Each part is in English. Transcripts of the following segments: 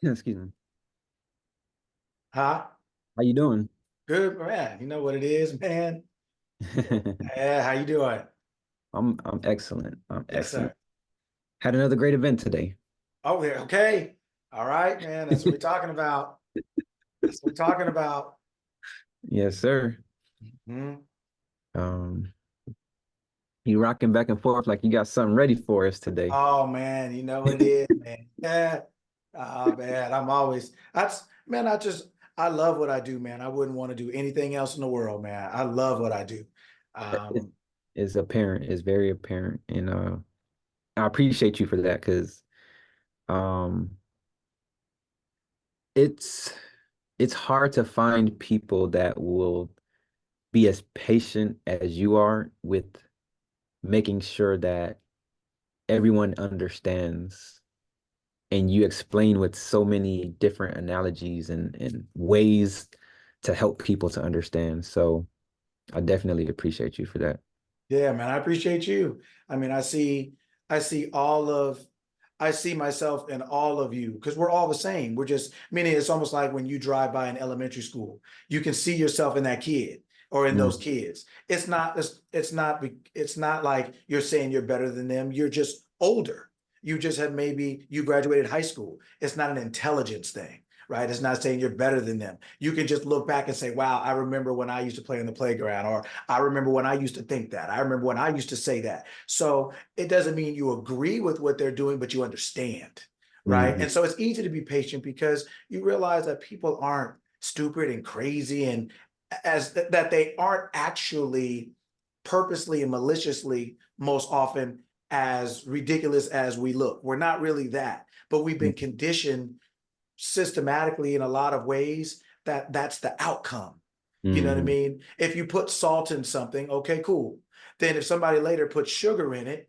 Excuse me. Huh? How you doing? Good, man. You know what it is, man. Yeah, how you doing? I'm excellent. I'm Yes, excellent. sir. Had another great event today. Oh, yeah, okay. All right, man. That's what we're talking about. That's what we're talking about. Yes, sir. Mhm. Um, you rocking back and forth like you got something ready for us today. Oh, man. You know what it is, man. Yeah. Oh, man. I love what I do, man. I wouldn't want to do anything else in the world, man. I love what I do. It Um, is apparent, it's very apparent. And I appreciate you for that because um it's it's hard to find people that will be as patient as you are with making sure that everyone understands and you explain with so many different analogies and ways to help people to understand. So I definitely appreciate you for that. Yeah, man, I appreciate you. I mean, I see all of, I see myself in all of you because we're all the same. We're just, meaning it's almost like when you drive by an elementary school, you can see yourself in that kid or in those Mm, kids. It's not like you're saying you're better than them. You're just older. You just have maybe you graduated high school. It's not an intelligence thing, right? It's not saying you're better than them. You can just look back and say, wow, I remember when I used to play on the playground, or I remember when I used to think that. I remember when I used to say that. So it doesn't mean you agree with what they're doing, but you understand, right? mhm, And so it's easy to be patient because you realize that people aren't stupid and crazy and that they aren't actually purposely and maliciously most often as ridiculous as we look. We're not really that, but we've been conditioned systematically in a lot of ways that that's the outcome. You know what I mhm, mean? If you put salt in something, okay, cool. Then if somebody later puts sugar in it,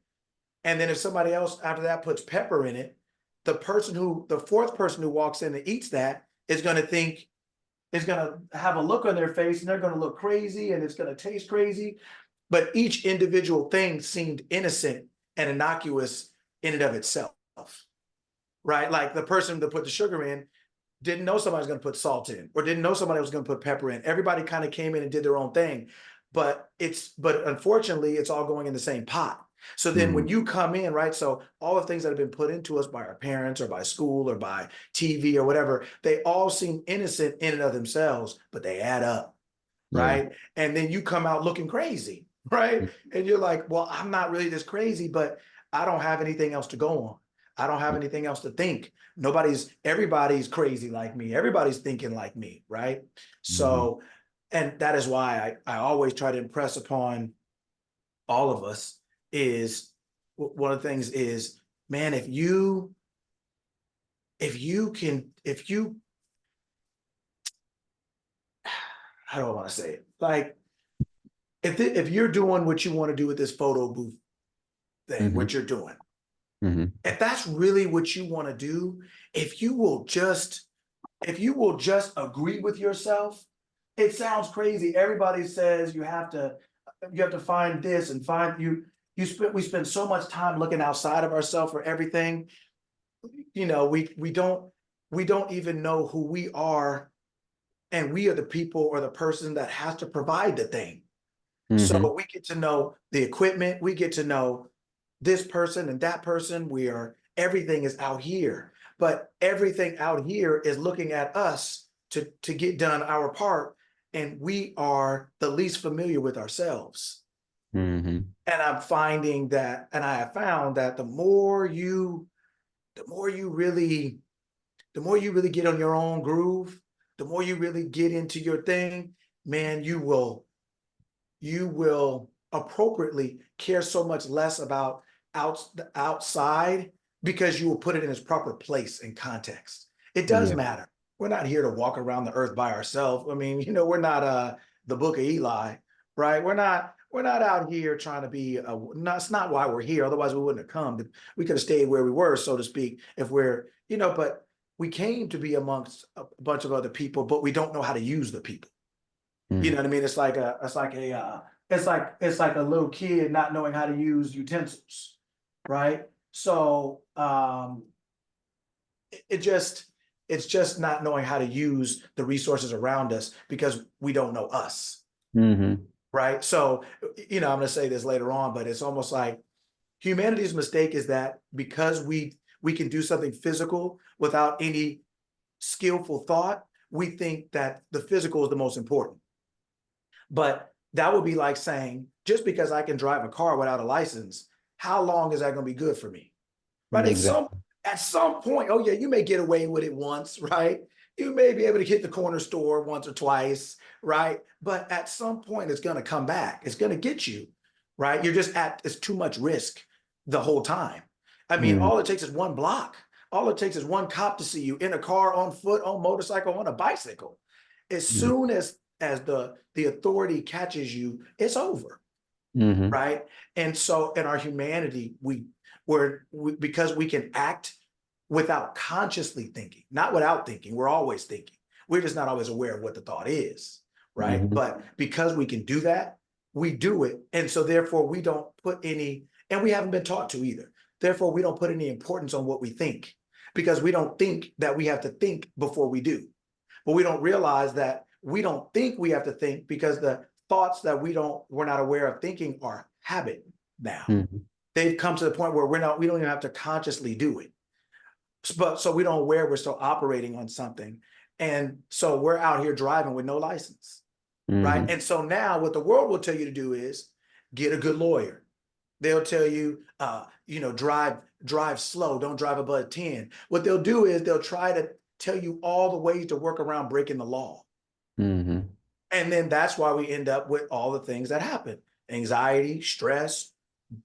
and then if somebody else after that puts pepper in it, the fourth person who walks in and eats that is going to think, is going to have a look on their face and they're going to look crazy and it's going to taste crazy. But each individual thing seemed innocent and innocuous in and of itself, right? Like the person that put the sugar in didn't know somebody was going to put salt in or didn't know somebody was going to put pepper in. Everybody kind of came in and did their own thing, but unfortunately it's all going in the same pot. So then when mhm. you come in, right? So all the things that have been put into us by our parents or by school or by TV or whatever, they all seem innocent in and of themselves, but they add up, Yeah. right? And then you come out looking crazy, right? And you're like, well, I'm not really this crazy, but I don't have anything else to go on. I don't have anything else to think. Everybody's crazy like me. Everybody's thinking like me, right? Mhm. So, and that is why I always try to impress upon all of us is one of the things is, man, if you, how do I want to say it? Like, if you're doing what you want to do with this photo booth thing, Mhm. what you're doing, Mhm. if that's really what you want to do, if you will just if you will just agree with yourself, it sounds crazy. Everybody says you have to find this and find we spend so much time looking outside of ourselves for everything. You know, we don't even know who we are, and we are the people or the person that has to provide the thing. Mhm. So we get to know the equipment, we get to know this person and that person. Everything is out here, but everything out here is looking at us to get done our part, and we are the least familiar with ourselves. Mhm. And I'm finding that, and I have found that the more you really, the more you really get on your own groove, the more you really get into your thing, man, you will appropriately care so much less about the outside because you will put it in its proper place and context. It does Yeah. matter. We're not here to walk around the earth by ourselves. I mean, we're not the book of Eli, right? We're not out here trying to be that's not why we're here. Otherwise, we wouldn't have come. We could have stayed where we were, so to speak, if we're, but we came to be amongst a bunch of other people, but we don't know how to use the people. You know Mhm. what I mean? It's like a little kid not knowing how to use utensils, right? So it's just not knowing how to use the resources around us because we don't know us. Mm-hmm. Right. So, I'm going to say this later on, but it's almost like humanity's mistake is that because we can do something physical without any skillful thought, we think that the physical is the most important. But that would be like saying, just because I can drive a car without a license, how long is that going to be good for me? Right? Exactly. At some point, oh yeah, you may get away with it once, right? You may be able to hit the corner store once or twice, right? But at some point, it's going to come back. It's going to get you, right? It's too much risk the whole time. I mean, Mm-hmm. all it takes is one block. All it takes is one cop to see you in a car, on foot, on motorcycle, on a bicycle. As soon as the authority catches you, it's over, Mm-hmm. right? And so in our humanity, because we can act without consciously thinking, not without thinking, we're always thinking. We're just not always aware of what the thought is, right? Mm-hmm. But because we can do that, we do it. And so therefore we don't put any, and we haven't been taught to either. Therefore, we don't put any importance on what we think because we don't think that we have to think before we do. But we don't realize that we don't think we have to think because the thoughts that we're not aware of thinking are habit now. Mm-hmm. They've come to the point where we don't even have to consciously do it. But so we don't aware we're still operating on something. And so we're out here driving with no license, right? Mm-hmm. And so now what the world will tell you to do is get a good lawyer. They'll tell you, drive slow, don't drive above 10. What they'll do is they'll try to tell you all the ways to work around breaking the law. Mm-hmm. And then that's why we end up with all the things that happen: anxiety, stress,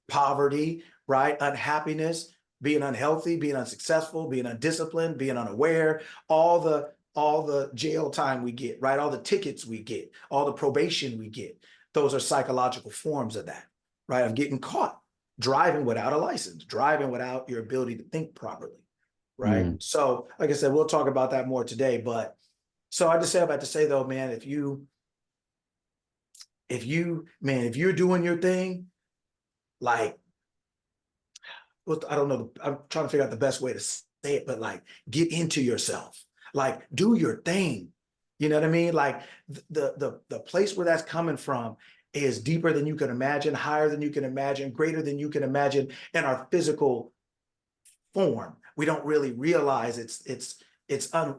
poverty, right? Unhappiness, being unhealthy, being unsuccessful, being undisciplined, being unaware, all the jail time we get, right? All the tickets we get, all the probation we get. Those are psychological forms of that, right? Of getting caught driving without a license, driving without your ability to think properly, right? Mm-hmm. So, like I said, we'll talk about that more today. But so I just say about to say though, man, if you're doing your thing, like, well, I don't know, I'm trying to figure out the best way to say it, but like, get into yourself, like, do your thing. You know what I mean? Like, the place where that's coming from is deeper than you can imagine, higher than you can imagine, greater than you can imagine in our physical form. We don't really realize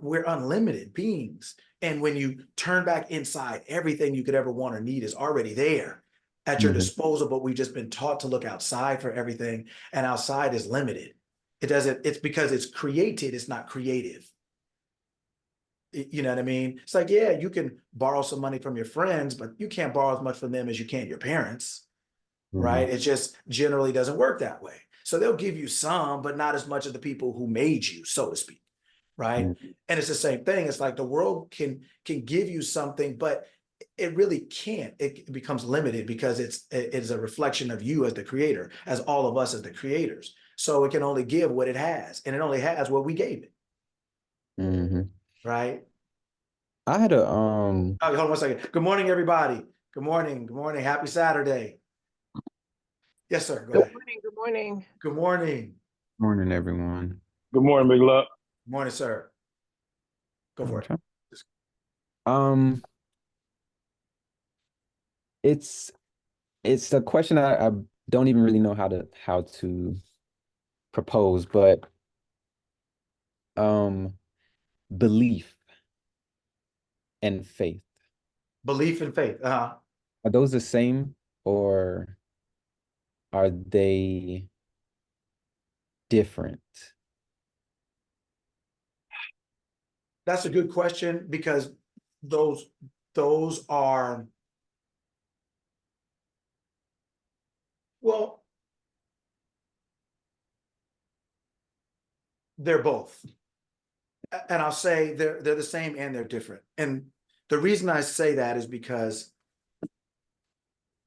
we're unlimited beings. And when you turn back inside, everything you could ever want or need is already there at your Mm-hmm. disposal. But we've just been taught to look outside for everything, and outside is limited. It's because it's created, it's not creative. You know what I mean? It's like, yeah, you can borrow some money from your friends, but you can't borrow as much from them as you can your parents, right? It just generally doesn't work that way. So they'll give you some, but not as much as the people who made you, so to speak, right? Mm-hmm. And it's the same thing. It's like the world can give you something, but it really can't. It becomes limited because it is a reflection of you as the creator, as all of us as the creators. So it can only give what it has, and it only has what we gave it, Mm-hmm. right? I had a Oh, hold on one second. Good morning, everybody. Good morning. Good morning. Happy Saturday. Yes, sir. Go Good ahead. morning. Good morning. Good morning. morning, everyone. Good morning, Big Luck. Good morning, sir. Go for it. Um, it's it's a question I don't even really know how to propose, but um, belief and faith, Belief and faith. are those the same or are they different? That's a good question because those are, well, they're both. And I'll say they're the same and they're different. And the reason I say that is because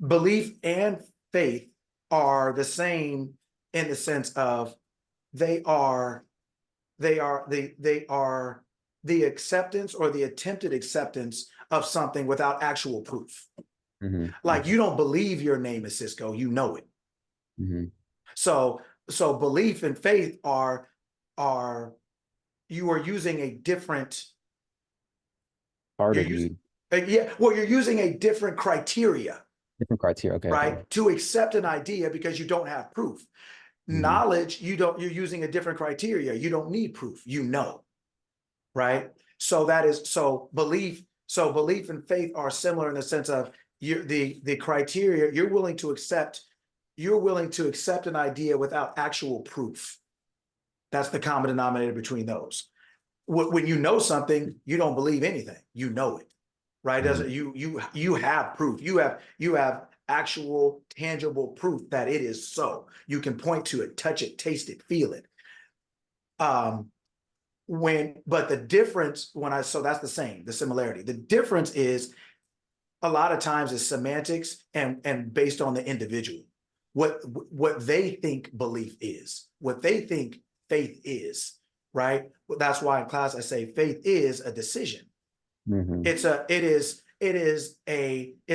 belief and faith are the same in the sense of they are they are the acceptance or the attempted acceptance of something without actual proof. Mm-hmm. Like, you don't believe your name is Cisco, you know it. Mm-hmm. So belief and faith are you are using a different, Part you're of using, you, yeah, well, you're using a different criteria, different criteria. Okay, okay. right, to accept an idea because you don't have proof. Mhm. Knowledge, you're using a different criteria. You don't need proof, you know, right? So that is, so belief and faith are similar in the sense of the criteria you're willing to accept an idea without actual proof. That's the common denominator between those. When you know something, you don't believe anything. You know it, right? Mhm. Doesn't you have proof. You have actual tangible proof that it is so. You can point to it, touch it, taste it, feel it. But the difference so that's the same, the similarity. The difference is a lot of times is semantics and based on the individual, what they think belief is, what they think faith is, right? That's why in class I say faith is a decision. Mhm. It's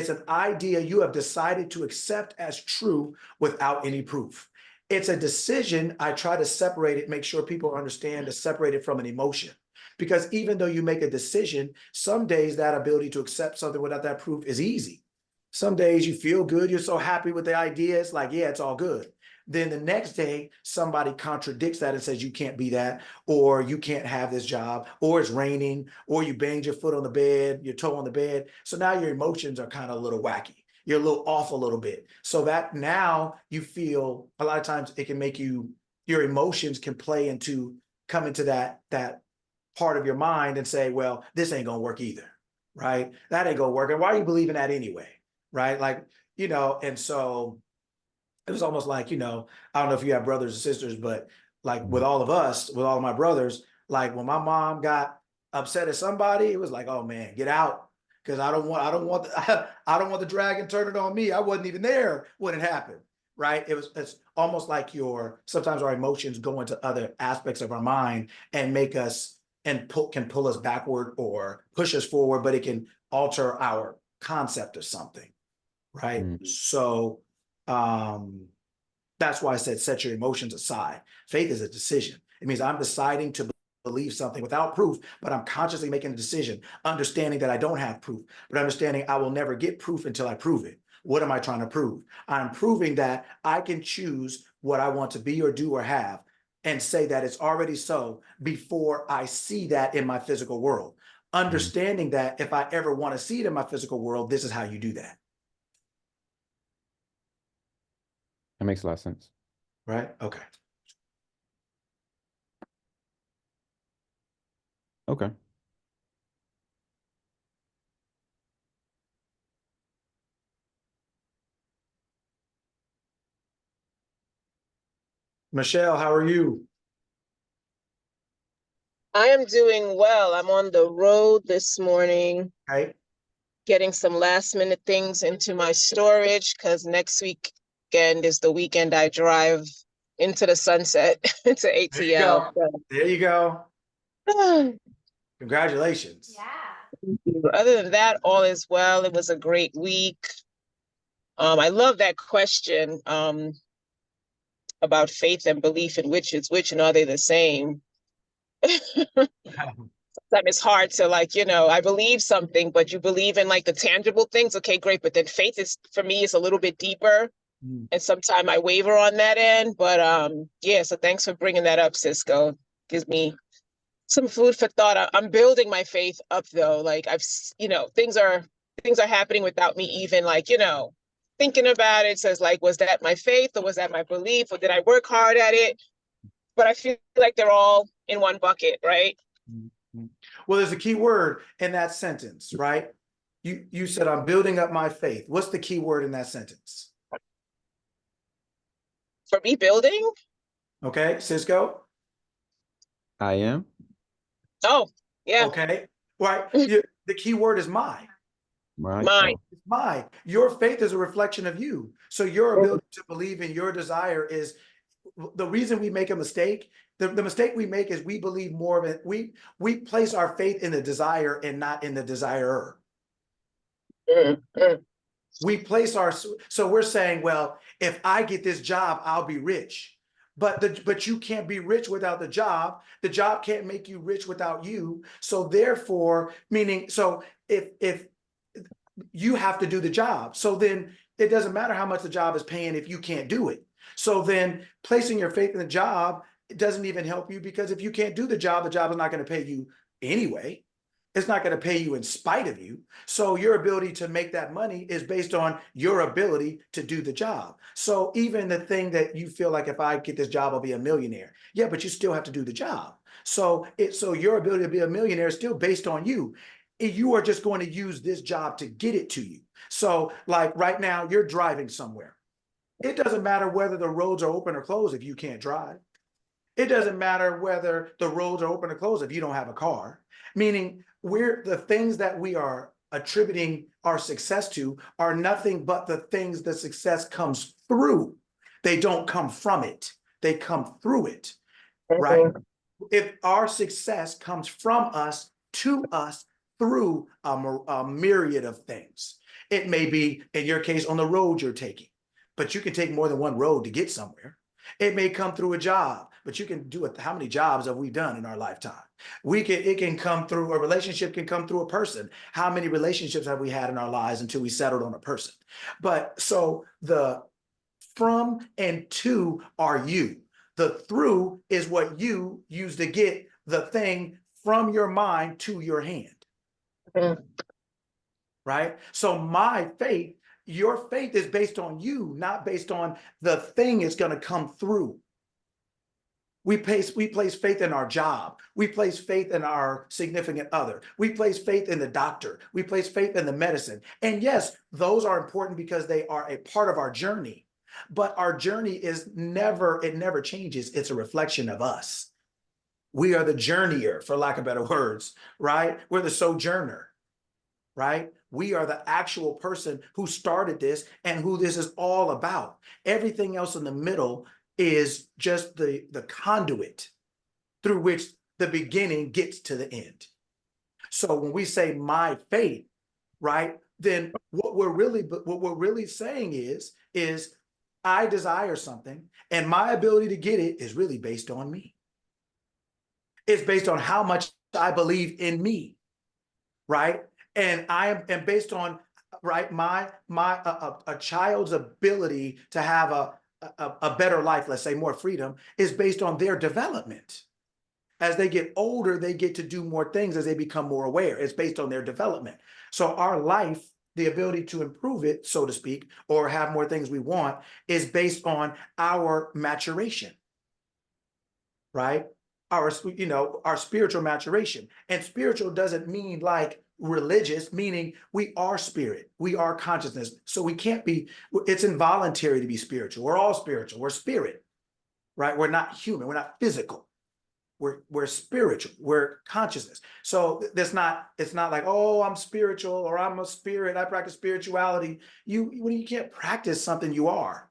an idea you have decided to accept as true without any proof. It's a decision. I try to separate it, make sure people understand to separate it from an emotion. Because even though you make a decision, some days that ability to accept something without that proof is easy. Some days you feel good, you're so happy with the idea, it's like, yeah, it's all good. Then the next day, somebody contradicts that and says you can't be that, or you can't have this job, or it's raining, or you banged your foot on the bed, your toe on the bed. So now your emotions are kind of a little wacky. You're a little off a little bit. So that now you feel a lot of times it can make your emotions can play into come into that part of your mind and say, well, this ain't gonna work either, right? That ain't gonna work. And why are you believing that anyway? Right? Like, and so it was almost like, I don't know if you have brothers and sisters, but like with Mhm. all of us, with all of my brothers, like when my mom got upset at somebody, it was like, oh man, get out. Cause I don't want the dragon turn it on me. I wasn't even there when it happened. Right. It's almost like sometimes our emotions go into other aspects of our mind and make us can pull us backward or push us forward, but it can alter our concept of something. Right. Mhm. So, um, that's why I said set your emotions aside. Faith is a decision. It means I'm deciding to believe something without proof, but I'm consciously making a decision, understanding that I don't have proof, but understanding I will never get proof until I prove it. What am I trying to prove? I'm proving that I can choose what I want to be or do or have and say that it's already so before I see that in my physical world. Mhm. Understanding that if I ever want to see it in my physical world, this is how you do that. That makes a lot of sense. Right? Okay. Okay. Michelle, how are you? I am doing well. I'm on the road this morning, Right? getting some last minute things into my storage because next weekend is the weekend I drive into the sunset into There you ATL. go. There you go. So, Congratulations. other than that, all is well. It was a great week. I love that question about faith and belief and which is which and are they the same? Sometimes it's hard to I believe something, but you believe in like the tangible things. Okay, great. But then faith is for me is a little bit deeper. Mm. And sometimes I waver on that end. But yeah, so thanks for bringing that up, Cisco. Gives me some food for thought. I'm building my faith up though. Like things are happening without me even thinking about it. Says like, was that my faith or was that my belief or did I work hard at it? But I feel like they're all in one bucket, right? Mhm. Well, there's a key word in that sentence, right? You said I'm building up my faith. What's the key word in that sentence? For me, building. Okay, Cisco. I am. Oh, yeah, Okay, right. The key word is my. Right. mine. Oh. It's my. Your faith is a reflection of you. So your ability to believe in your desire is the reason we make a mistake. The mistake we make is we believe more of it. We place our faith in the desire and not in the desirer. Mm, mm, We place our so we're saying, well, if I get this job, I'll be rich. but you can't be rich without the job. The job can't make you rich without you. So therefore, meaning, so if you have to do the job, so then it doesn't matter how much the job is paying if you can't do it. So then placing your faith in the job, it doesn't even help you, because if you can't do the job is not going to pay you anyway. It's not going to pay you in spite of you. So your ability to make that money is based on your ability to do the job. So even the thing that you feel like, if I get this job, I'll be a millionaire. Yeah, but you still have to do the job. So your ability to be a millionaire is still based on you. You are just going to use this job to get it to you. So like right now, you're driving somewhere. It doesn't matter whether the roads are open or closed if you can't drive. It doesn't matter whether the roads are open or closed if you don't have a car. Meaning, the things that we are attributing our success to are nothing but the things the success comes through. They don't come from it. They come through it, right? If our success comes from us, to us, through a myriad of things. It may be, in your case, on the road you're taking, but you can take more than one road to get somewhere. It may come through a job, but you can do it. How many jobs have we done in our lifetime? It can come through a relationship, can come through a person. How many relationships have we had in our lives until we settled on a person? But so the from and to are you. The through is what you use to get the thing from your mind to your hand. Right? So my faith, your faith is based on you, not based on the thing it's going to come through. We place faith in our job. We place faith in our significant other. We place faith in the doctor. We place faith in the medicine. And yes, those are important because they are a part of our journey. But our journey it never changes. It's a reflection of us. We are the journeyer, for lack of better words, right? We're the sojourner, right? We are the actual person who started this and who this is all about. Everything else in the middle is just the conduit through which the beginning gets to the end. So when we say my faith, right, then what we're really saying is I desire something, and my ability to get it is really based on me. It's based on how much I believe in me, right? And and based on, right, a child's ability to have a better life, let's say more freedom, is based on their development. As they get older, they get to do more things as they become more aware. It's based on their development. So our life, the ability to improve it, so to speak, or have more things we want, is based on our maturation, right? Our spiritual maturation. And spiritual doesn't mean like religious, meaning we are spirit, we are consciousness. So we can't be, it's involuntary to be spiritual. We're all spiritual, we're spirit, right? We're not human, we're not physical. We're spiritual, we're consciousness. So it's not like, oh, I'm spiritual, or I'm a spirit, I practice spirituality. You can't practice something you are.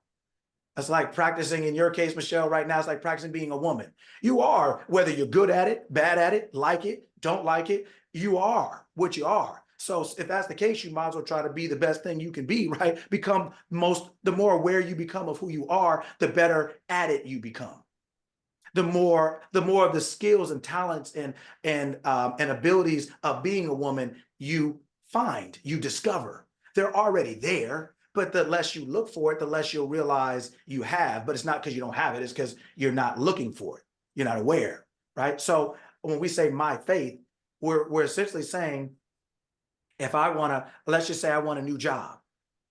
It's like practicing, in your case, Michelle, right now, it's like practicing being a woman. You are, whether you're good at it, bad at it, like it, don't like it, you are what you are. So if that's the case, you might as well try to be the best thing you can be, right? The more aware you become of who you are, the better at it you become. The more of the skills and talents and abilities of being a woman you find, you discover. They're already there, but the less you look for it, the less you'll realize you have. But it's not because you don't have it, it's because you're not looking for it. You're not aware, right? So when we say my faith, we're essentially saying, if I want to, let's just say I want a new job,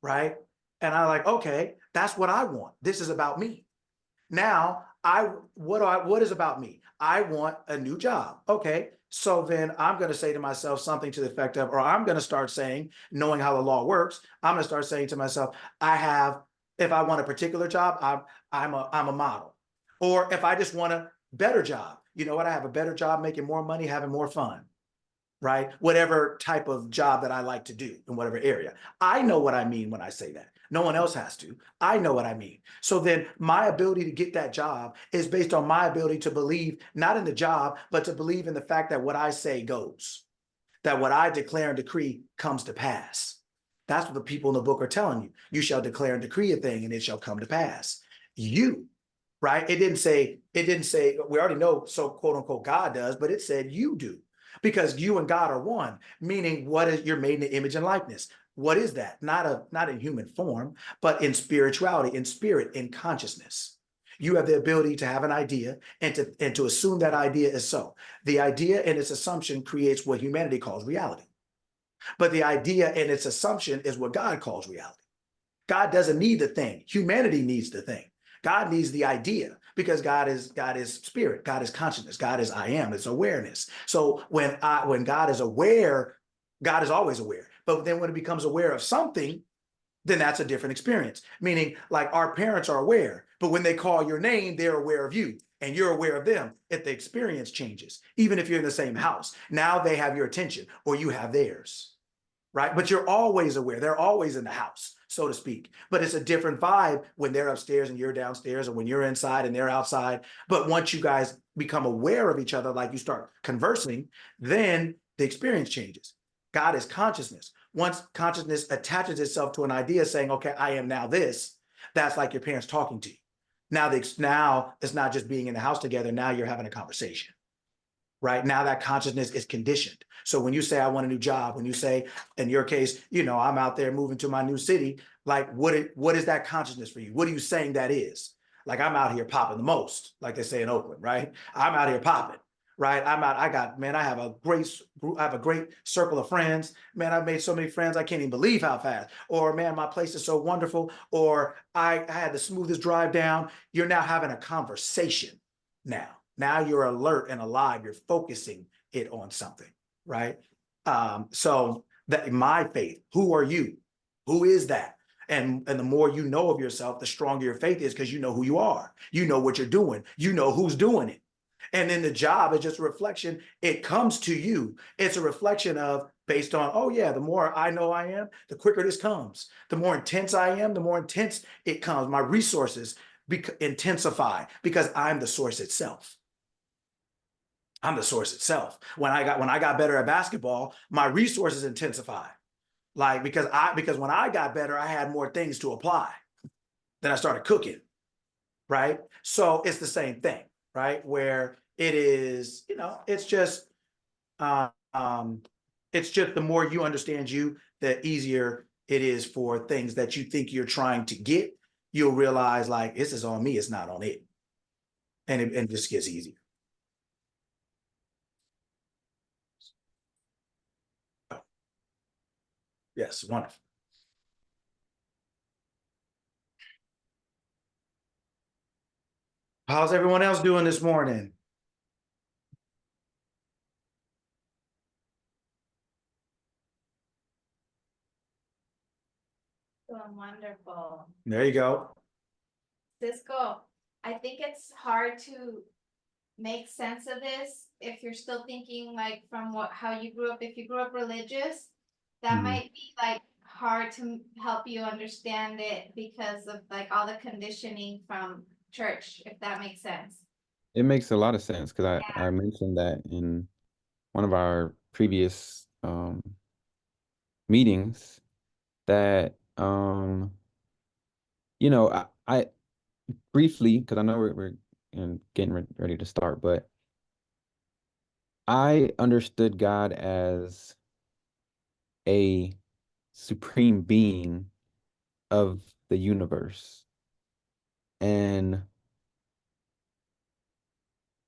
right? And I'm like, okay, that's what I want. This is about me. Now, what is about me? I want a new job. Okay, so then I'm going to say to myself something to the effect of, or I'm going to start saying, knowing how the law works, I'm going to start saying to myself, if I want a particular job, I'm a model. Or if I just want a better job, you know what? I have a better job, making more money, having more fun, right? Whatever type of job that I like to do in whatever area. I know what I mean when I say that. No one else has to. I know what I mean. So then my ability to get that job is based on my ability to believe, not in the job, but to believe in the fact that what I say goes, that what I declare and decree comes to pass. That's what the people in the book are telling you. You shall declare and decree a thing and it shall come to pass. You, right? It didn't say, we already know, so quote unquote, God does, but it said you do, because you and God are one, meaning what is, you're made in the image and likeness. What is that? Not in human form, but in spirituality, in spirit, in consciousness. You have the ability to have an idea and to assume that idea is so. The idea and its assumption creates what humanity calls reality. But the idea and its assumption is what God calls reality. God doesn't need the thing. Humanity needs the thing. God needs the idea, because God is spirit, God is consciousness, God is I am, it's awareness. So when God is aware, God is always aware. But then when it becomes aware of something, then that's a different experience. Meaning, like, our parents are aware, but when they call your name, they're aware of you and you're aware of them. If the experience changes, even if you're in the same house, now they have your attention or you have theirs, right? But you're always aware. They're always in the house, so to speak. But it's a different vibe when they're upstairs and you're downstairs, or when you're inside and they're outside. But once you guys become aware of each other, like you start conversing, then the experience changes. God is consciousness. Once consciousness attaches itself to an idea saying, okay, I am now this, that's like your parents talking to you. Now it's not just being in the house together. Now you're having a conversation. Right now, that consciousness is conditioned. So when you say, I want a new job, when you say, in your case, I'm out there moving to my new city, like, what is that consciousness for you? What are you saying that is? Like, I'm out here popping the most, like they say in Oakland, right? I'm out here popping, right? I have a great circle of friends. Man, I've made so many friends, I can't even believe how fast. Or, man, my place is so wonderful. Or I had the smoothest drive down. You're now having a conversation now. Now you're alert and alive. You're focusing it on something, right? So that my faith, who are you? Who is that? And the more you know of yourself, the stronger your faith is, because you know who you are. You know what you're doing. You know who's doing it. And then the job is just a reflection. It comes to you. It's a reflection of, based on, oh yeah, the more I know I am, the quicker this comes. The more intense I am, the more intense it comes. My resources intensify, because I'm the source itself. I'm the source itself. When I got better at basketball, my resources intensified. Like, because when I got better, I had more things to apply. Then I started cooking, right? So it's the same thing, right? Where it is, uh, um, it's just the more you understand you, the easier it is for things that you think you're trying to get. You'll realize, like, this is on me, it's not on it, and it just gets easier. Yes, wonderful. How's everyone else doing this morning? Doing wonderful. There you go. Cisco, I think it's hard to make sense of this if you're still thinking like from how you grew up. If you grew up religious, that Mhm. might be like hard to help you understand it because of like all the conditioning from church, if that makes sense. It makes a lot of sense because Yeah. I mentioned that in one of our previous meetings that I briefly, because I know we're getting ready to start, but I understood God as a supreme being of the universe. And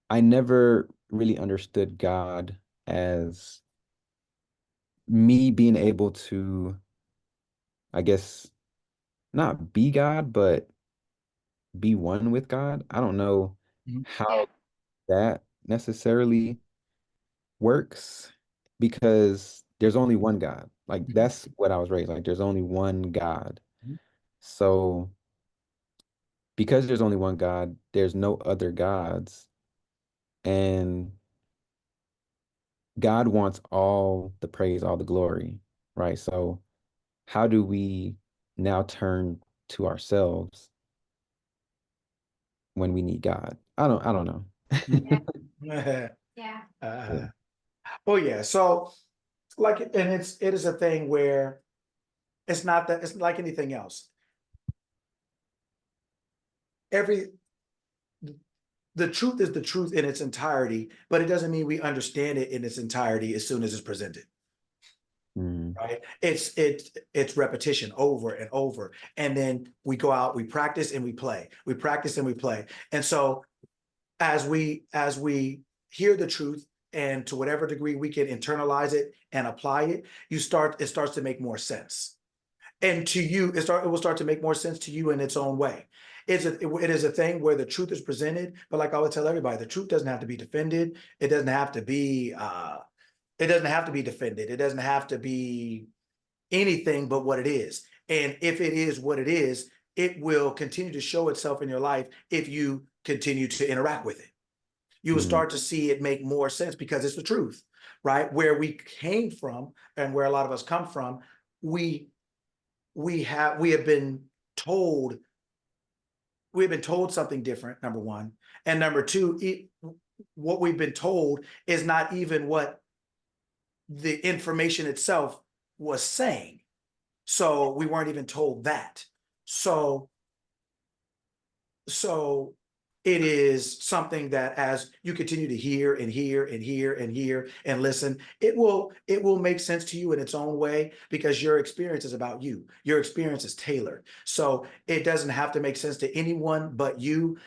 I never really understood God as me being able to, I guess, not be God, but be one with God. I don't know Mhm. Yeah. how that necessarily works because there's only one God. Like Mhm. that's what I was raised like. There's only one God. Mhm. So because there's only one God, there's no other gods. And God wants all the praise, all the glory, right? So how do we now turn to ourselves when we need God? I don't know. Yeah. Yeah. Oh yeah. So, like, and it is a thing where it's like anything else. Every the truth is the truth in its entirety, but it doesn't mean we understand it in its entirety as soon as it's presented. Right? It's repetition over and over. And then we go out, we practice and we play. We practice and we play. And so as we hear the truth, and to whatever degree we can internalize it and apply it, it starts to make more sense. And to you, it will start to make more sense to you in its own way. It is a thing where the truth is presented, but like I would tell everybody, the truth doesn't have to be defended. It doesn't have to be defended. It doesn't have to be anything but what it is. And if it is what it is, it will continue to show itself in your life if you continue to interact with it. You will start to see it make more sense because it's the truth, right? Where we came from and where a lot of us come from, we have been told something different, number one. And number two, what we've been told is not even what the information itself was saying. So we weren't even told that. So it is something that as you continue to hear and hear and hear and hear and listen, it will make sense to you in its own way, because your experience is about you. Your experience is tailored. So it doesn't have to make sense to anyone but you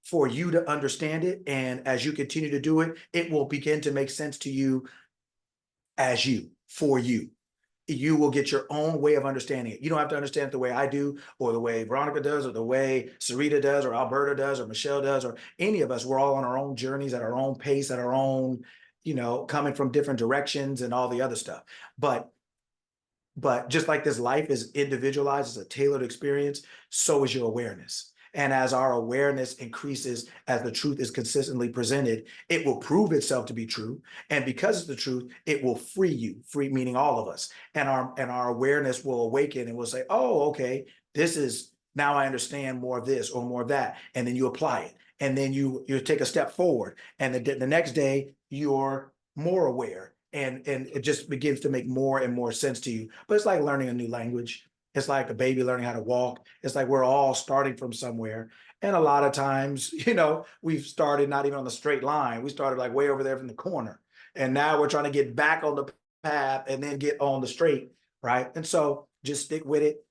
for you to understand it. And as you continue to do it, it will begin to make sense to you as you, for you. You will get your own way of understanding it. You don't have to understand it the way I do, or the way Veronica does, or the way Sarita does, or Alberta does, or Michelle does, or any of us. We're all on our own journeys at our own pace, at our own, coming from different directions and all the other stuff. But just like this life is individualized, it's a tailored experience, so is your awareness. And as our awareness increases, as the truth is consistently presented, it will prove itself to be true. And because it's the truth, it will free you, free meaning all of us. And our awareness will awaken and will say, oh, okay, this is, now I understand more of this or more of that. And then you apply it. And then you take a step forward. And the next day, you're more aware. And it just begins to make more and more sense to you. But it's like learning a new language. It's like a baby learning how to walk. It's like we're all starting from somewhere. And a lot of times, we've started not even on the straight line. We started like way over there from the corner. And now we're trying to get back on the path and then get on the straight, right? And so just stick with it.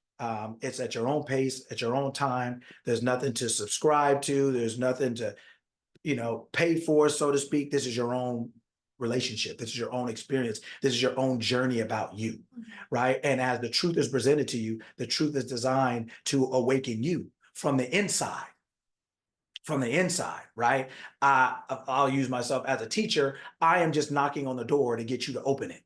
It's at your own pace, at your own time. There's nothing to subscribe to. There's nothing to, pay for, so to speak. This is your own relationship. This is your own experience. This is your own journey about you, right? And as the truth is presented to you, the truth is designed to awaken you from the inside. From the inside, right? I'll use myself as a teacher. I am just knocking on the door to get you to open it,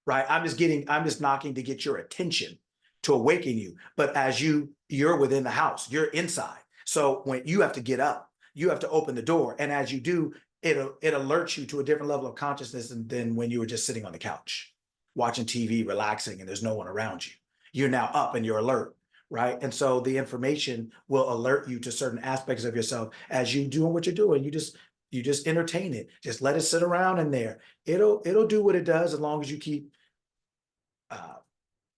right? I'm just knocking to get your attention, to awaken you. But as you're within the house, you're inside. So when you have to get up, you have to open the door. And as you do, it alerts you to a different level of consciousness than when you were just sitting on the couch, watching TV, relaxing, and there's no one around you. You're now up and you're alert, right? And so the information will alert you to certain aspects of yourself as you doing what you're doing. You just entertain it. Just let it sit around in there. It'll do what it does as long as you keep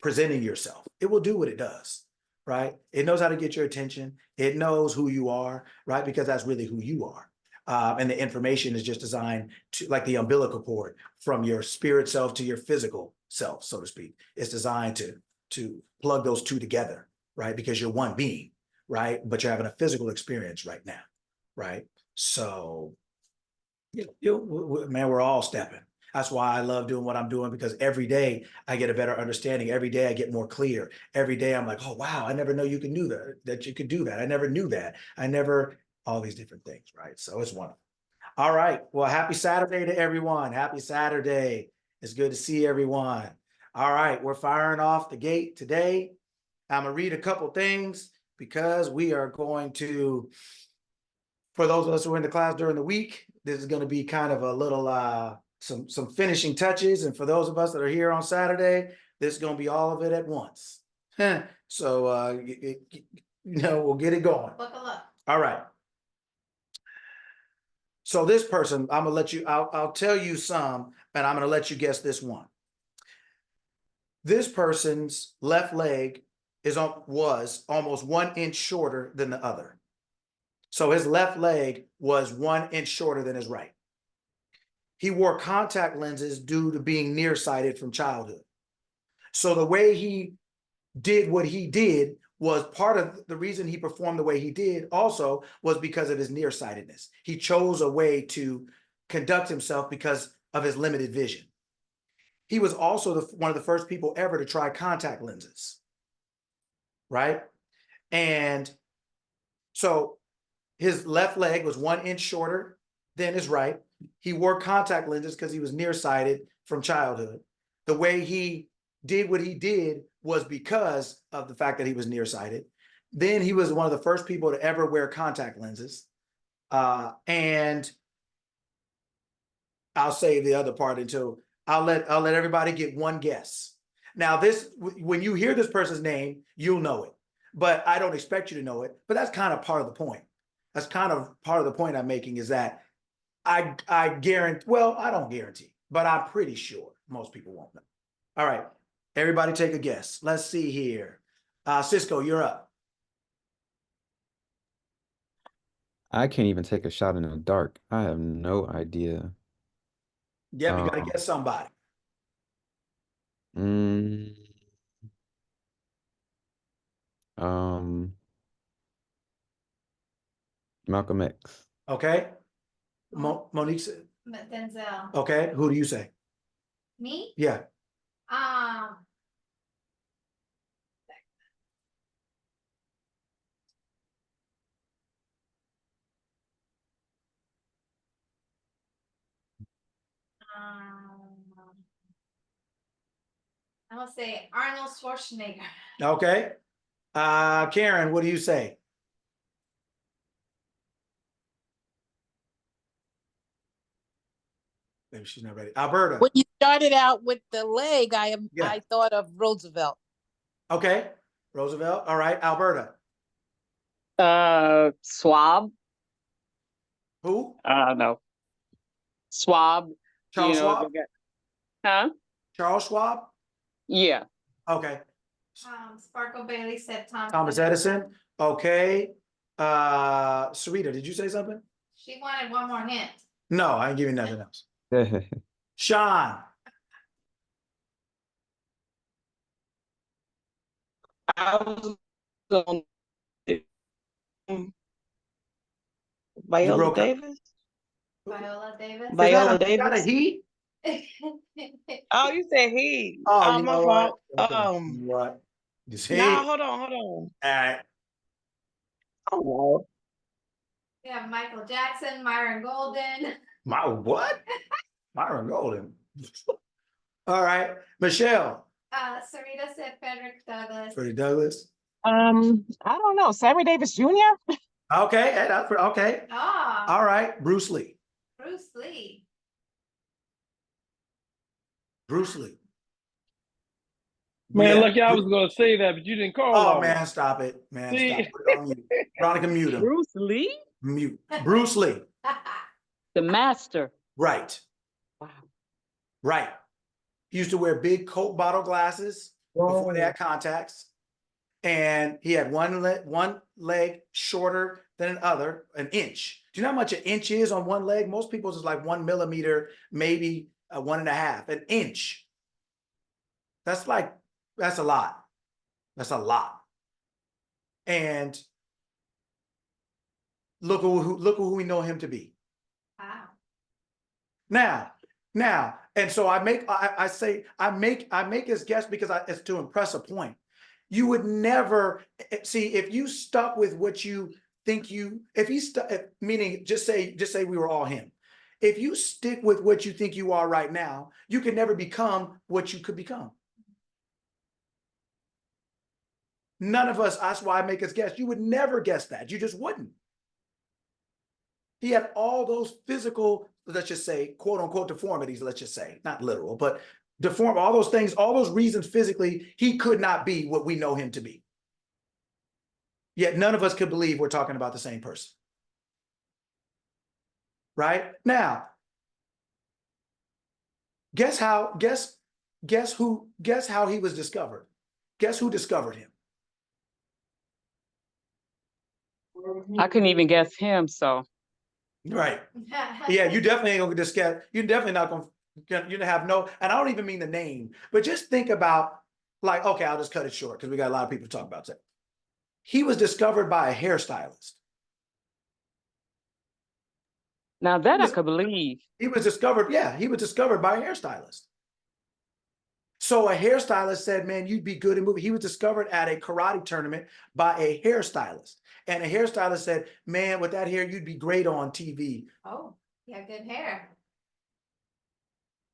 presenting yourself. It will do what it does, right? It knows how to get your attention. It knows who you are, right? Because that's really who you are. And the information is just designed to, like the umbilical cord, from your spirit self to your physical self, so to speak. It's designed to plug those two together, right? Because you're one being, right? But you're having a physical experience right now, right? So, man, we're all stepping. That's why I love doing what I'm doing, because every day I get a better understanding. Every day I get more clear. Every day I'm like, oh, wow, I never know you can do that you could do that. I never knew that. All these different things, right? So it's wonderful. All right. Well, happy Saturday to everyone. Happy Saturday. It's good to see everyone. All right. We're firing off the gate today. I'm going to read a couple things because we are going to, for those of us who are in the class during the week, this is going to be kind of a little, some finishing touches. And for those of us that are here on Saturday, this is going to be all of it at once. So, we'll get it going. Buckle up. All right. So this person, I'm gonna let you, I'll tell you some, and I'm gonna let you guess this one. This person's left leg was almost 1 inch shorter than the other. So his left leg was 1 inch shorter than his right. He wore contact lenses due to being nearsighted from childhood. So the way he did what he did was part of the reason he performed the way he did also was because of his nearsightedness. He chose a way to conduct himself because of his limited vision. He was also one of the first people ever to try contact lenses, right? And so his left leg was 1 inch shorter than his right. He wore contact lenses because he was nearsighted from childhood. The way he did what he did was because of the fact that he was nearsighted. Then he was one of the first people to ever wear contact lenses. And I'll save the other part until I'll let everybody get one guess. Now, this, when you hear this person's name, you'll know it, but I don't expect you to know it. But that's kind of part of the point. That's kind of part of the point I'm making is that I guarantee, well, I don't guarantee, but I'm pretty sure most people won't know. All right, everybody take a guess. Let's see here. Cisco, you're up. I can't even take a shot in the dark. I have no idea. Yep, you got to Um, guess somebody. mm, um, Malcolm X. Okay. Monique said, Denzel. okay. Who do you say? Me? Yeah. Um, I'm gonna say Arnold Schwarzenegger. Okay. Karen, what do you say? Maybe she's not ready. Alberta. When you started out with the leg, Yeah. I thought of Roosevelt. Okay. Roosevelt. All right. Alberta. Swab. Who? I don't know. Swab. Charles Schwab? Huh? Charles Schwab? Yeah. Okay. Sparkle Bailey said Thomas Edison. Okay. Sarita, did you say something? She wanted one more hint. No, I ain't giving nothing else. Sean. I was going You broke up. Davis. Viola Davis. Viola Is that a Davis. he? Oh, you said he. Oh, you My know fault. what? Okay. You know what? You see? Nah, hold on. All right. Oh, We have Michael Jackson, Myron Golden. My what? Myron Golden. All right. Michelle. Sarita said Frederick Douglass. Freddie Douglass. I don't know. Sammy Davis Jr. Okay. Okay. Ah, All right. Bruce Lee. Bruce Lee. Bruce Lee. Man, Yeah. lucky I was gonna say that, but you didn't call Oh, on me. man, stop it. Man, See? stop. Put it on mute. Veronica, mute him. Bruce Lee, Mute. Bruce Lee. the master. Right. Wow. Right. He used to wear big Coke bottle glasses before they had contacts. And he had one leg shorter than another, an inch. Do you know how much an inch is on one leg? Most people's is like 1 millimeter, maybe 1.5, an inch. That's a lot. That's a lot. And look who we know him to be. Wow. Now, and so I make his guess because it's to impress a point. You would never see if you stuck with what you think meaning just say we were all him. If you stick with what you think you are right now, you can never become what you could become. None of us, that's why I make us guess. You would never guess that. You just wouldn't. He had all those physical, let's just say, quote unquote, deformities, let's just say, not literal, but deform, all those things, all those reasons physically, he could not be what we know him to be. Yet none of us could believe we're talking about the same person. Right? Now, guess how he was discovered? Guess who discovered him? I couldn't even guess him, so. Right. Yeah, you definitely ain't gonna just get, you're definitely not gonna, you have no, and I don't even mean the name, but just think about, like, okay, I'll just cut it short because we got a lot of people to talk about that. He was discovered by a hairstylist. Now that I could believe. He was discovered, yeah, he was discovered by a hairstylist. So a hairstylist said, man, you'd be good in movie. He was discovered at a karate tournament by a hairstylist. And a hairstylist said, man, with that hair, you'd be great on TV. Oh, yeah, good hair.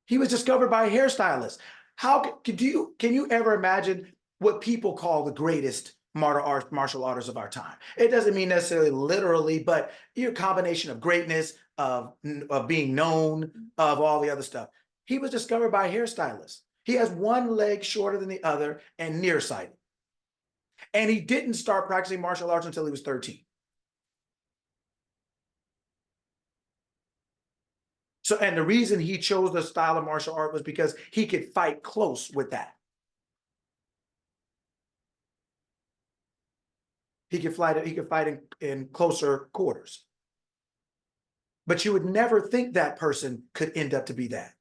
He was discovered by a hairstylist. How can you ever imagine what people call the greatest martial artists of our time? It doesn't mean necessarily literally, but your combination of greatness, of being known, of all the other stuff. He was discovered by a hairstylist. He has one leg shorter than the other and nearsighted. And he didn't start practicing martial arts until he was 13. So, and the reason he chose the style of martial art was because he could fight close with that. He could fight in closer quarters. But you would never think that person could end up to be that.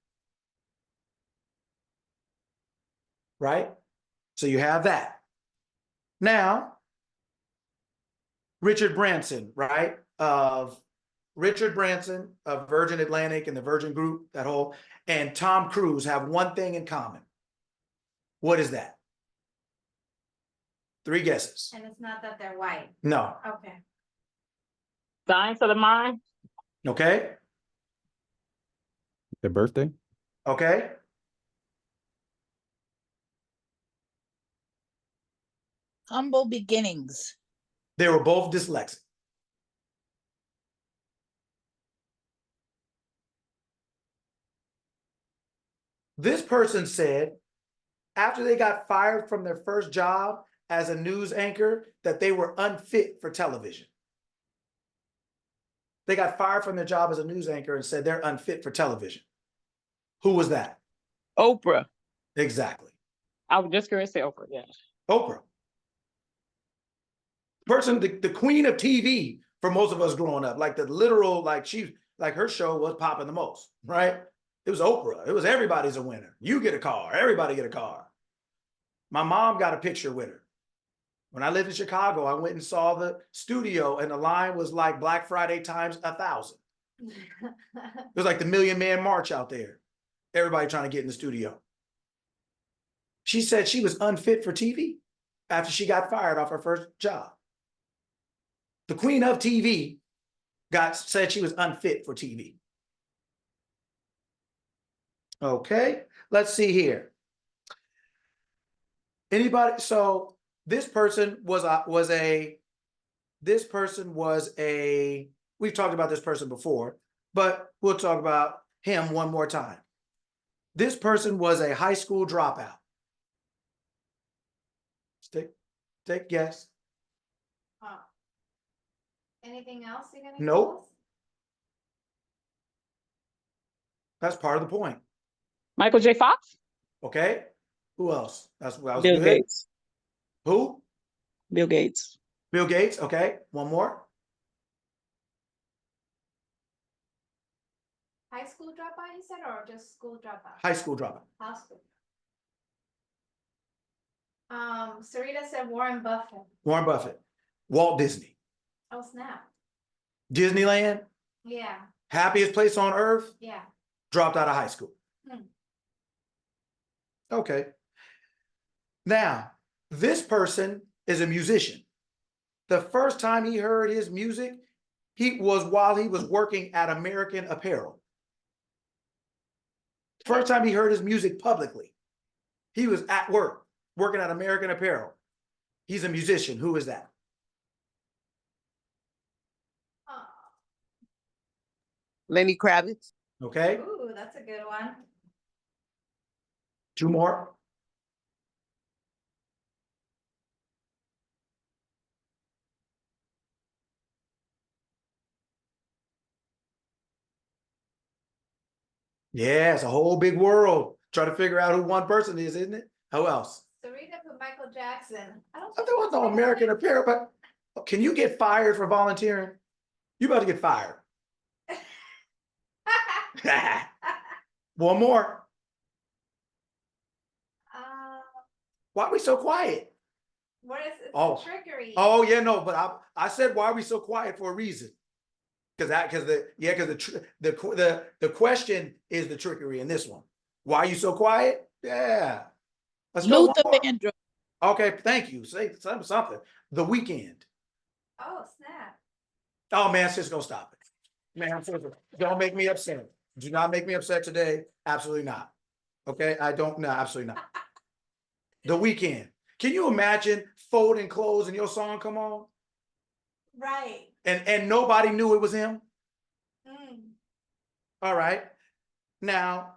Right? So you have that. Now, Richard Branson, right? Richard Branson of Virgin Atlantic and the Virgin Group, that whole, and Tom Cruise have one thing in common. What is that? 3 guesses. And it's not that they're white. No. Okay. Science of the mind. Okay. Their birthday? Okay. Humble beginnings. They were both dyslexic. This person said after they got fired from their first job as a news anchor that they were unfit for television. They got fired from their job as a news anchor and said they're unfit for television. Who was that? Oprah. Exactly. I was just going to say Oprah, yeah. Oprah. Person, the queen of TV for most of us growing up, like the literal, like her show was popping the most, right? It was Oprah. It was everybody's a winner. You get a car. Everybody get a car. My mom got a picture with her. When I lived in Chicago, I went and saw the studio and the line was like Black Friday times 1,000. It was like the Million Man March out there. Everybody trying to get in the studio. She said she was unfit for TV after she got fired off her first job. The queen of TV said she was unfit for TV. Okay, let's see here. Anybody? So this person was a, we've talked about this person before, but we'll talk about him one more time. This person was a high school dropout. Take a guess. Anything else you're gonna Nope. That's part of the point. Michael J. Fox? Okay. Who else? That was Bill good. Gates. Who? Bill Gates. Bill Gates. Okay. One more. High school dropout, you said, or just school dropout? High school dropout. High school. Sarita said Warren Buffett. Warren Buffett. Walt Disney. Oh, snap. Disneyland. Yeah, Happiest place on earth. yeah. Dropped out of high school. Okay. Now, this person is a musician. The first time he heard his music, he was while he was working at American Apparel. First time he heard his music publicly, he was at work, working at American Apparel. He's a musician. Who is that? Lenny Kravitz. Okay. Ooh, that's a good one. 2 more. Yeah, it's a whole big world. Try to figure out who one person is, isn't it? Who else? Sarita put Michael Jackson. I don't There was no American Apparel, but Can you get fired for volunteering? You about to get fired. One more. Why are we so quiet? What is it? Oh. Trickery. Oh yeah, no, but I said why are we so quiet for a reason? Because the question is the trickery in this one. Why are you so quiet? Yeah. Let's go one Luther more. Vandross. Okay, thank you. Say something. The Weekend. Oh, snap. Oh man, Cisco, stop it. Man, Cisco, don't make me upset. Do not make me upset today. Absolutely not. Okay, I don't. No, absolutely not. The Weekend. Can you imagine folding clothes and your song come on? Right. And nobody knew it was him? Mm. All right. Now,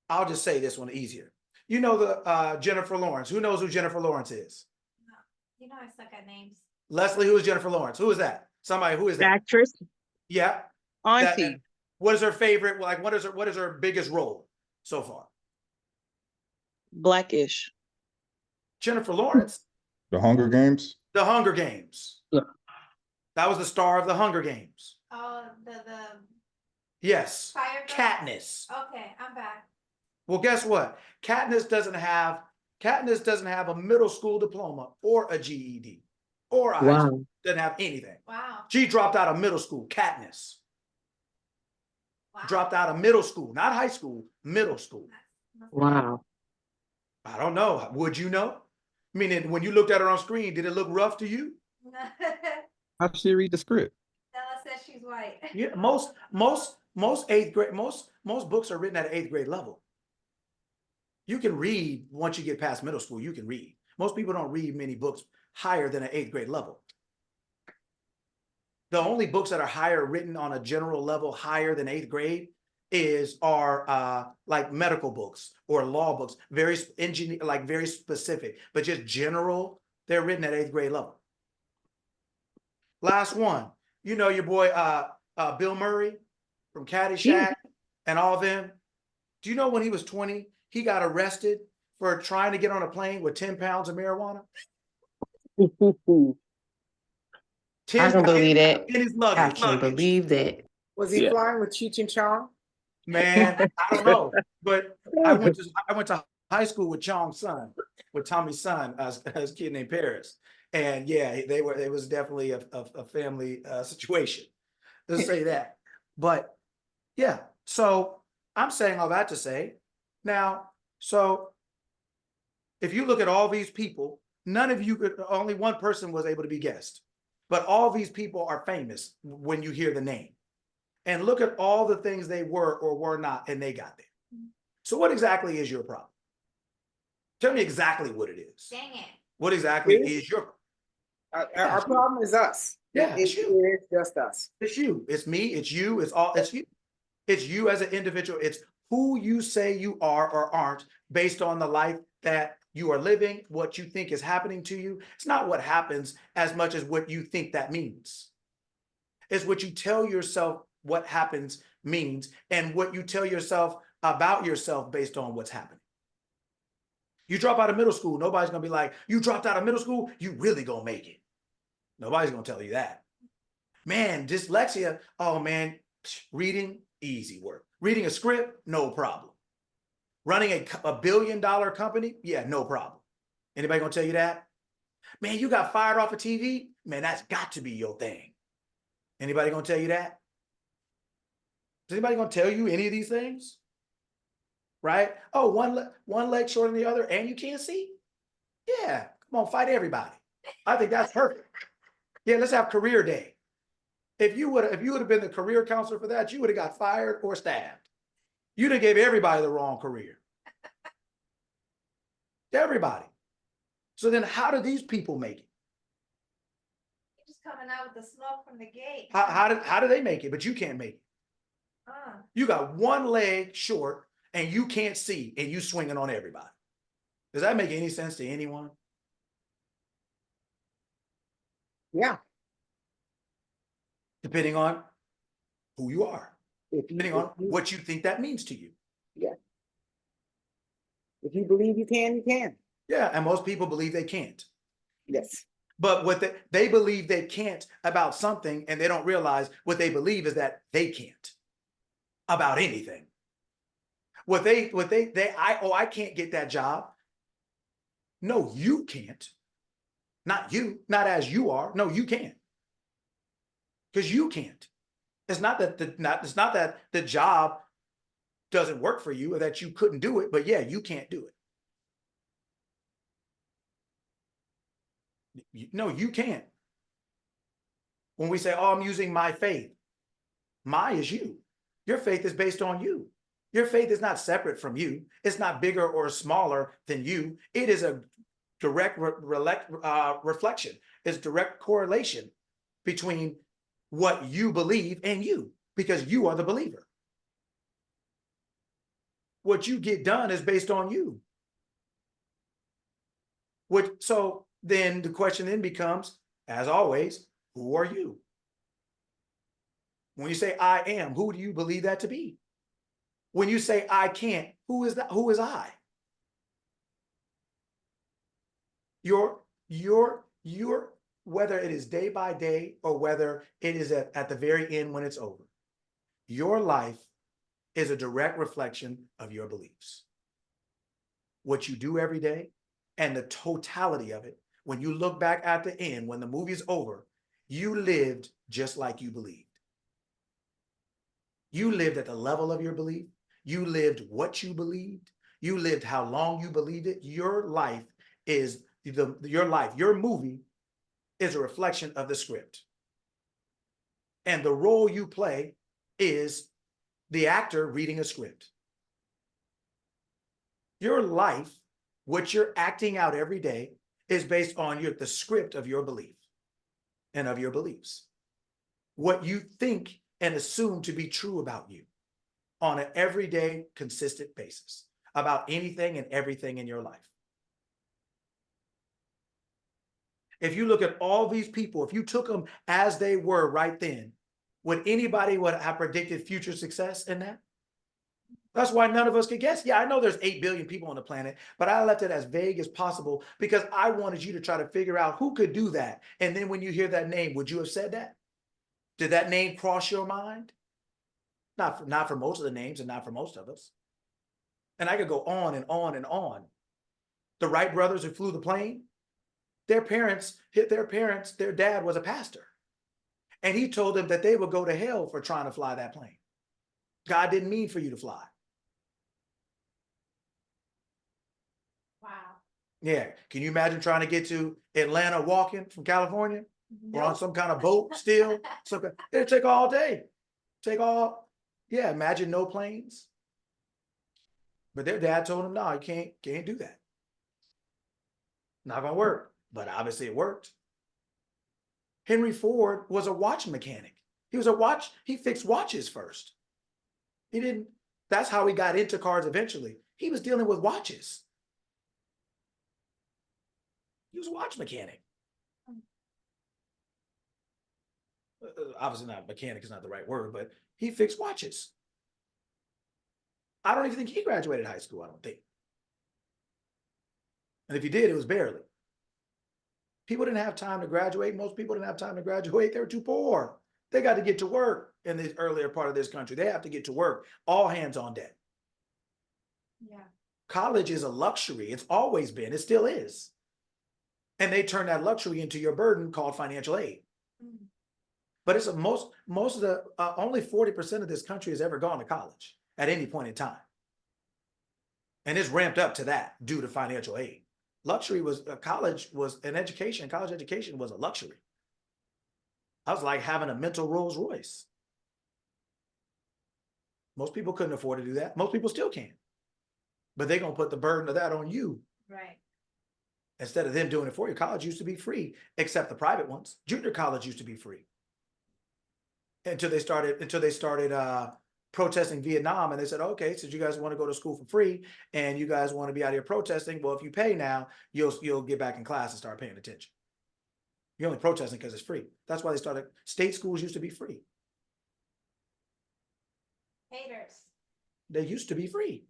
I'll just say this one easier. You know the Jennifer Lawrence. Who knows who Jennifer Lawrence is? No. You know I suck at names. Leslie, who is Jennifer Lawrence? Who is that? Somebody, who is that? Actress. Yeah. Auntie. What is her favorite? Like, what is her biggest role so far? Blackish. Jennifer Lawrence, The Hunger Games. The Hunger Games. Yeah. That was the star of The Hunger Games. Oh, the Yes. fire. Katniss. Okay, I'm back. Well, guess what? Katniss doesn't have a middle school diploma or a GED or a high Wow. school. Doesn't have anything. Wow. She dropped out of middle school. Katniss Wow. dropped out of middle school, not high school, middle school. Wow. I don't know. Would you know? Meaning, when you looked at her on screen, did it look rough to you? How does she read the script? Stella says she's white. Yeah, most eighth grade, most books are written at an eighth grade level. You can read once you get past middle school, you can read. Most people don't read many books higher than an eighth grade level. The only books that are higher written on a general level higher than eighth grade are like medical books or law books, very specific, but just general, they're written at eighth grade level. Last one, you know your boy Bill Murray from Caddyshack and all of them. Do you know when he was 20, he got arrested for trying to get on a plane with 10 pounds of marijuana? 10 I can believe that. in his I luggage. can believe that. Was he Yeah. flying with Cheech and Chong? Man, I don't know, but I went to high school with Chong's son, with Tommy's son, as a kid named Paris, and yeah, it was definitely a family situation. Let's say that, but yeah. So I'm saying all that to say, now, so if you look at all these people, only one person was able to be guessed, but all these people are famous when you hear the name. And look at all the things they were or were not, and they got there. So what exactly is your problem? Tell me exactly what it is. Dang it. What exactly is your Our problem is us. Yeah, it's you. It's just us. It's you. It's me. It's you. It's you. It's you as an individual. It's who you say you are or aren't based on the life that you are living, what you think is happening to you. It's not what happens as much as what you think that means. It's what you tell yourself what happens means and what you tell yourself about yourself based on what's happening. You drop out of middle school, nobody's gonna be like, you dropped out of middle school, you really gonna make it. Nobody's gonna tell you that. Man, dyslexia, oh man, reading, easy work. Reading a script, no problem. Running a billion-dollar company, yeah, no problem. Anybody gonna tell you that? Man, you got fired off of TV? Man, that's got to be your thing. Anybody gonna tell you that? Is anybody gonna tell you any of these things? Right? Oh, one leg shorter than the other and you can't see? Yeah, come on, fight everybody. I think that's perfect. Yeah, let's have career day. If you would have been the career counselor for that, you would have got fired or stabbed. You'd have gave everybody the wrong career. Everybody. So then how do these people make it? You're just coming out with the smoke from the gate. How do they make it? But you can't make it. Uh, You got one leg short and you can't see and you swinging on everybody. Does that make any sense to anyone? Yeah. Depending on who you are, If you, depending on what you think that means to you. yeah. If you believe you can, you can. Yeah, and most people believe they can't. Yes. But what they believe they can't about something, and they don't realize what they believe is that they can't about anything. I can't get that job. No, you can't. Not you, not as you are. No, you can't. Because you can't. It's not that it's not that the job doesn't work for you or that you couldn't do it, but yeah, you can't do it. No, you can't. When we say, oh, I'm using my faith, my is you. Your faith is based on you. Your faith is not separate from you. It's not bigger or smaller than you. It is a direct reflection. It's direct correlation between what you believe and you, because you are the believer. What you get done is based on you. So then the question then becomes, as always, who are you? When you say I am, who do you believe that to be? When you say I can't, who is that? Who is I? Your whether it is day by day or whether it is at the very end when it's over, your life is a direct reflection of your beliefs. What you do every day and the totality of it, when you look back at the end, when the movie's over, you lived just like you believed. You lived at the level of your belief. You lived what you believed. You lived how long you believed it. Your life is your movie is a reflection of the script. And the role you play is the actor reading a script. Your life, what you're acting out every day, is based on the script of your belief and of your beliefs. What you think and assume to be true about you on an everyday, consistent basis about anything and everything in your life. If you look at all these people, if you took them as they were right then, would anybody would have predicted future success in that? That's why none of us could guess. Yeah, I know there's 8 billion people on the planet, but I left it as vague as possible because I wanted you to try to figure out who could do that. And then when you hear that name, would you have said that? Did that name cross your mind? Not for most of the names and not for most of us. And I could go on and on and on. The Wright brothers who flew the plane, their dad was a pastor. And he told them that they would go to hell for trying to fly that plane. God didn't mean for you to fly. Wow. Yeah. Can you imagine trying to get to Atlanta walking from California? Or on some kind of boat still? It'd take all day. Yeah, imagine no planes. But their dad told them, no, you can't do that. Not gonna work. But obviously it worked. Henry Ford was a watch mechanic. He fixed watches first. That's how he got into cars eventually. He was dealing with watches. He was a watch mechanic. Obviously not mechanic is not the right word, but he fixed watches. I don't even think he graduated high school, I don't think. And if he did, it was barely. People didn't have time to graduate. Most people didn't have time to graduate. They were too poor. They got to get to work in the earlier part of this country. They have to get to work. All hands on deck. Yeah. College is a luxury. It's always been. It still is. And they turn that luxury into your burden called financial aid. Mm. But it's most of the only 40% of this country has ever gone to college at any point in time. And it's ramped up to that due to financial aid. College education was a luxury. I was like having a mental Rolls Royce. Most people couldn't afford to do that. Most people still can't. But they're going to put the burden of that on you. Right. Instead of them doing it for you. College used to be free, except the private ones. Junior college used to be free. Until they started protesting Vietnam, and they said, okay, so you guys want to go to school for free and you guys want to be out here protesting, well, if you pay now, you'll get back in class and start paying attention. You're only protesting because it's free. That's why they started. State schools used to be free. Haters. They used to be free.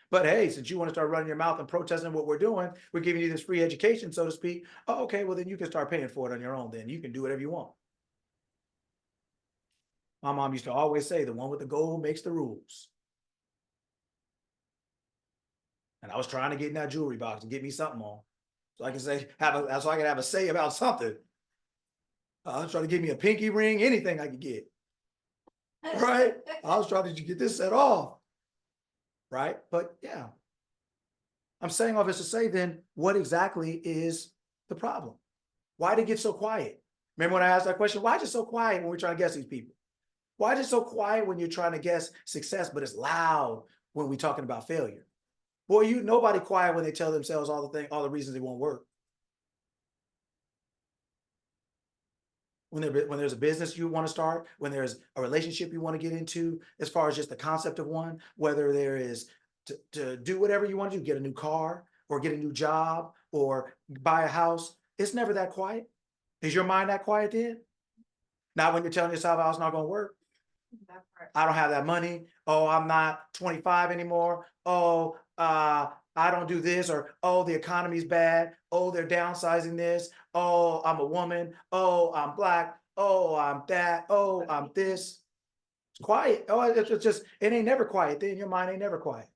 But hey, since you want to start running your mouth and protesting what we're doing, we're giving you this free education, so to speak. Oh, okay, well then you can start paying for it on your own. Then you can do whatever you want. My mom used to always say, the one with the gold makes the rules. And I was trying to get in that jewelry box and get me something on, so I can say, so I can have a say about something. I was trying to get me a pinky ring, anything I could get. Right? I was trying to get this set off. Right? But yeah. I'm saying all this to say, then what exactly is the problem? Why did it get so quiet? Remember when I asked that question, why is it so quiet when we're trying to guess these people? Why is it so quiet when you're trying to guess success, but it's loud when we're talking about failure? Boy, nobody quiet when they tell themselves all the reasons they won't work. When there's a business you want to start, when there's a relationship you want to get into, as far as just the concept of one, whether there is to do whatever you want to do, get a new car or get a new job or buy a house, it's never that quiet. Is your mind that quiet then? Not when you're telling yourself, oh, it's not going to work. I don't have that money. Oh, I'm not 25 anymore. Oh, I don't do this, or oh, the economy's bad. Oh, they're downsizing this. Oh, I'm a woman. Oh, I'm black. Oh, I'm that. Oh, I'm this. It's quiet. Oh, it's just, it ain't never quiet. Then your mind ain't never quiet.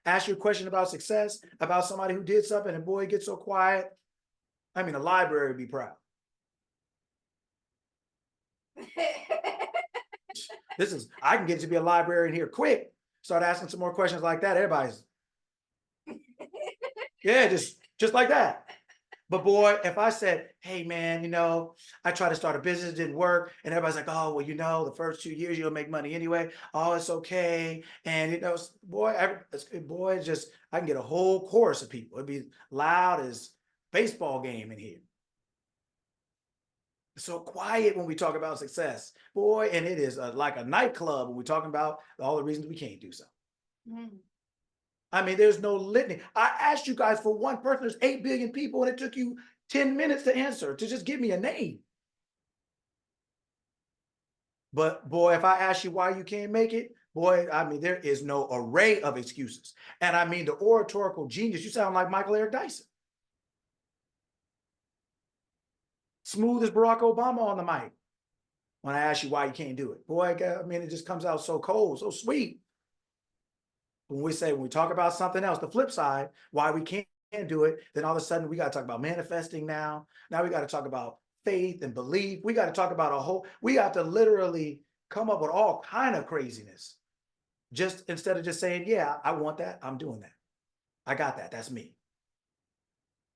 Ask you a question about success, about somebody who did something, and boy, it gets so quiet. I mean, the library would be proud. I can get to be a librarian here quick. Start asking some more questions like that. Everybody's, yeah, just like that. But boy, if I said, hey man, I tried to start a business, it didn't work. And everybody's like, oh, well, the first 2 years you'll make money anyway. Oh, it's okay. And boy, I can get a whole chorus of people. It'd be loud as baseball game in here. It's so quiet when we talk about success, boy, and it is like a nightclub when we're talking about all the reasons we can't do so. I mean, there's no litany. I asked you guys for one person, there's 8 billion people, and it took you 10 minutes to answer, to just give me a name. But boy, if I ask you why you can't make it, boy, I mean, there is no array of excuses. And I mean, the oratorical genius, you sound like Michael Eric Dyson. Smooth as Barack Obama on the mic when I ask you why you can't do it. Boy, I mean, it just comes out so cold, so sweet. When we talk about something else, the flip side, why we can't do it, then all of a sudden we got to talk about manifesting now. Now we got to talk about faith and belief. We got to talk about we have to literally come up with all kind of craziness. Just instead of just saying, yeah, I want that, I'm doing that. I got that, that's me.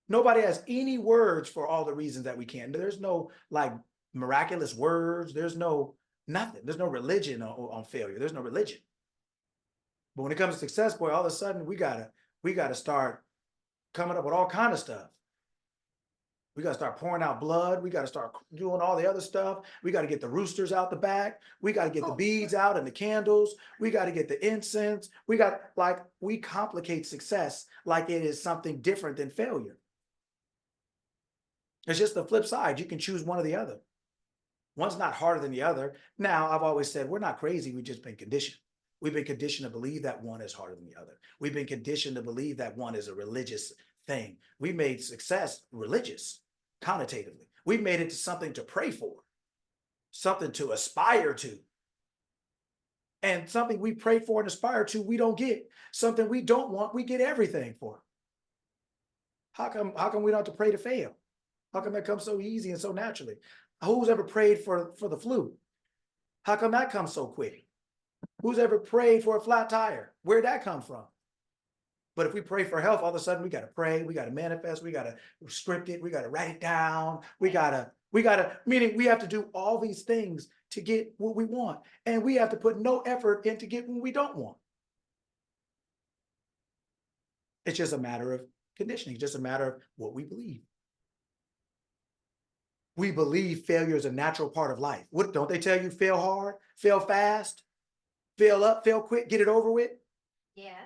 Nobody has any words for all the reasons that we can't. There's no like miraculous words. There's no nothing. There's no religion on failure. There's no religion. But when it comes to success, boy, all of a sudden we gotta start coming up with all kind of stuff. We gotta start pouring out blood. We gotta start doing all the other stuff. We gotta get the roosters out the back. We gotta get the beads out and the candles. We gotta get the incense. We complicate success like it is something different than failure. It's just the flip side. You can choose one or the other. One's not harder than the other. Now, I've always said we're not crazy. We've just been conditioned. We've been conditioned to believe that one is harder than the other. We've been conditioned to believe that one is a religious thing. We made success religious, connotatively. We've made it to something to pray for, something to aspire to. And something we pray for and aspire to, we don't get. Something we don't want, we get everything for. How come we don't have to pray to fail? How come that comes so easy and so naturally? Who's ever prayed for the flu? How come that comes so quick? Who's ever prayed for a flat tire? Where'd that come from? But if we pray for health, all of a sudden we got to pray, we got to manifest, we got to script it, we got to write it down, meaning we have to do all these things to get what we want. And we have to put no effort in to get what we don't want. It's just a matter of conditioning, just a matter of what we believe. We believe failure is a natural part of life. What don't they tell you? Fail hard, fail fast, fail up, fail quick, get it over with. Yes.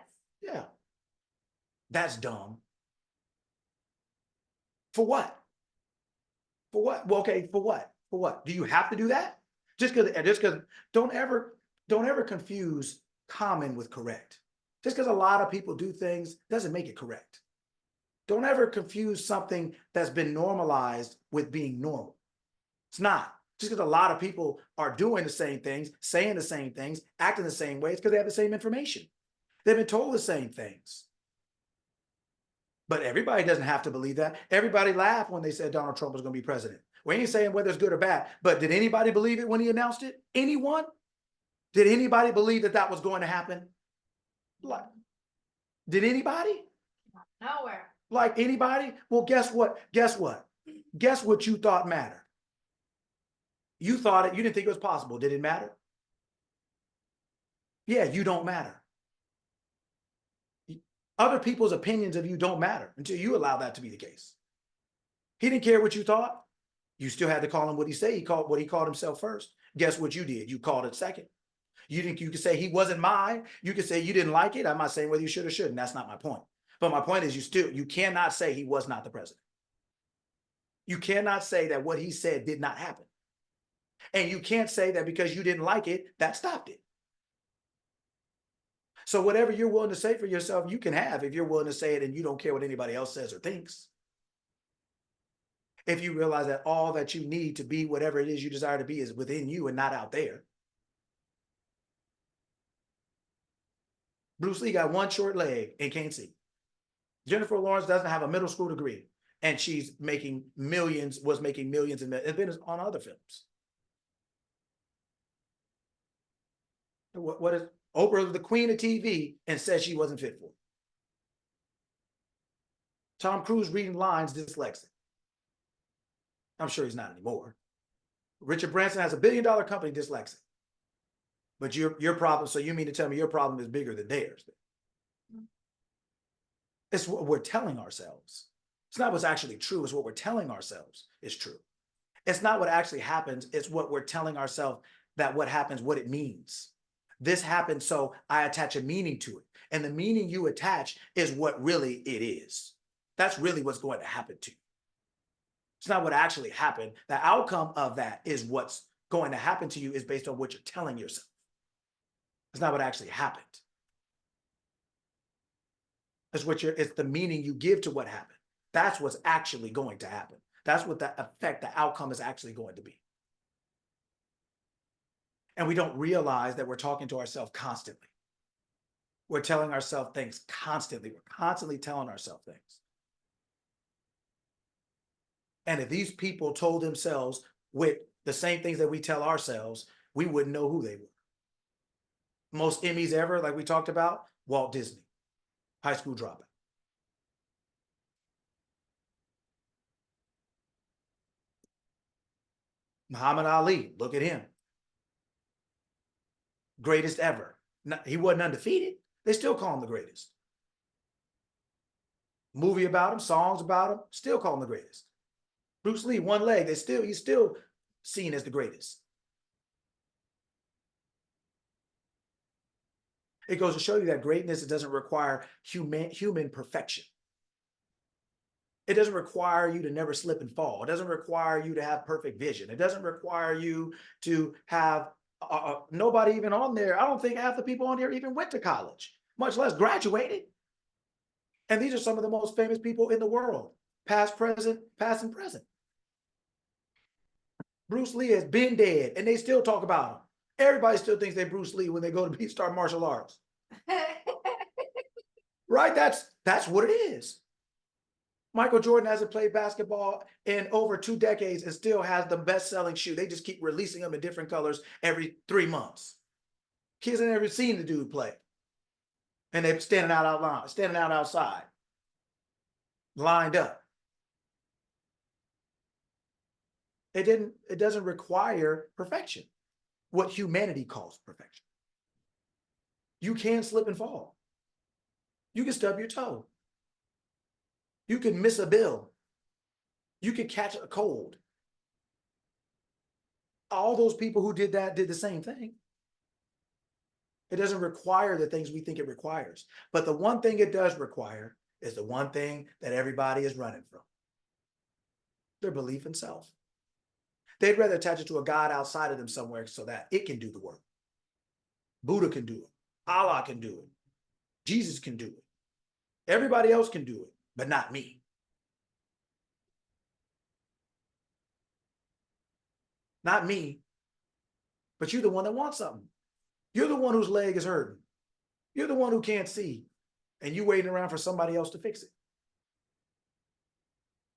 Yeah. That's dumb. For what? For what? Well, okay, for what? For what? Do you have to do that? Just because don't ever confuse common with correct. Just because a lot of people do things doesn't make it correct. Don't ever confuse something that's been normalized with being normal. It's not. Just because a lot of people are doing the same things, saying the same things, acting the same ways, because they have the same information. They've been told the same things. But everybody doesn't have to believe that. Everybody laughed when they said Donald Trump was going to be president. We ain't saying whether it's good or bad, but did anybody believe it when he announced it? Anyone? Did anybody believe that that was going to happen? Like, did anybody? Nowhere. Like anybody? Well, guess what? Guess what? Guess what you thought mattered? You thought it, you didn't think it was possible. Did it matter? Yeah, you don't matter. Other people's opinions of you don't matter until you allow that to be the case. He didn't care what you thought. You still had to call him what he said. He called what he called himself first. Guess what you did? You called it second. You think you could say he wasn't mine. You could say you didn't like it. I'm not saying whether you should or shouldn't. That's not my point. But my point is you cannot say he was not the president. You cannot say that what he said did not happen. And you can't say that because you didn't like it, that stopped it. So whatever you're willing to say for yourself, you can have if you're willing to say it and you don't care what anybody else says or thinks. If you realize that all that you need to be whatever it is you desire to be is within you and not out there. Bruce Lee got one short leg and can't see. Jennifer Lawrence doesn't have a middle school degree and she's making millions, was making millions and it's been on other films. What is Oprah, the queen of TV, and says she wasn't fit for it. Tom Cruise reading lines dyslexic. I'm sure he's not anymore. Richard Branson has $1 billion company dyslexic. But your problem, so you mean to tell me your problem is bigger than theirs? It's what we're telling ourselves. It's not what's actually true, it's what we're telling ourselves is true. It's not what actually happens, it's what we're telling ourselves that what happens, what it means. This happened, so I attach a meaning to it. And the meaning you attach is what really it is. That's really what's going to happen to you. It's not what actually happened. The outcome of that is what's going to happen to you is based on what you're telling yourself. It's not what actually happened. It's the meaning you give to what happened. That's what's actually going to happen. That's what the effect, the outcome is actually going to be. And we don't realize that we're talking to ourselves constantly. We're telling ourselves things constantly. We're constantly telling ourselves things. And if these people told themselves with the same things that we tell ourselves, we wouldn't know who they were. Most Emmys ever, like we talked about, Walt Disney, high school dropout. Muhammad Ali, look at him. Greatest ever. He wasn't undefeated. They still call him the greatest. Movie about him, songs about him, still call him the greatest. Bruce Lee, one leg, he's still seen as the greatest. It goes to show you that greatness, it doesn't require human perfection. It doesn't require you to never slip and fall. It doesn't require you to have perfect vision. It doesn't require you to have nobody even on there. I don't think half the people on there even went to college, much less graduated. And these are some of the most famous people in the world, past, and present. Bruce Lee has been dead and they still talk about him. Everybody still thinks they're Bruce Lee when they go to start martial arts. Right? That's what it is. Michael Jordan hasn't played basketball in over 2 decades and still has the best-selling shoe. They just keep releasing them in different colors every 3 months. Kids have never seen the dude play. And they're standing out outside, lined up. It doesn't require perfection, what humanity calls perfection. You can slip and fall. You can stub your toe. You can miss a bill. You could catch a cold. All those people who did that did the same thing. It doesn't require the things we think it requires. But the one thing it does require is the one thing that everybody is running from. Their belief in self. They'd rather attach it to a God outside of them somewhere so that it can do the work. Buddha can do it. Allah can do it. Jesus can do it. Everybody else can do it, but not me. Not me, but you're the one that wants something. You're the one whose leg is hurting. You're the one who can't see, and you waiting around for somebody else to fix it.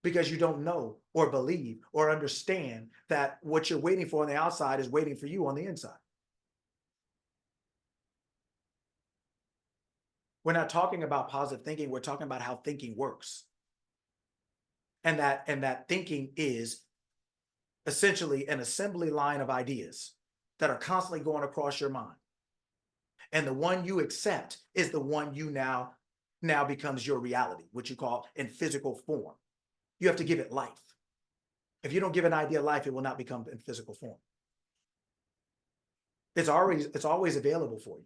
Because you don't know or believe or understand that what you're waiting for on the outside is waiting for you on the inside. We're not talking about positive thinking. We're talking about how thinking works. And that thinking is essentially an assembly line of ideas that are constantly going across your mind. And the one you accept is the one you now becomes your reality, which you call in physical form. You have to give it life. If you don't give an idea life, it will not become in physical form. It's always available for you.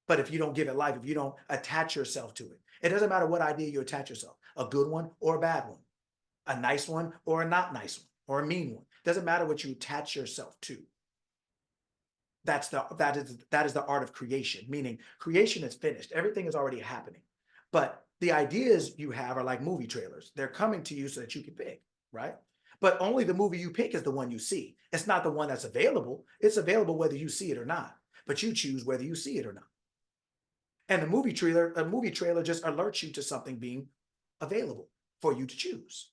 But if you don't give it life, if you don't attach yourself to it, it doesn't matter what idea you attach yourself, a good one or a bad one, a nice one or a not nice one, or a mean one. It doesn't matter what you attach yourself to. That is the art of creation, meaning creation is finished. Everything is already happening. But the ideas you have are like movie trailers. They're coming to you so that you can pick, right? But only the movie you pick is the one you see. It's not the one that's available. It's available whether you see it or not, but you choose whether you see it or not. And a movie trailer just alerts you to something being available for you to choose.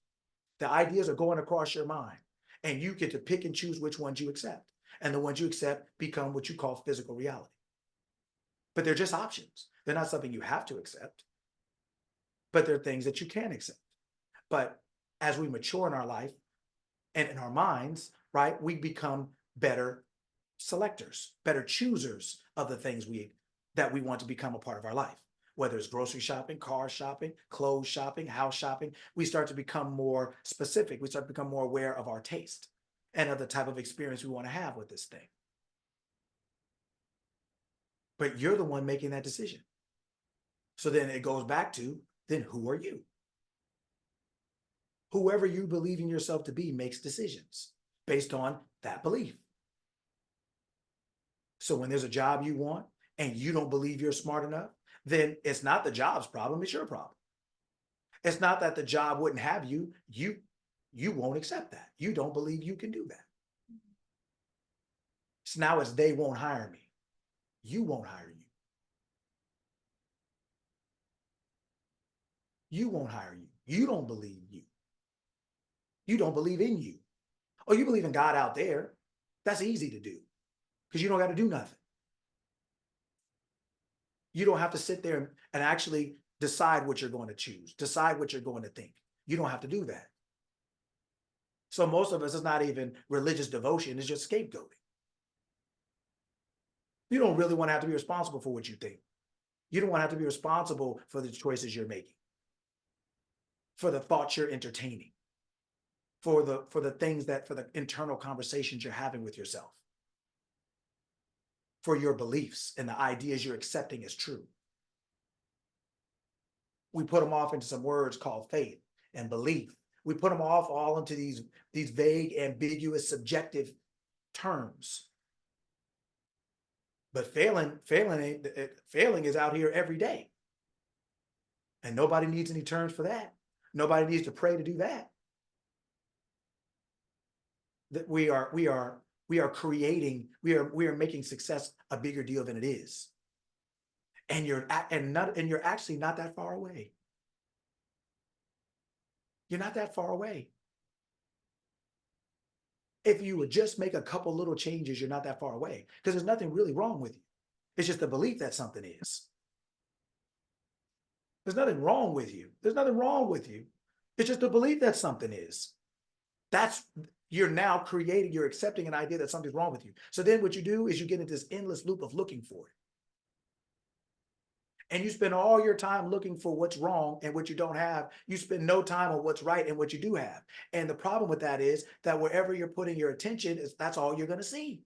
The ideas are going across your mind, and you get to pick and choose which ones you accept. And the ones you accept become what you call physical reality. But they're just options. They're not something you have to accept, but they're things that you can accept. But as we mature in our life and in our minds, right, we become better selectors, better choosers of the things that we want to become a part of our life. Whether it's grocery shopping, car shopping, clothes shopping, house shopping, we start to become more specific. We start to become more aware of our taste and of the type of experience we want to have with this thing. But you're the one making that decision. So then it goes back to, then who are you? Whoever you believe in yourself to be makes decisions based on that belief. So when there's a job you want and you don't believe you're smart enough, then it's not the job's problem, it's your problem. It's not that the job wouldn't have you, you won't accept that. You don't believe you can do that. So now it's they won't hire me. You won't hire you. You won't hire you. You don't believe you. You don't believe in you. Oh, you believe in God out there. That's easy to do because you don't got to do nothing. You don't have to sit there and actually decide what you're going to choose, decide what you're going to think. You don't have to do that. So most of us, it's not even religious devotion, it's just scapegoating. You don't really want to have to be responsible for what you think. You don't want to have to be responsible for the choices you're making, for the thoughts you're entertaining, for the things for the internal conversations you're having with yourself, for your beliefs and the ideas you're accepting as true. We put them off into some words called faith and belief. We put them off all into these vague, ambiguous, subjective terms. But failing is out here every day. And nobody needs any terms for that. Nobody needs to pray to do that. That we are making success a bigger deal than it is. And you're actually not that far away. You're not that far away. If you would just make a couple little changes, you're not that far away because there's nothing really wrong with you. It's just the belief that something is. There's nothing wrong with you. There's nothing wrong with you. It's just the belief that something is. You're now you're accepting an idea that something's wrong with you. So then what you do is you get into this endless loop of looking for it. And you spend all your time looking for what's wrong and what you don't have. You spend no time on what's right and what you do have. And the problem with that is that wherever you're putting your attention, that's all you're going to see.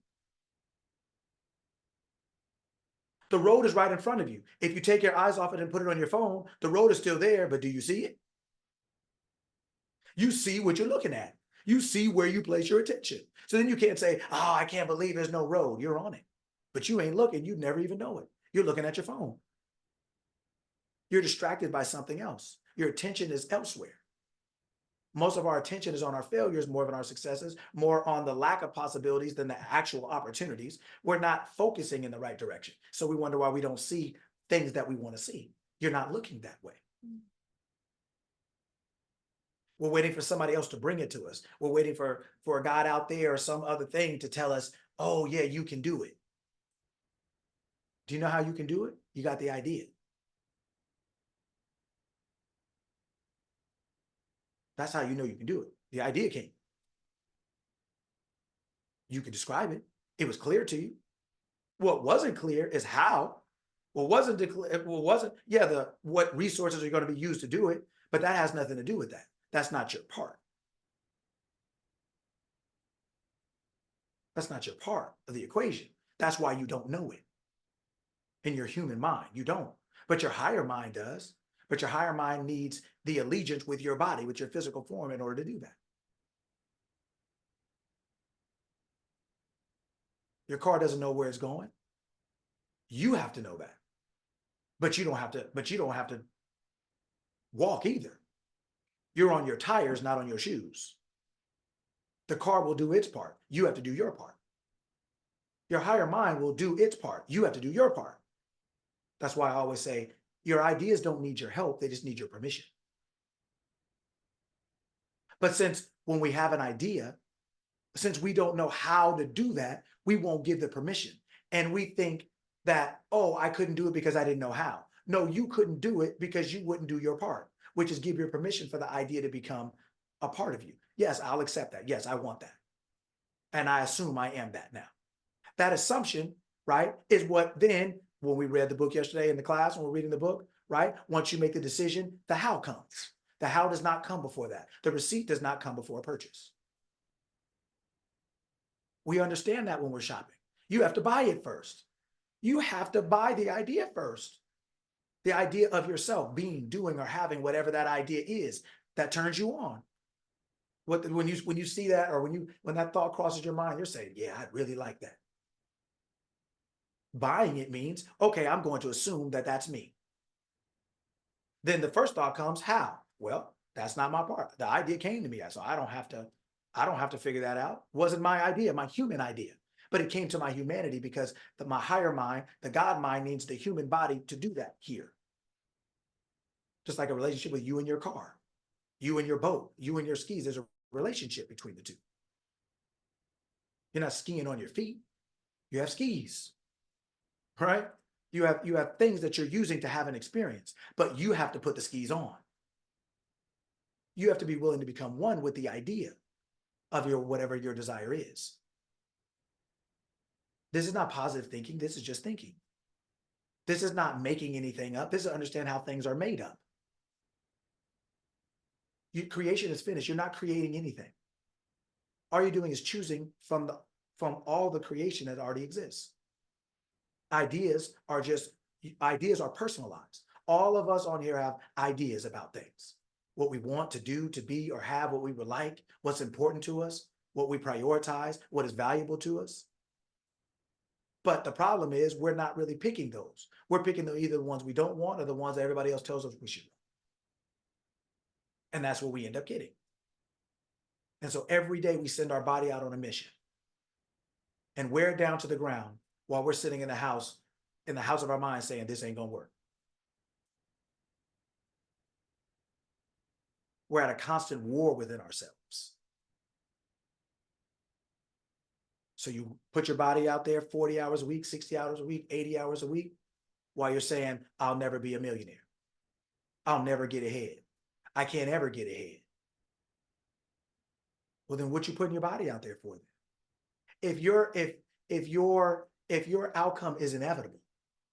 The road is right in front of you. If you take your eyes off it and put it on your phone, the road is still there, but do you see it? You see what you're looking at. You see where you place your attention. So then you can't say, oh, I can't believe there's no road. You're on it. But you ain't looking. You never even know it. You're looking at your phone. You're distracted by something else. Your attention is elsewhere. Most of our attention is on our failures more than our successes, more on the lack of possibilities than the actual opportunities. We're not focusing in the right direction. So we wonder why we don't see things that we want to see. You're not looking that way. We're waiting for somebody else to bring it to us. We're waiting for a God out there or some other thing to tell us, oh yeah, you can do it. Do you know how you can do it? You got the idea. That's how you know you can do it. The idea came. You can describe it. It was clear to you. What wasn't clear is how. What wasn't, yeah, what resources are going to be used to do it, but that has nothing to do with that. That's not your part. That's not your part of the equation. That's why you don't know it. In your human mind, you don't. But your higher mind does. But your higher mind needs the allegiance with your body, with your physical form in order to do that. Your car doesn't know where it's going. You have to know that. But you don't have to walk either. You're on your tires, not on your shoes. The car will do its part. You have to do your part. Your higher mind will do its part. You have to do your part. That's why I always say your ideas don't need your help. They just need your permission. But since when we have an idea, since we don't know how to do that, we won't give the permission. And we think that, oh, I couldn't do it because I didn't know how. No, you couldn't do it because you wouldn't do your part, which is give your permission for the idea to become a part of you. Yes, I'll accept that. Yes, I want that. And I assume I am that now. That assumption, right, is what then, when we read the book yesterday in the class, when we're reading the book, right, once you make the decision, the how comes. The how does not come before that. The receipt does not come before a purchase. We understand that when we're shopping. You have to buy it first. You have to buy the idea first. The idea of yourself being, doing, or having whatever that idea is that turns you on. When you see that, or when that thought crosses your mind, you're saying, yeah, I'd really like that. Buying it means, okay, I'm going to assume that that's me. Then the first thought comes, how? Well, that's not my part. The idea came to me, so I don't have to figure that out. It wasn't my idea, my human idea. But it came to my humanity because my higher mind, the God mind, needs the human body to do that here. Just like a relationship with you and your car, you and your boat, you and your skis. There's a relationship between the two. You're not skiing on your feet. You have skis, right? You have things that you're using to have an experience, but you have to put the skis on. You have to be willing to become one with the idea of whatever your desire is. This is not positive thinking. This is just thinking. This is not making anything up. This is understand how things are made up. Creation is finished. You're not creating anything. All you're doing is choosing from all the creation that already exists. Ideas are personalized. All of us on here have ideas about things. What we want to do, to be, or have, what we would like, what's important to us, what we prioritize, what is valuable to us. But the problem is we're not really picking those. We're picking either the ones we don't want or the ones that everybody else tells us we should want. And that's what we end up getting. And so every day we send our body out on a mission and wear it down to the ground while we're sitting in the house of our mind saying, this ain't gonna work. We're at a constant war within ourselves. So you put your body out there 40 hours a week, 60 hours a week, 80 hours a week, while you're saying, I'll never be a millionaire. I'll never get ahead. I can't ever get ahead. Well, then what you putting your body out there for then? If your outcome is inevitable,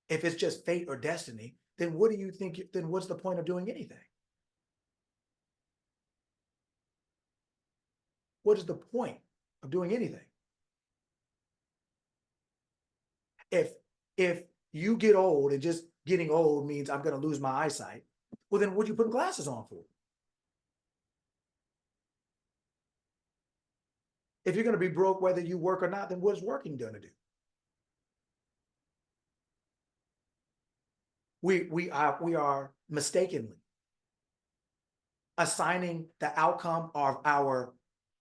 if it's just fate or destiny, then what do you think, then what's the point of doing anything? What is the point of doing anything? If you get old and just getting old means I'm going to lose my eyesight, well, then what are you putting glasses on for? If you're going to be broke whether you work or not, then what is working going to do? we are mistakenly assigning the outcome of our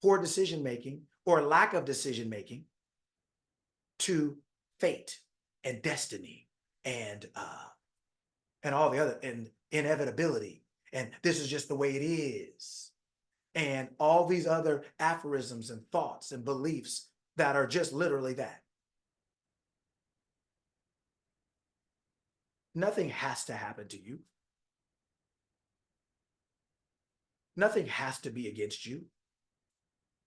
poor decision making or lack of decision making to fate and destiny and all the other and inevitability, and this is just the way it is, and all these other aphorisms and thoughts and beliefs that are just literally that. Nothing has to happen to you. Nothing has to be against you.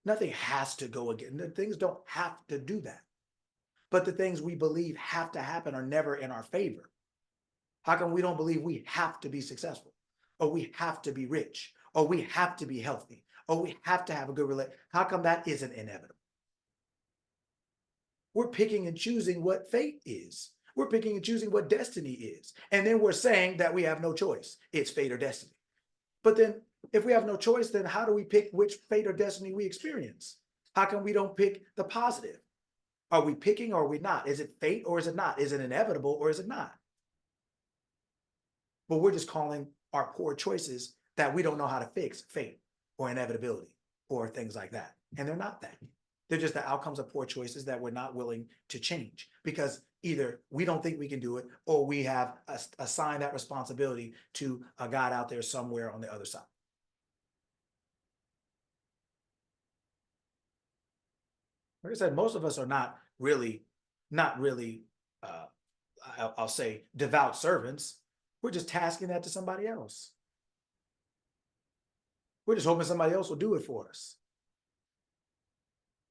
Nothing has to go against. Things don't have to do that. But the things we believe have to happen are never in our favor. How come we don't believe we have to be successful, or we have to be rich, or we have to be healthy, or we have to have a good relationship? How come that isn't inevitable? We're picking and choosing what fate is. We're picking and choosing what destiny is. And then we're saying that we have no choice. It's fate or destiny. But then if we have no choice, then how do we pick which fate or destiny we experience? How come we don't pick the positive? Are we picking or are we not? Is it fate or is it not? Is it inevitable or is it not? But we're just calling our poor choices that we don't know how to fix fate or inevitability or things like that. And they're not that. They're just the outcomes of poor choices that we're not willing to change, because either we don't think we can do it, or we have assigned that responsibility to a God out there somewhere on the other side. Like I said, most of us are not really, I'll say devout servants. We're just tasking that to somebody else. We're just hoping somebody else will do it for us.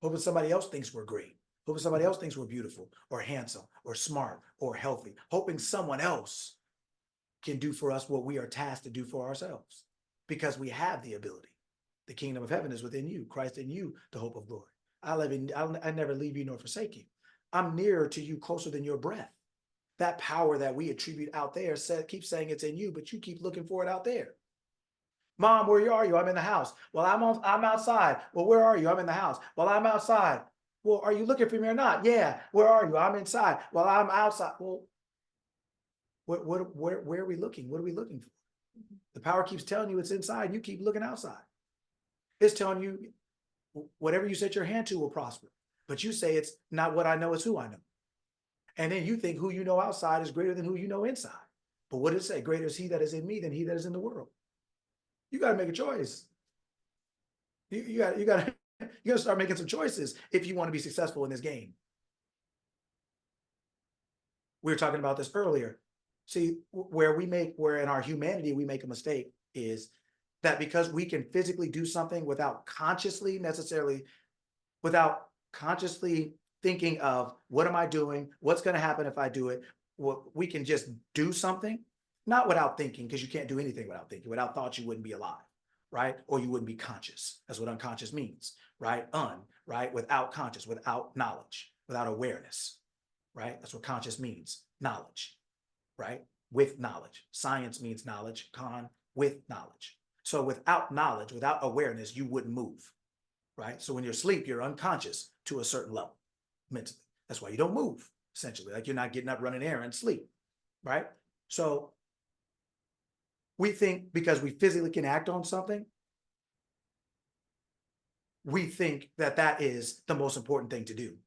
Hoping somebody else thinks we're great. Hoping somebody else thinks we're beautiful or handsome or smart or healthy. Hoping someone else can do for us what we are tasked to do for ourselves, because we have the ability. The kingdom of heaven is within you. Christ in you, the hope of glory. I never leave you nor forsake you. I'm nearer to you, closer than your breath. That power that we attribute out there keeps saying it's in you, but you keep looking for it out there. Mom, where are you? I'm in the house. Well, I'm outside. Well, where are you? I'm in the house. Well, I'm outside. Well, are you looking for me or not? Yeah. Where are you? I'm inside. Well, I'm outside. Well, where are we looking? What are we looking for? The power keeps telling you it's inside. You keep looking outside. It's telling you whatever you set your hand to will prosper. But you say it's not what I know, it's who I know. And then you think who you know outside is greater than who you know inside. But what does it say? Greater is he that is in me than he that is in the world. You got to make a choice. You got to start making some choices if you want to be successful in this game. We were talking about this earlier. See, where in our humanity we make a mistake is that because we can physically do something without consciously thinking of what am I doing, what's going to happen if I do it, we can just do something, not without thinking, because you can't do anything without thinking. Without thoughts, you wouldn't be alive, right? Or you wouldn't be conscious. That's what unconscious means, right? Right? Without conscious, without knowledge, without awareness, right? That's what conscious means, knowledge, right? With knowledge. Science means knowledge, with knowledge. So without knowledge, without awareness, you wouldn't move, right? So when you're asleep, you're unconscious to a certain level mentally. That's why you don't move, essentially. Like you're not getting up, running errands, sleep, right? So we think because we physically can act on something, we think that that is the most important thing to do.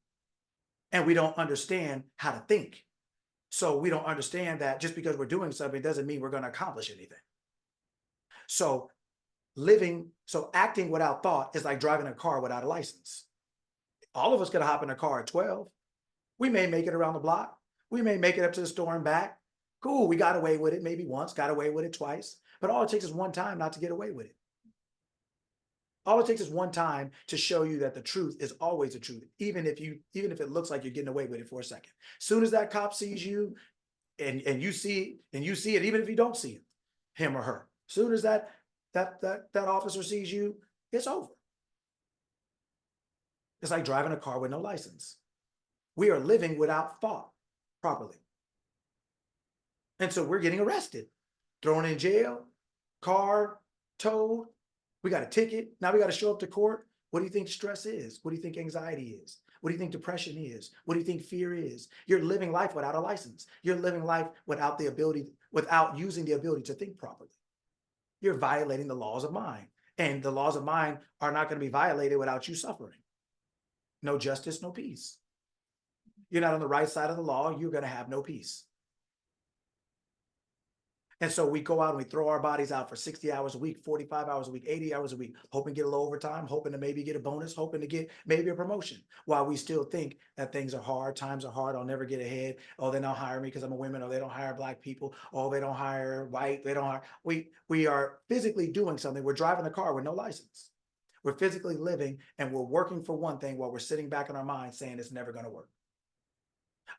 And we don't understand how to think. So we don't understand that just because we're doing something doesn't mean we're going to accomplish anything. So acting without thought is like driving a car without a license. All of us could hop in a car at 12. We may make it around the block. We may make it up to the store and back. Cool, we got away with it maybe once, got away with it twice. But all it takes is one time not to get away with it. All it takes is one time to show you that the truth is always the truth, even if it looks like you're getting away with it for a second. Soon as that cop sees you and you see it, even if you don't see him or her, soon as that officer sees you, it's over. It's like driving a car with no license. We are living without thought properly. And so we're getting arrested, thrown in jail, car towed. We got a ticket. Now we got to show up to court. What do you think stress is? What do you think anxiety is? What do you think depression is? What do you think fear is? You're living life without a license. You're living life without the ability, without using the ability to think properly. You're violating the laws of mind. And the laws of mind are not going to be violated without you suffering. No justice, no peace. You're not on the right side of the law, you're going to have no peace. And so we go out and we throw our bodies out for 60 hours a week, 45 hours a week, 80 hours a week, hoping to get a little overtime, hoping to maybe get a bonus, hoping to get maybe a promotion, while we still think that things are hard, times are hard, I'll never get ahead. Oh, they don't hire me because I'm a woman, or they don't hire Black people. Oh, they don't hire white, they don't hire. We are physically doing something. We're driving a car with no license. We're physically living and we're working for one thing while we're sitting back in our mind saying it's never going to work.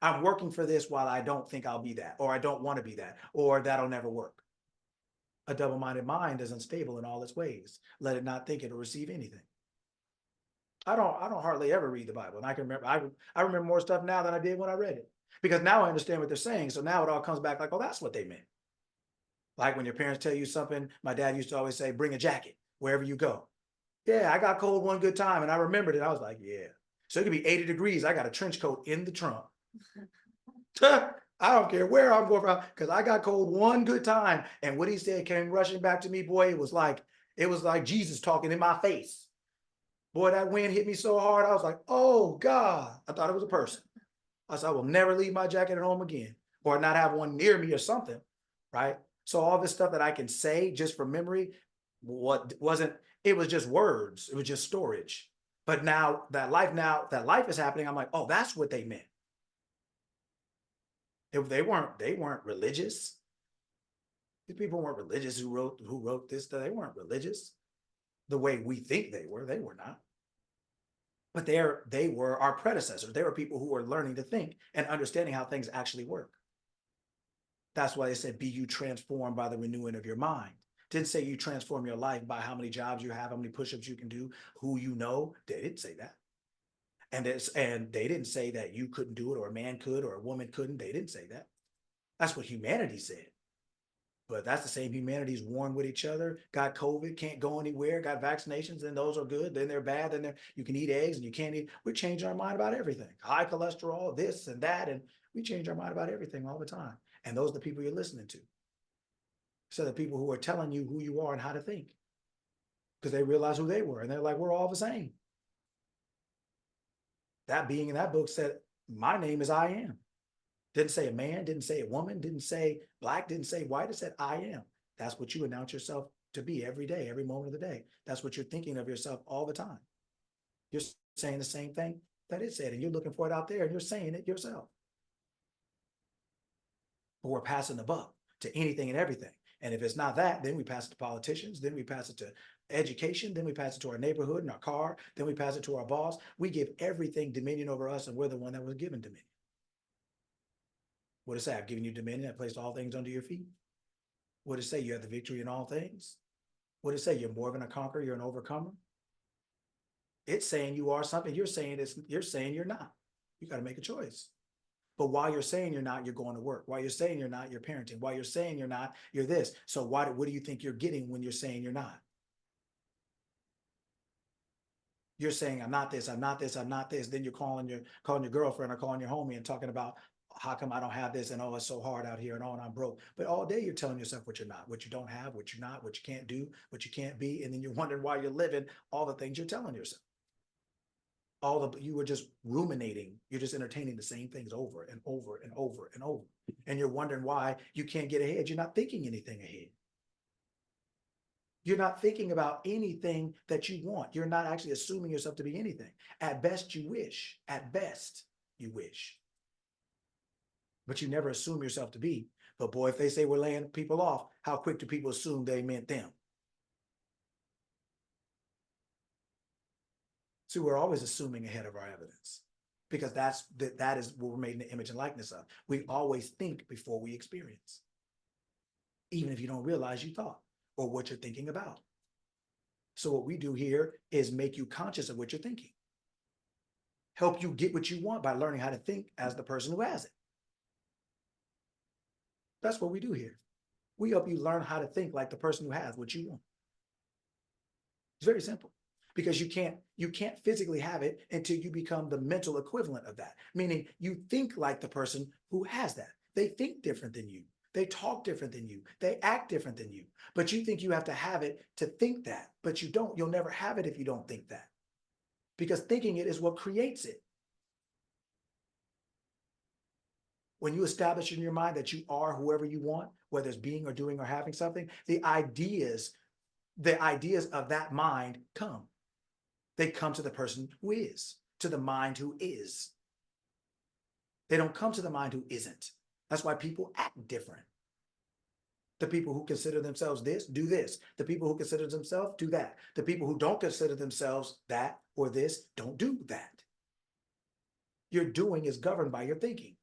I'm working for this while I don't think I'll be that, or I don't want to be that, or that'll never work. A double-minded mind is unstable in all its ways. Let it not think it'll receive anything. I don't hardly ever read the Bible. And I can remember, I remember more stuff now than I did when I read it, because now I understand what they're saying. So now it all comes back like, oh, that's what they meant. Like when your parents tell you something, my dad used to always say, bring a jacket wherever you go. Yeah, I got cold one good time and I remembered it. I was like, yeah. So it could be 80 degrees. I got a trench coat in the trunk. I don't care where I'm going from, because I got cold one good time. And what he said came rushing back to me, boy. It was like Jesus talking in my face. Boy, that wind hit me so hard. I was like, oh God. I thought it was a person. I said, I will never leave my jacket at home again, or not have one near me or something. Right. So all this stuff that I can say just from memory, it was just words. It was just storage. But now that life is happening, I'm like, oh, that's what they meant. They weren't religious. These people weren't religious who wrote this. They weren't religious the way we think they were. They were not. But they were our predecessors. They were people who were learning to think and understanding how things actually work. That's why they said, be you transformed by the renewing of your mind. Didn't say you transform your life by how many jobs you have, how many push-ups you can do, who you know. They didn't say that. And they didn't say that you couldn't do it, or a man could, or a woman couldn't. They didn't say that. That's what humanity said. But that's the same humanity's warring with each other, got COVID, can't go anywhere, got vaccinations, then those are good, then they're bad, then you can eat eggs and you can't eat. We're changing our mind about everything. High cholesterol, this and that, and we change our mind about everything all the time. And those are the people you're listening to. So the people who are telling you who you are and how to think, because they realize who they were, and they're like, we're all the same. That being in that book said, my name is I am. Didn't say a man, didn't say a woman, didn't say Black, didn't say white. It said, I am. That's what you announce yourself to be every day, every moment of the day. That's what you're thinking of yourself all the time. You're saying the same thing that it said, and you're looking for it out there, and you're saying it yourself. But we're passing the buck to anything and everything. And if it's not that, then we pass it to politicians, then we pass it to education, then we pass it to our neighborhood and our car, then we pass it to our boss. We give everything dominion over us, and we're the one that was given dominion. What does it say? I've given you dominion. I placed all things under your feet. What does it say? You have the victory in all things. What does it say? You're more than a conqueror. You're an overcomer. It's saying you are something. You're saying you're not. You got to make a choice. But while you're saying you're not, you're going to work. While you're saying you're not, you're parenting. While you're saying you're not, you're this. So what do you think you're getting when you're saying you're not? You're saying, I'm not this, I'm not this, I'm not this. Then you're calling your girlfriend or calling your homie and talking about, how come I don't have this, and oh, it's so hard out here, and oh, and I'm broke. But all day you're telling yourself what you're not, what you don't have, what you're not, what you can't do, what you can't be. And then you're wondering why you're living all the things you're telling yourself. You were just ruminating. You're just entertaining the same things over and over and over and over. And you're wondering why you can't get ahead. You're not thinking anything ahead. You're not thinking about anything that you want. You're not actually assuming yourself to be anything. At best, you wish. At best, you wish. But you never assume yourself to be. But boy, if they say we're laying people off, how quick do people assume they meant them? So we're always assuming ahead of our evidence, because that is what we're made in the image and likeness of. We always think before we experience, even if you don't realize you thought or what you're thinking about. So what we do here is make you conscious of what you're thinking. Help you get what you want by learning how to think as the person who has it. That's what we do here. We help you learn how to think like the person who has what you want. It's very simple, because you can't physically have it until you become the mental equivalent of that. Meaning you think like the person who has that. They think different than you. They talk different than you. They act different than you. But you think you have to have it to think that, but you don't. You'll never have it if you don't think that. Because thinking it is what creates it. When you establish in your mind that you are whoever you want, whether it's being or doing or having something, the ideas of that mind come. They come to the person who is, to the mind who is. They don't come to the mind who isn't. That's why people act different. The people who consider themselves this, do this. The people who consider themselves, do that. The people who don't consider themselves that or this, don't do that. Your doing is governed by your thinking.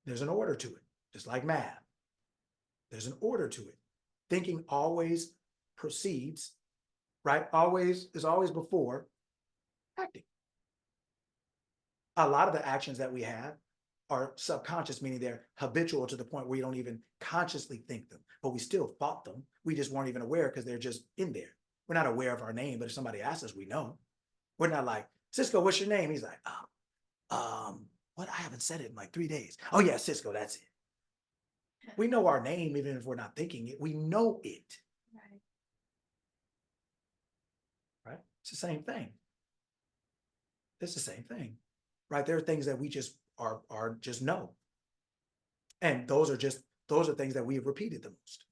There's an order to it, just like math. There's an order to it. Thinking always proceeds, right? Is always before acting. A lot of the actions that we have are subconscious, meaning they're habitual to the point where you don't even consciously think them, but we still thought them. We just weren't even aware because they're just in there. We're not aware of our name, but if somebody asks us, we know. We're not like, Cisco, what's your name? He's like, what? I haven't said it in like 3 days. Oh yeah, Cisco, that's it. We know our name, even if we're not thinking it, we know it. Right. Right? It's the same thing. It's the same thing, right? There are things that we just are just know. And those are things that we have repeated the most.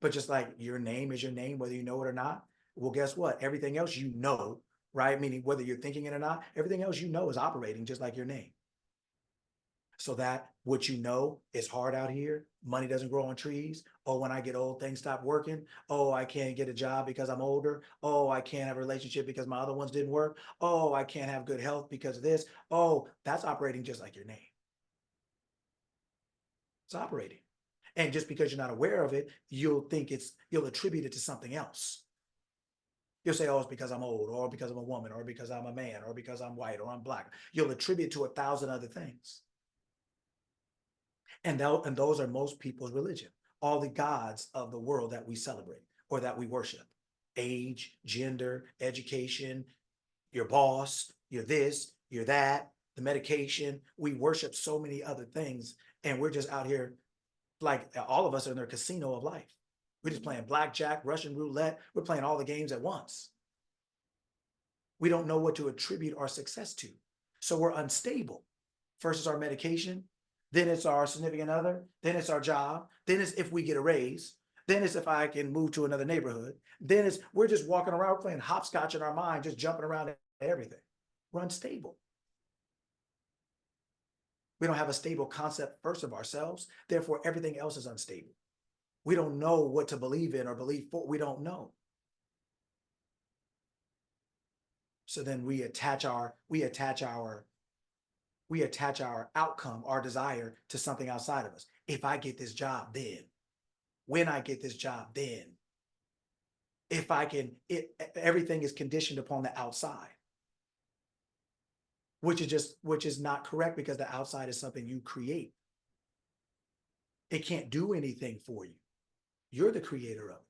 But just like your name is your name, whether you know it or not, well, guess what? Everything else you know, right? Meaning whether you're thinking it or not, everything else you know is operating just like your name. So that what you know is hard out here. Money doesn't grow on trees. Oh, when I get old, things stop working. Oh, I can't get a job because I'm older. Oh, I can't have a relationship because my other ones didn't work. Oh, I can't have good health because of this. Oh, that's operating just like your name. It's operating. And just because you're not aware of it, you'll attribute it to something else. You'll say, oh, it's because I'm old, or because I'm a woman, or because I'm a man, or because I'm white, or I'm black. You'll attribute to 1,000 other things. And those are most people's religion. All the gods of the world that we celebrate or that we worship. Age, gender, education, your boss, you're this, you're that, the medication. We worship so many other things, and we're just out here like all of us are in their casino of life. We're just playing blackjack, Russian roulette. We're playing all the games at once. We don't know what to attribute our success to. So we're unstable. First is our medication, then it's our significant other, then it's our job, then it's if we get a raise, then it's if I can move to another neighborhood, then it's we're just walking around playing hopscotch in our mind, just jumping around at everything. We're unstable. We don't have a stable concept first of ourselves, therefore everything else is unstable. We don't know what to believe in or believe for, we don't know. So then we attach our outcome, our desire to something outside of us. If I get this job, then. When I get this job, then. If I can, everything is conditioned upon the outside. Which is not correct because the outside is something you create. It can't do anything for you. You're the creator of it.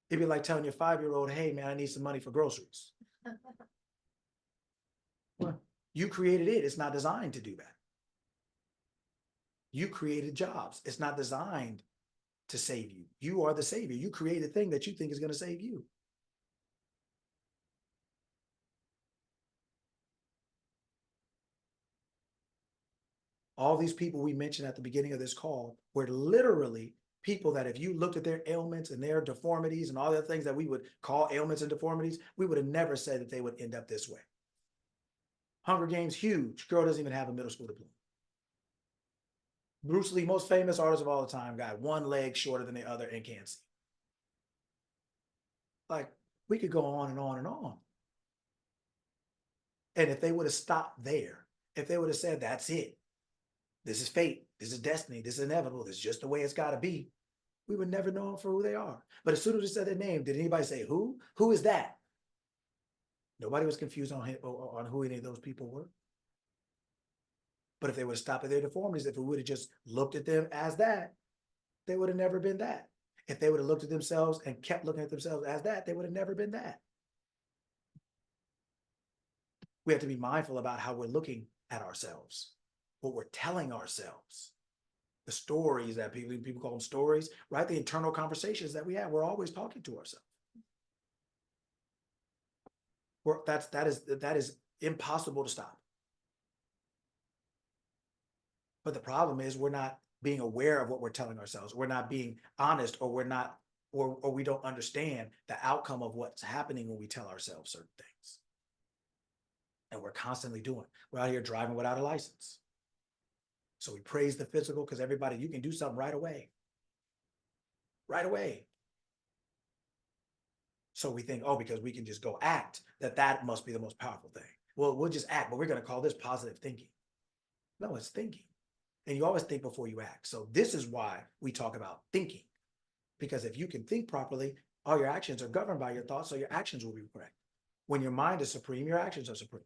It'd be like telling your 5-year-old, hey man, I need some money for groceries. Well, you created it. It's not designed to do that. You created jobs. It's not designed to save you. You are the savior. You create a thing that you think is going to save you. All these people we mentioned at the beginning of this call were literally people that if you looked at their ailments and their deformities and all the things that we would call ailments and deformities, we would have never said that they would end up this way. Hunger Games, huge. Girl doesn't even have a middle school diploma. Bruce Lee, most famous artist of all the time, got one leg shorter than the other and can't see. Like, we could go on and on and on. And if they would have stopped there, if they would have said, that's it, this is fate, this is destiny, this is inevitable, this is just the way it's got to be, we would never know them for who they are. But as soon as they said their name, did anybody say, who? Who is that? Nobody was confused on who any of those people were. But if they would have stopped at their deformities, if we would have just looked at them as that, they would have never been that. If they would have looked at themselves and kept looking at themselves as that, they would have never been that. We have to be mindful about how we're looking at ourselves, what we're telling ourselves, the stories that people call them stories, right? The internal conversations that we have. We're always talking to ourselves. That is impossible to stop. But the problem is we're not being aware of what we're telling ourselves. We're not being honest, or we don't understand the outcome of what's happening when we tell ourselves certain things. And we're constantly doing it. We're out here driving without a license. So we praise the physical because everybody, you can do something right away. Right away. So we think, oh, because we can just go act, that must be the most powerful thing. Well, we'll just act, but we're going to call this positive thinking. No, it's thinking. And you always think before you act. So this is why we talk about thinking. Because if you can think properly, all your actions are governed by your thoughts, so your actions will be correct. When your mind is supreme, your actions are supreme.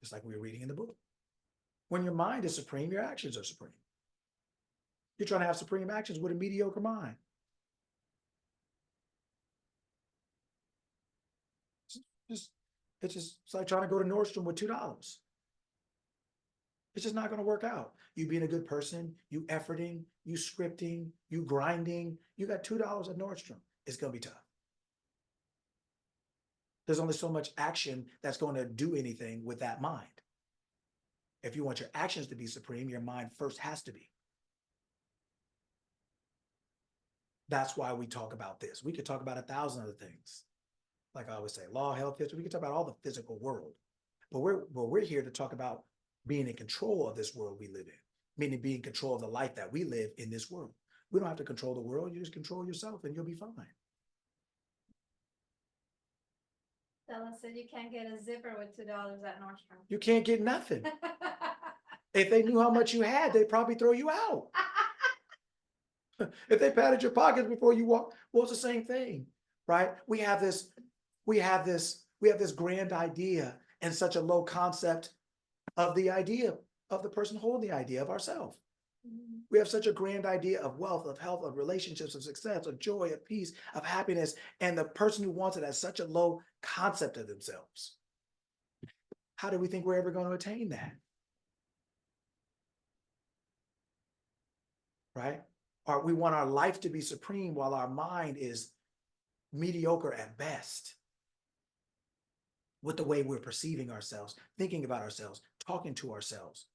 Just like we were reading in the book. When your mind is supreme, your actions are supreme. You're trying to have supreme actions with a mediocre mind. It's like trying to go to Nordstrom with $2. It's just not going to work out. You being a good person, you efforting, you scripting, you grinding, you got $2 at Nordstrom. It's going to be tough. There's only so much action that's going to do anything with that mind. If you want your actions to be supreme, your mind first has to be. That's why we talk about this. We could talk about 1,000 other things. Like I always say, law, health, history, we can talk about all the physical world. But we're here to talk about being in control of this world we live in, meaning being in control of the life that we live in this world. We don't have to control the world. You just control yourself and you'll be fine. Stella said you can't get a zipper with $2 at Nordstrom. You can't get nothing. If they knew how much you had, they'd probably throw you out. If they patted your pockets before you walk, well, it's the same thing, right? We have this grand idea and such a low concept of the idea of the person holding the idea of ourselves. We have such a grand idea of wealth, of health, of relationships, of success, of joy, of peace, of happiness. And the person who wants it has such a low concept of themselves. How do we think we're ever going to attain that? Right? Or we want our life to be supreme while our mind is mediocre at best with the way we're perceiving ourselves, thinking about ourselves, talking to ourselves,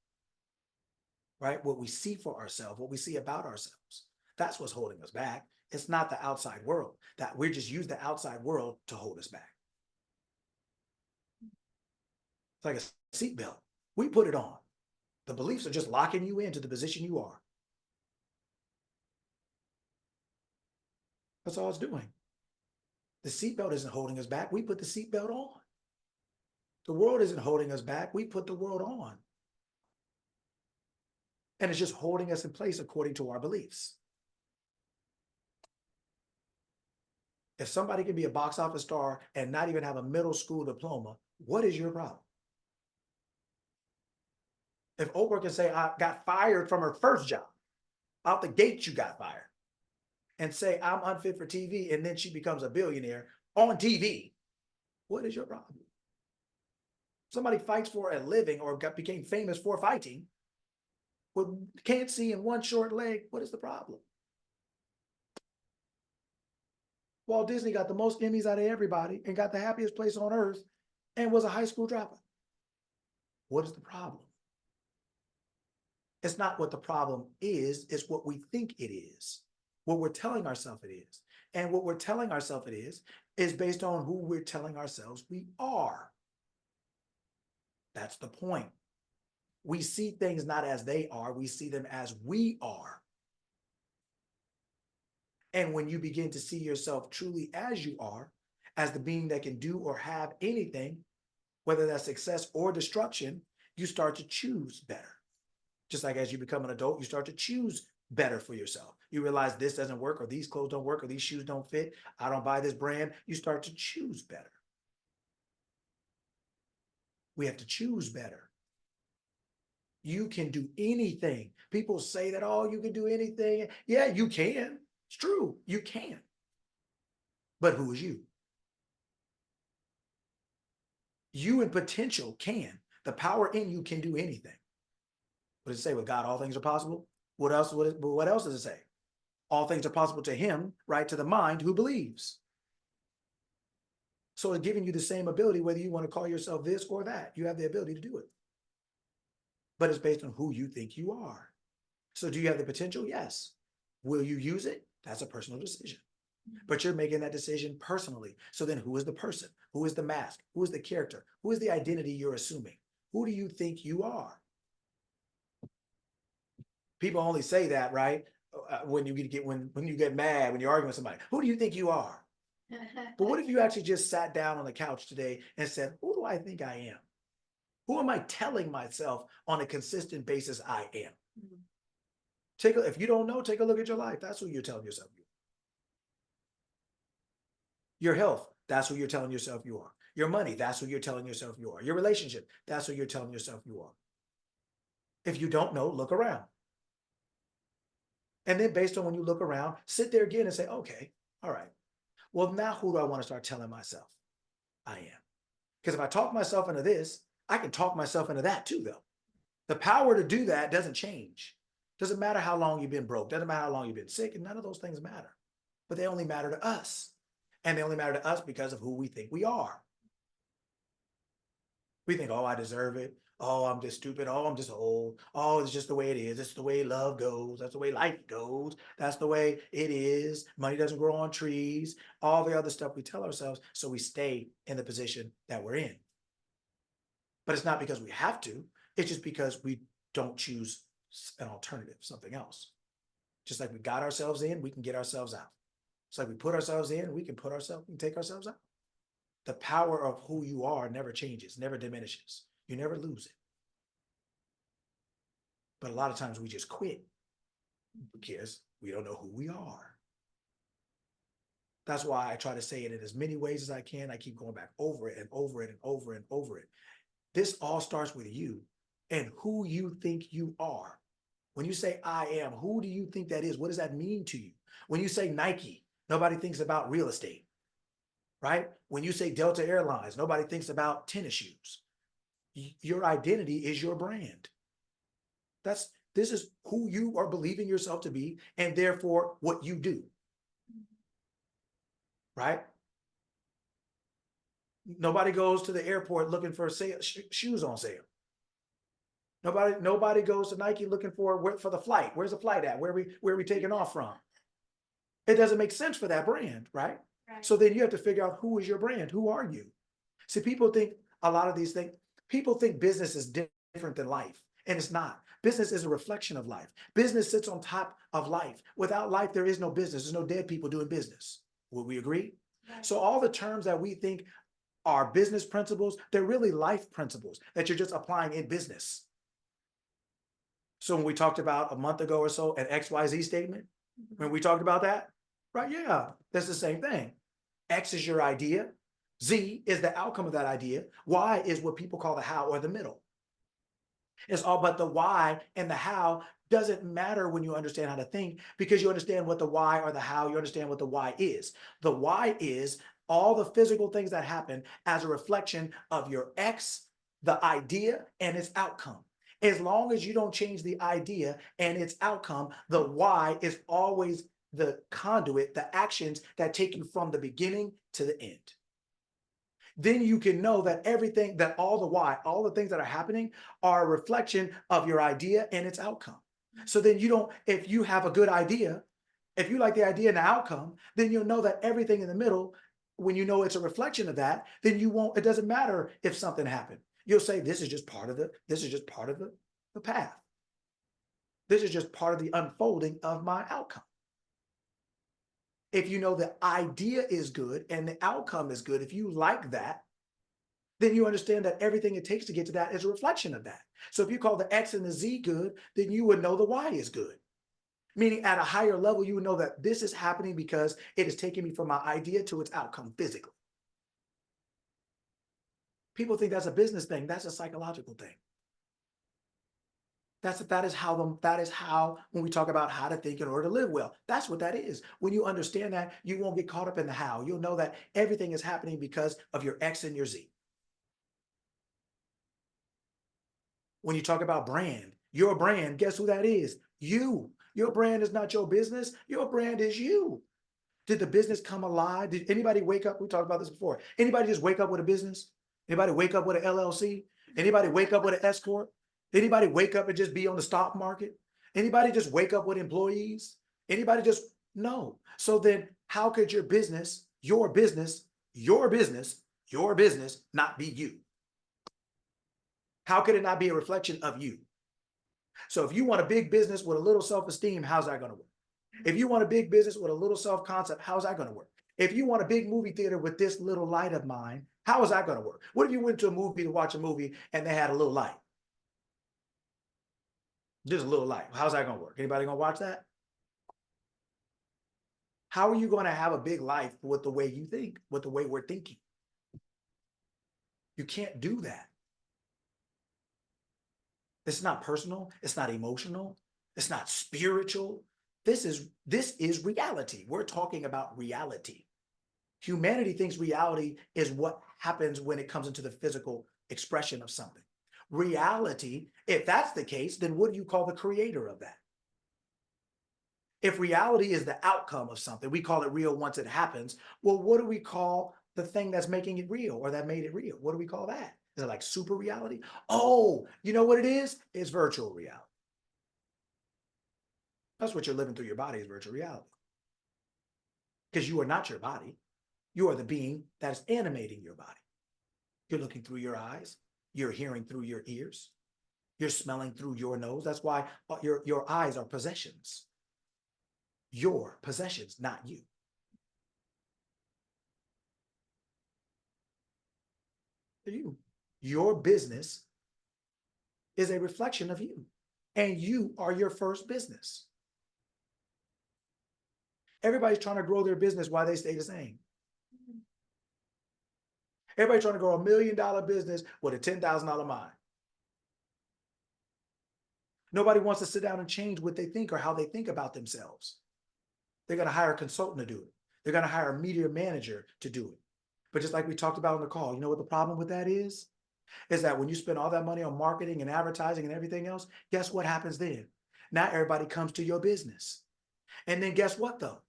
right? What we see for ourselves, what we see about ourselves. That's what's holding us back. It's not the outside world. That we're just use the outside world to hold us back. It's like a seatbelt. We put it on. The beliefs are just locking you into the position you are. That's all it's doing. The seatbelt isn't holding us back. We put the seatbelt on. The world isn't holding us back. We put the world on. And it's just holding us in place according to our beliefs. If somebody can be a box office star and not even have a middle school diploma, what is your problem? If Oprah can say, I got fired from her first job, out the gate you got fired, and say, I'm unfit for TV, and then she becomes a billionaire on TV, what is your problem? Somebody fights for a living or became famous for fighting, but can't see in one short leg, what is the problem? Walt Disney got the most Emmys out of everybody and got the happiest place on earth and was a high school dropout. What is the problem? It's not what the problem is, it's what we think it is, what we're telling ourselves it is. And what we're telling ourselves it is based on who we're telling ourselves we are. That's the point. We see things not as they are, we see them as we are. And when you begin to see yourself truly as you are, as the being that can do or have anything, whether that's success or destruction, you start to choose better. Just like as you become an adult, you start to choose better for yourself. You realize this doesn't work, or these clothes don't work, or these shoes don't fit. I don't buy this brand. You start to choose better. We have to choose better. You can do anything. People say that, oh, you can do anything. Yeah, you can. It's true, you can. But who is you? You in potential can. The power in you can do anything. What does it say? With God, all things are possible. What else? What else does it say? All things are possible to him, right? To the mind who believes. So it's giving you the same ability, whether you want to call yourself this or that. You have the ability to do it. But it's based on who you think you are. So do you have the potential? Yes. Will you use it? That's a personal decision. But you're making that decision personally. So then who is the person? Who is the mask? Who is the character? Who is the identity you're assuming? Who do you think you are? People only say that, right? When you get mad, when you're arguing with somebody, who do you think you are? But what if you actually just sat down on the couch today and said, who do I think I am? Who am I telling myself on a consistent basis I am? If you don't know, take a look at your life. That's who you're telling yourself you are. Your health, that's who you're telling yourself you are. Your money, that's who you're telling yourself you are. Your relationship, that's who you're telling yourself you are. If you don't know, look around. And then based on when you look around, sit there again and say, okay, all right. Well, now who do I want to start telling myself I am? Because if I talk myself into this, I can talk myself into that too, though. The power to do that doesn't change. Doesn't matter how long you've been broke. Doesn't matter how long you've been sick. And none of those things matter. But they only matter to us. And they only matter to us because of who we think we are. We think, oh, I deserve it. Oh, I'm just stupid. Oh, I'm just old. Oh, it's just the way it is. It's the way love goes. That's the way life goes. That's the way it is. Money doesn't grow on trees. All the other stuff we tell ourselves. So we stay in the position that we're in. But it's not because we have to. It's just because we don't choose an alternative, something else. Just like we got ourselves in, we can get ourselves out. It's like we put ourselves in, we can take ourselves out. The power of who you are never changes, never diminishes. You never lose it. But a lot of times we just quit because we don't know who we are. That's why I try to say it in as many ways as I can. I keep going back over it and over it and over and over it. This all starts with you and who you think you are. When you say I am, who do you think that is? What does that mean to you? When you say Nike, nobody thinks about real estate, right? When you say Delta Airlines, nobody thinks about tennis shoes. Your identity is your brand. This is who you are believing yourself to be, and therefore what you do, right? Nobody goes to the airport looking for shoes on sale. Nobody goes to Nike looking for the flight. Where's the flight at? Where are we taking off from? It doesn't make sense for that brand, right? So then you have to figure out who is your brand. Who are you? See, people think a lot of these things, people think business is different than life, and it's not. Business is a reflection of life. Business sits on top of life. Without life, there is no business. There's no dead people doing business. Would we agree? Right. So all the terms that we think are business principles, they're really life principles that you're just applying in business. So when we talked about a month ago or so, an XYZ statement, when we talked about that, right? Yeah, that's the same thing. X is your idea. Z is the outcome of that idea. Y is what people call the how or the middle. It's all but the why and the how doesn't matter when you understand how to think, because you understand what the why or the how, you understand what the why is. The why is all the physical things that happen as a reflection of your X, the idea, and its outcome. As long as you don't change the idea and its outcome, the why is always the conduit, the actions that take you from the beginning to the end. Then you can know that everything, that all the why, all the things that are happening are a reflection of your idea and its outcome. So then if you have a good idea, if you like the idea and the outcome, then you'll know that everything in the middle, when you know it's a reflection of that, then it doesn't matter if something happened. You'll say, this is just part of the path. This is just part of the unfolding of my outcome. If you know the idea is good and the outcome is good, if you like that, then you understand that everything it takes to get to that is a reflection of that. So if you call the X and the Z good, then you would know the Y is good. Meaning at a higher level, you would know that this is happening because it is taking me from my idea to its outcome physically. People think that's a business thing. That's a psychological thing. That is how when we talk about how to think in order to live well, that's what that is. When you understand that, you won't get caught up in the how. You'll know that everything is happening because of your X and your Z. When you talk about brand, your brand, guess who that is? You. Your brand is not your business. Your brand is you. Did the business come alive? Did anybody wake up? We talked about this before. Anybody just wake up with a business? Anybody wake up with an LLC? Anybody wake up with an S corp? Anybody wake up and just be on the stock market? Anybody just wake up with employees? Anybody just no. So then how could your business not be you? How could it not be a reflection of you? So if you want a big business with a little self-esteem, how's that going to work? If you want a big business with a little self-concept, how's that going to work? If you want a big movie theater with this little light of mine, how is that going to work? What if you went to a movie to watch a movie and they had a little light? Just a little light. How's that going to work? Anybody going to watch that? How are you going to have a big life with the way you think, with the way we're thinking? You can't do that. It's not personal. It's not emotional. It's not spiritual. This is reality. We're talking about reality. Humanity thinks reality is what happens when it comes into the physical expression of something. Reality, if that's the case, then what do you call the creator of that? If reality is the outcome of something, we call it real once it happens. Well, what do we call the thing that's making it real or that made it real? What do we call that? Is it like super reality? Oh, you know what it is? It's virtual reality. That's what you're living through your body is virtual reality. Because you are not your body. You are the being that is animating your body. You're looking through your eyes. You're hearing through your ears. You're smelling through your nose. That's why your eyes are possessions. Your possessions, not you. Your business is a reflection of you, and you are your first business. Everybody's trying to grow their business while they stay the same. Everybody's trying to grow $1 million business with a $10,000 mind. Nobody wants to sit down and change what they think or how they think about themselves. They're going to hire a consultant to do it. They're going to hire a media manager to do it. But just like we talked about on the call, you know what the problem with that is? Is that when you spend all that money on marketing and advertising and everything else, guess what happens then? Now everybody comes to your business. And then guess what though?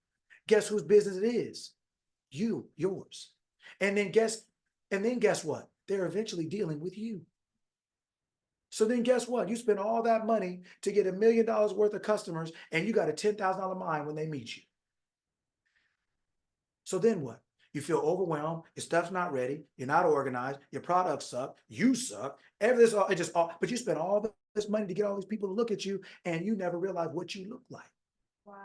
Guess whose business it is? Yours. And then guess what? They're eventually dealing with you. So then guess what? You spend all that money to get $1 million worth of customers and you got a $10,000 mind when they meet you. So then what? You feel overwhelmed, your stuff's not ready, you're not organized, your products suck, you suck, everything, but you spend all this money to get all these people to look at you and you never realize what you look like. Wow.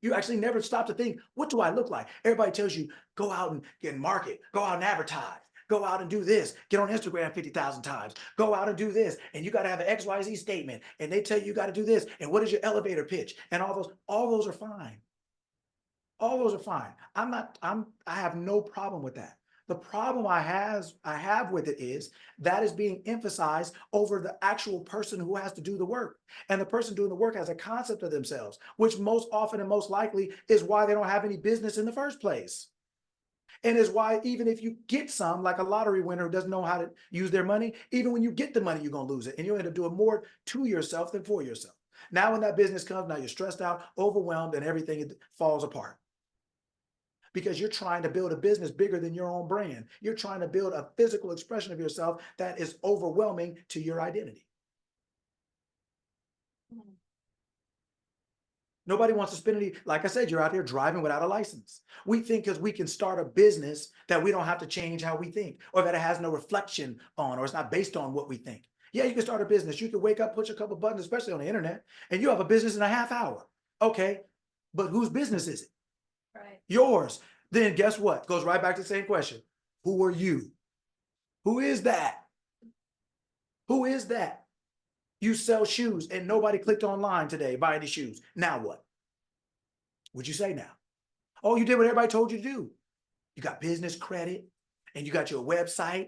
You actually never stop to think, what do I look like? Everybody tells you, go out and get market, go out and advertise, go out and do this, get on Instagram 50,000 times, go out and do this, and you got to have an XYZ statement, and they tell you got to do this, and what is your elevator pitch? And all those are fine. All those are fine. I have no problem with that. The problem I have with it is that is being emphasized over the actual person who has to do the work. And the person doing the work has a concept of themselves, which most often and most likely is why they don't have any business in the first place. And is why even if you get some, like a lottery winner who doesn't know how to use their money, even when you get the money, you're going to lose it. And you'll end up doing more to yourself than for yourself. Now, when that business comes, now you're stressed out, overwhelmed, and everything falls apart. Because you're trying to build a business bigger than your own brand. You're trying to build a physical expression of yourself that is overwhelming to your identity. Nobody wants to spend any, like I said, you're out here driving without a license. We think because we can start a business that we don't have to change how we think, or that it has no reflection on, or it's not based on what we think. Yeah, you can start a business. You can wake up, push a couple buttons, especially on the internet, and you have a business in a half hour. Okay, but whose business is it? Right. Yours. Then guess what? Goes right back to the same question. Who are you? Who is that? Who is that? You sell shoes and nobody clicked online today buying the shoes. Now what? What'd you say now? Oh, you did what everybody told you to do. You got business credit and you got your website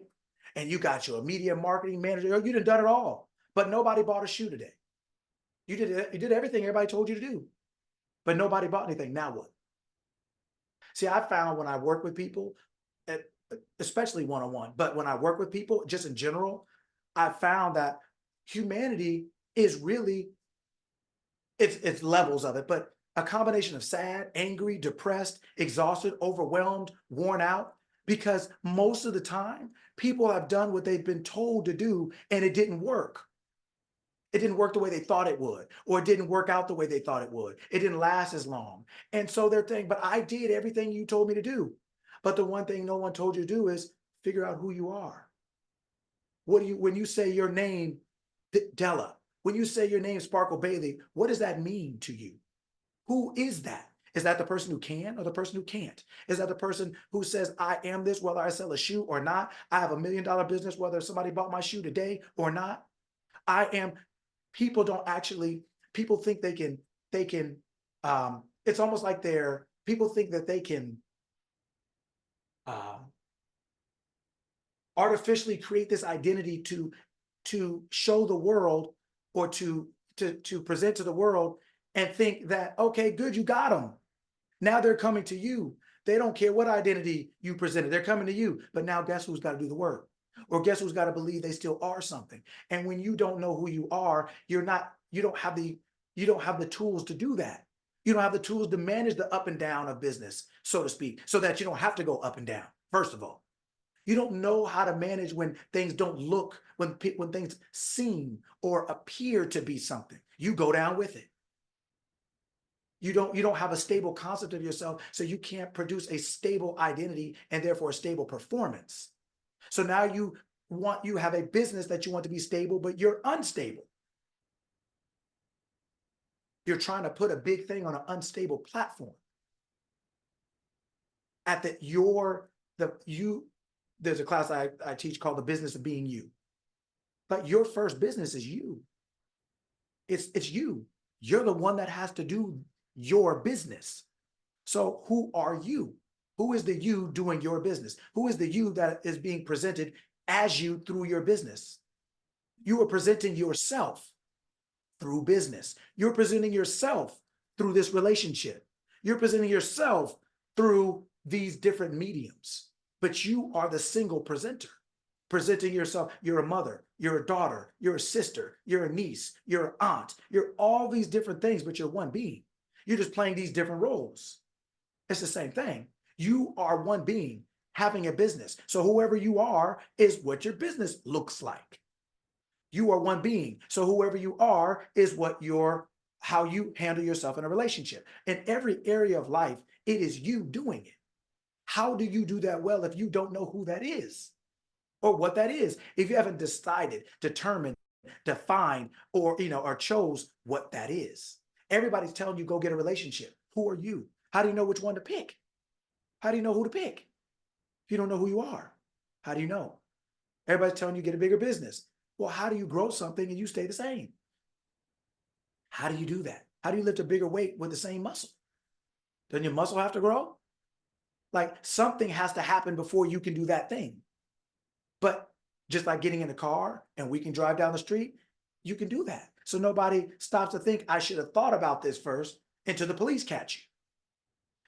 and you got your media marketing manager. You done it all. but nobody bought a shoe today. You did everything everybody told you to do, but nobody bought anything. Now what? See, I found when I work with people, especially one-on-one, but when I work with people just in general, I found that humanity is really, it's levels of it, but a combination of sad, angry, depressed, exhausted, overwhelmed, worn out, because most of the time people have done what they've been told to do and it didn't work. It didn't work the way they thought it would, or it didn't work out the way they thought it would. It didn't last as long. And so they're thinking, but I did everything you told me to do. But the one thing no one told you to do is figure out who you are. What do you, when you say your name, Della, when you say your name, Sparkle Bailey, what does that mean to you? Who is that? Is that the person who can or the person who can't? Is that the person who says, I am this, whether I sell a shoe or not? I have $1 million business, whether somebody bought my shoe today or not? I am. People don't actually, people think they can, it's almost like people think that they can artificially create this identity to show the world or to present to the world and think that, okay, good, you got them. Now they're coming to you. They don't care what identity you presented. They're coming to you. But now guess who's got to do the work? Or guess who's got to believe they still are something? And when you don't know who you are, you don't have the tools to do that. You don't have the tools to manage the up and down of business, so to speak, so that you don't have to go up and down. First of all, you don't know how to manage when things don't look, when things seem or appear to be something. You go down with it. You don't have a stable concept of yourself, so you can't produce a stable identity and therefore a stable performance. So now you have a business that you want to be stable, but you're unstable. You're trying to put a big thing on an unstable platform. There's a class I teach called The Business of Being You. But your first business is you. It's you. You're the one that has to do your business. So who are you? Who is the you doing your business? Who is the you that is being presented as you through your business? You are presenting yourself through business. You're presenting yourself through this relationship. You're presenting yourself through these different mediums, but you are the single presenter. Presenting yourself, you're a mother, you're a daughter, you're a sister, you're a niece, you're an aunt, you're all these different things, but you're one being. You're just playing these different roles. It's the same thing. You are one being having a business. So whoever you are is what your business looks like. You are one being. So whoever you are is how you handle yourself in a relationship. In every area of life, it is you doing it. How do you do that well if you don't know who that is or what that is? If you haven't decided, determined, defined, or chose what that is. Everybody's telling you go get a relationship. Who are you? How do you know which one to pick? How do you know who to pick? If you don't know who you are, how do you know? Everybody's telling you get a bigger business. Well, how do you grow something and you stay the same? How do you do that? How do you lift a bigger weight with the same muscle? Doesn't your muscle have to grow? Like something has to happen before you can do that thing. But just like getting in a car and we can drive down the street, you can do that. So nobody stops to think I should have thought about this first until the police catch you.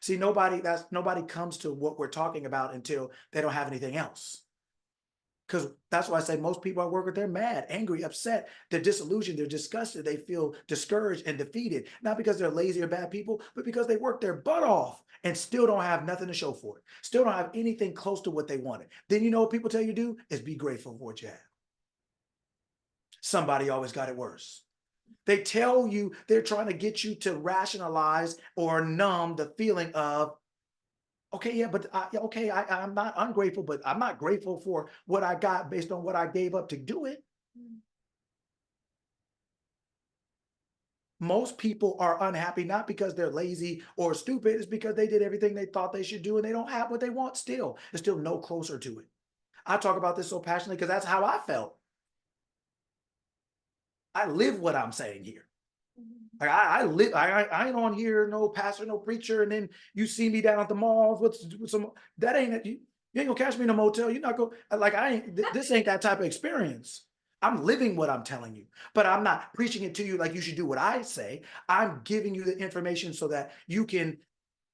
See, nobody comes to what we're talking about until they don't have anything else. Because that's why I say most people I work with, they're mad, angry, upset, they're disillusioned, they're disgusted, they feel discouraged and defeated. Not because they're lazy or bad people, but because they work their butt off and still don't have nothing to show for it. Still don't have anything close to what they wanted. Then you know what people tell you to do is be grateful for what you have. Somebody always got it worse. They tell you, they're trying to get you to rationalize or numb the feeling of, okay, yeah, but I'm not ungrateful, but I'm not grateful for what I got based on what I gave up to do it. Most people are unhappy, not because they're lazy or stupid, it's because they did everything they thought they should do and they don't have what they want still. They're still no closer to it. I talk about this so passionately because that's how I felt. I live what I'm saying here. Like I live, I ain't on here, no pastor, no preacher, and then you see me down at the mall with some, that ain't, you ain't gonna catch me in a motel. You're not gonna, like, this ain't that type of experience. I'm living what I'm telling you, but I'm not preaching it to you like you should do what I say. I'm giving you the information so that you can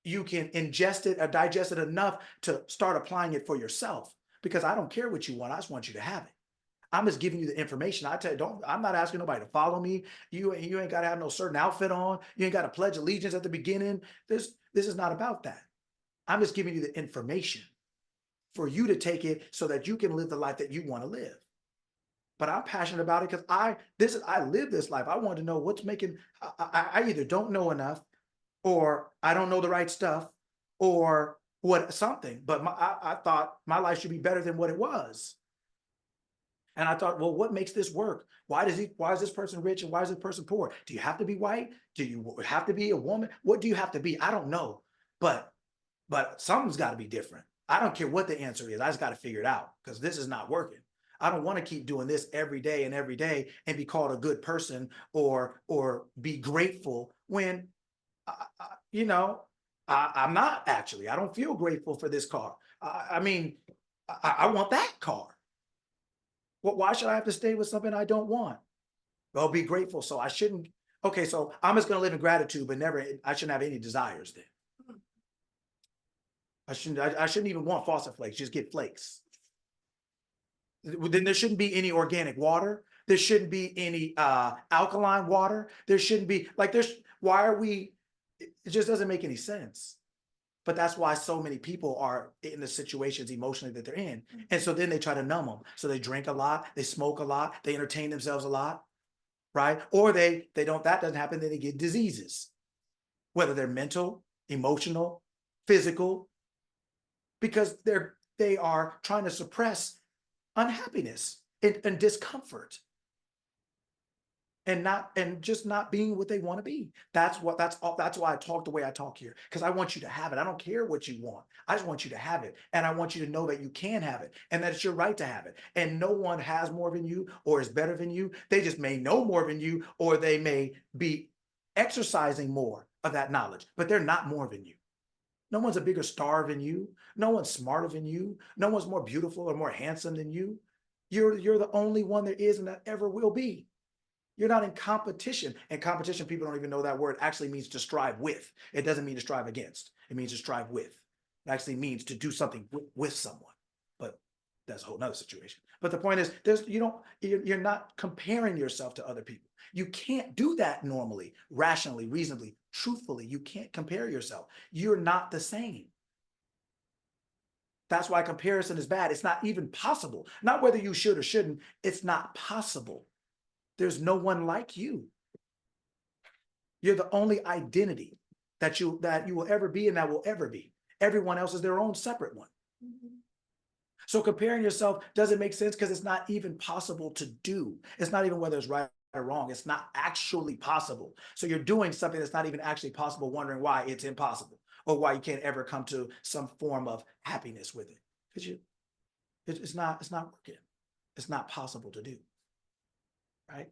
ingest it or digest it enough to start applying it for yourself. Because I don't care what you want. I just want you to have it. I'm just giving you the information. I tell you, I'm not asking nobody to follow me. You ain't got to have no certain outfit on. You ain't got to pledge allegiance at the beginning. This is not about that. I'm just giving you the information for you to take it so that you can live the life that you want to live. But I'm passionate about it because I live this life. I want to know what's making, I either don't know enough or I don't know the right stuff or what something, but I thought my life should be better than what it was. And I thought, well, what makes this work? Why is this person rich and why is this person poor? Do you have to be white? Do you have to be a woman? What do you have to be? I don't know, but something's got to be different. I don't care what the answer is. I just got to figure it out because this is not working. I don't want to keep doing this every day and be called a good person or be grateful when I'm not actually. I don't feel grateful for this car. I mean, I want that car. Well, why should I have to stay with something I don't want? Well, be grateful. So I shouldn't. Okay, so I'm just going to live in gratitude, but I shouldn't have any desires then. I shouldn't even want Frosted Flakes. Just get flakes. Then there shouldn't be any organic water. There shouldn't be any alkaline water. There shouldn't be why are we? It just doesn't make any sense. But that's why so many people are in the situations emotionally that they're in. And so then they try to numb them. So they drink a lot, they smoke a lot, they entertain themselves a lot, right? Or they don't, that doesn't happen, then they get diseases, whether they're mental, emotional, physical, because they are trying to suppress unhappiness and discomfort. And just not being what they want to be. That's why I talk the way I talk here, because I want you to have it. I don't care what you want. I just want you to have it. And I want you to know that you can have it and that it's your right to have it. And no one has more than you or is better than you. They just may know more than you, or they may be exercising more of that knowledge, but they're not more than you. No one's a bigger star than you. No one's smarter than you. No one's more beautiful or more handsome than you. You're the only one there is and that ever will be. You're not in competition. And competition, people don't even know that word actually means to strive with. It doesn't mean to strive against. It means to strive with. It actually means to do something with someone. But that's a whole nother situation. But the point is, you're not comparing yourself to other people. You can't do that normally, rationally, reasonably, truthfully. You can't compare yourself. You're not the same. That's why comparison is bad. It's not even possible. Not whether you should or shouldn't. It's not possible. There's no one like you. You're the only identity that you will ever be and that will ever be. Everyone else is their own separate one. Mm-hmm. So comparing yourself doesn't make sense because it's not even possible to do. It's not even whether it's right or wrong. It's not actually possible. So you're doing something that's not even actually possible, wondering why it's impossible or why you can't ever come to some form of happiness with it. Because it's not working. It's not possible to do. Right?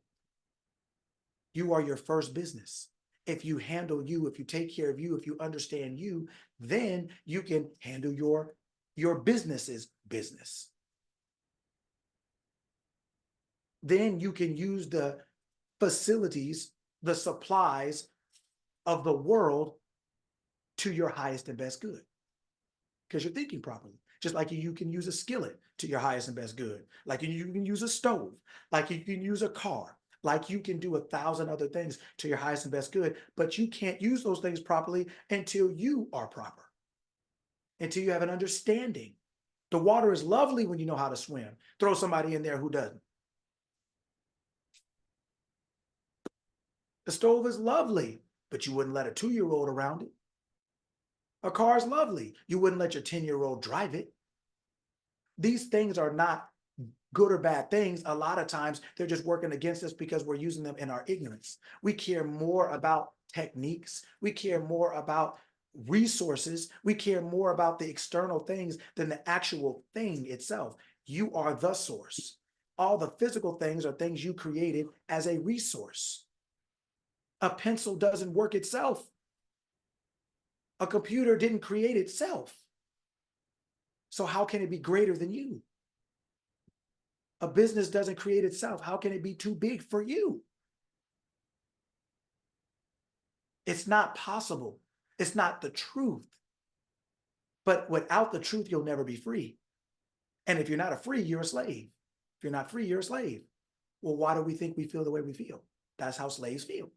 You are your first business. If you handle you, if you take care of you, if you understand you, then you can handle your business's business. Then you can use the facilities, the supplies of the world to your highest and best good. Because you're thinking properly. Just like you can use a skillet to your highest and best good. Like you can use a stove. Like you can use a car. Like you can do 1,000 other things to your highest and best good. But you can't use those things properly until you are proper. Until you have an understanding. The water is lovely when you know how to swim. Throw somebody in there who doesn't. The stove is lovely, but you wouldn't let a 2-year-old around it. A car is lovely. You wouldn't let your 10-year-old drive it. These things are not good or bad things. A lot of times they're just working against us because we're using them in our ignorance. We care more about techniques. We care more about resources. We care more about the external things than the actual thing itself. You are the source. All the physical things are things you created as a resource. A pencil doesn't work itself. A computer didn't create itself. So how can it be greater than you? A business doesn't create itself. How can it be too big for you? It's not possible. It's not the truth. But without the truth, you'll never be free. And if you're not a free, you're a slave. If you're not free, you're a slave. Well, why do we think we feel the way we feel? That's how slaves feel.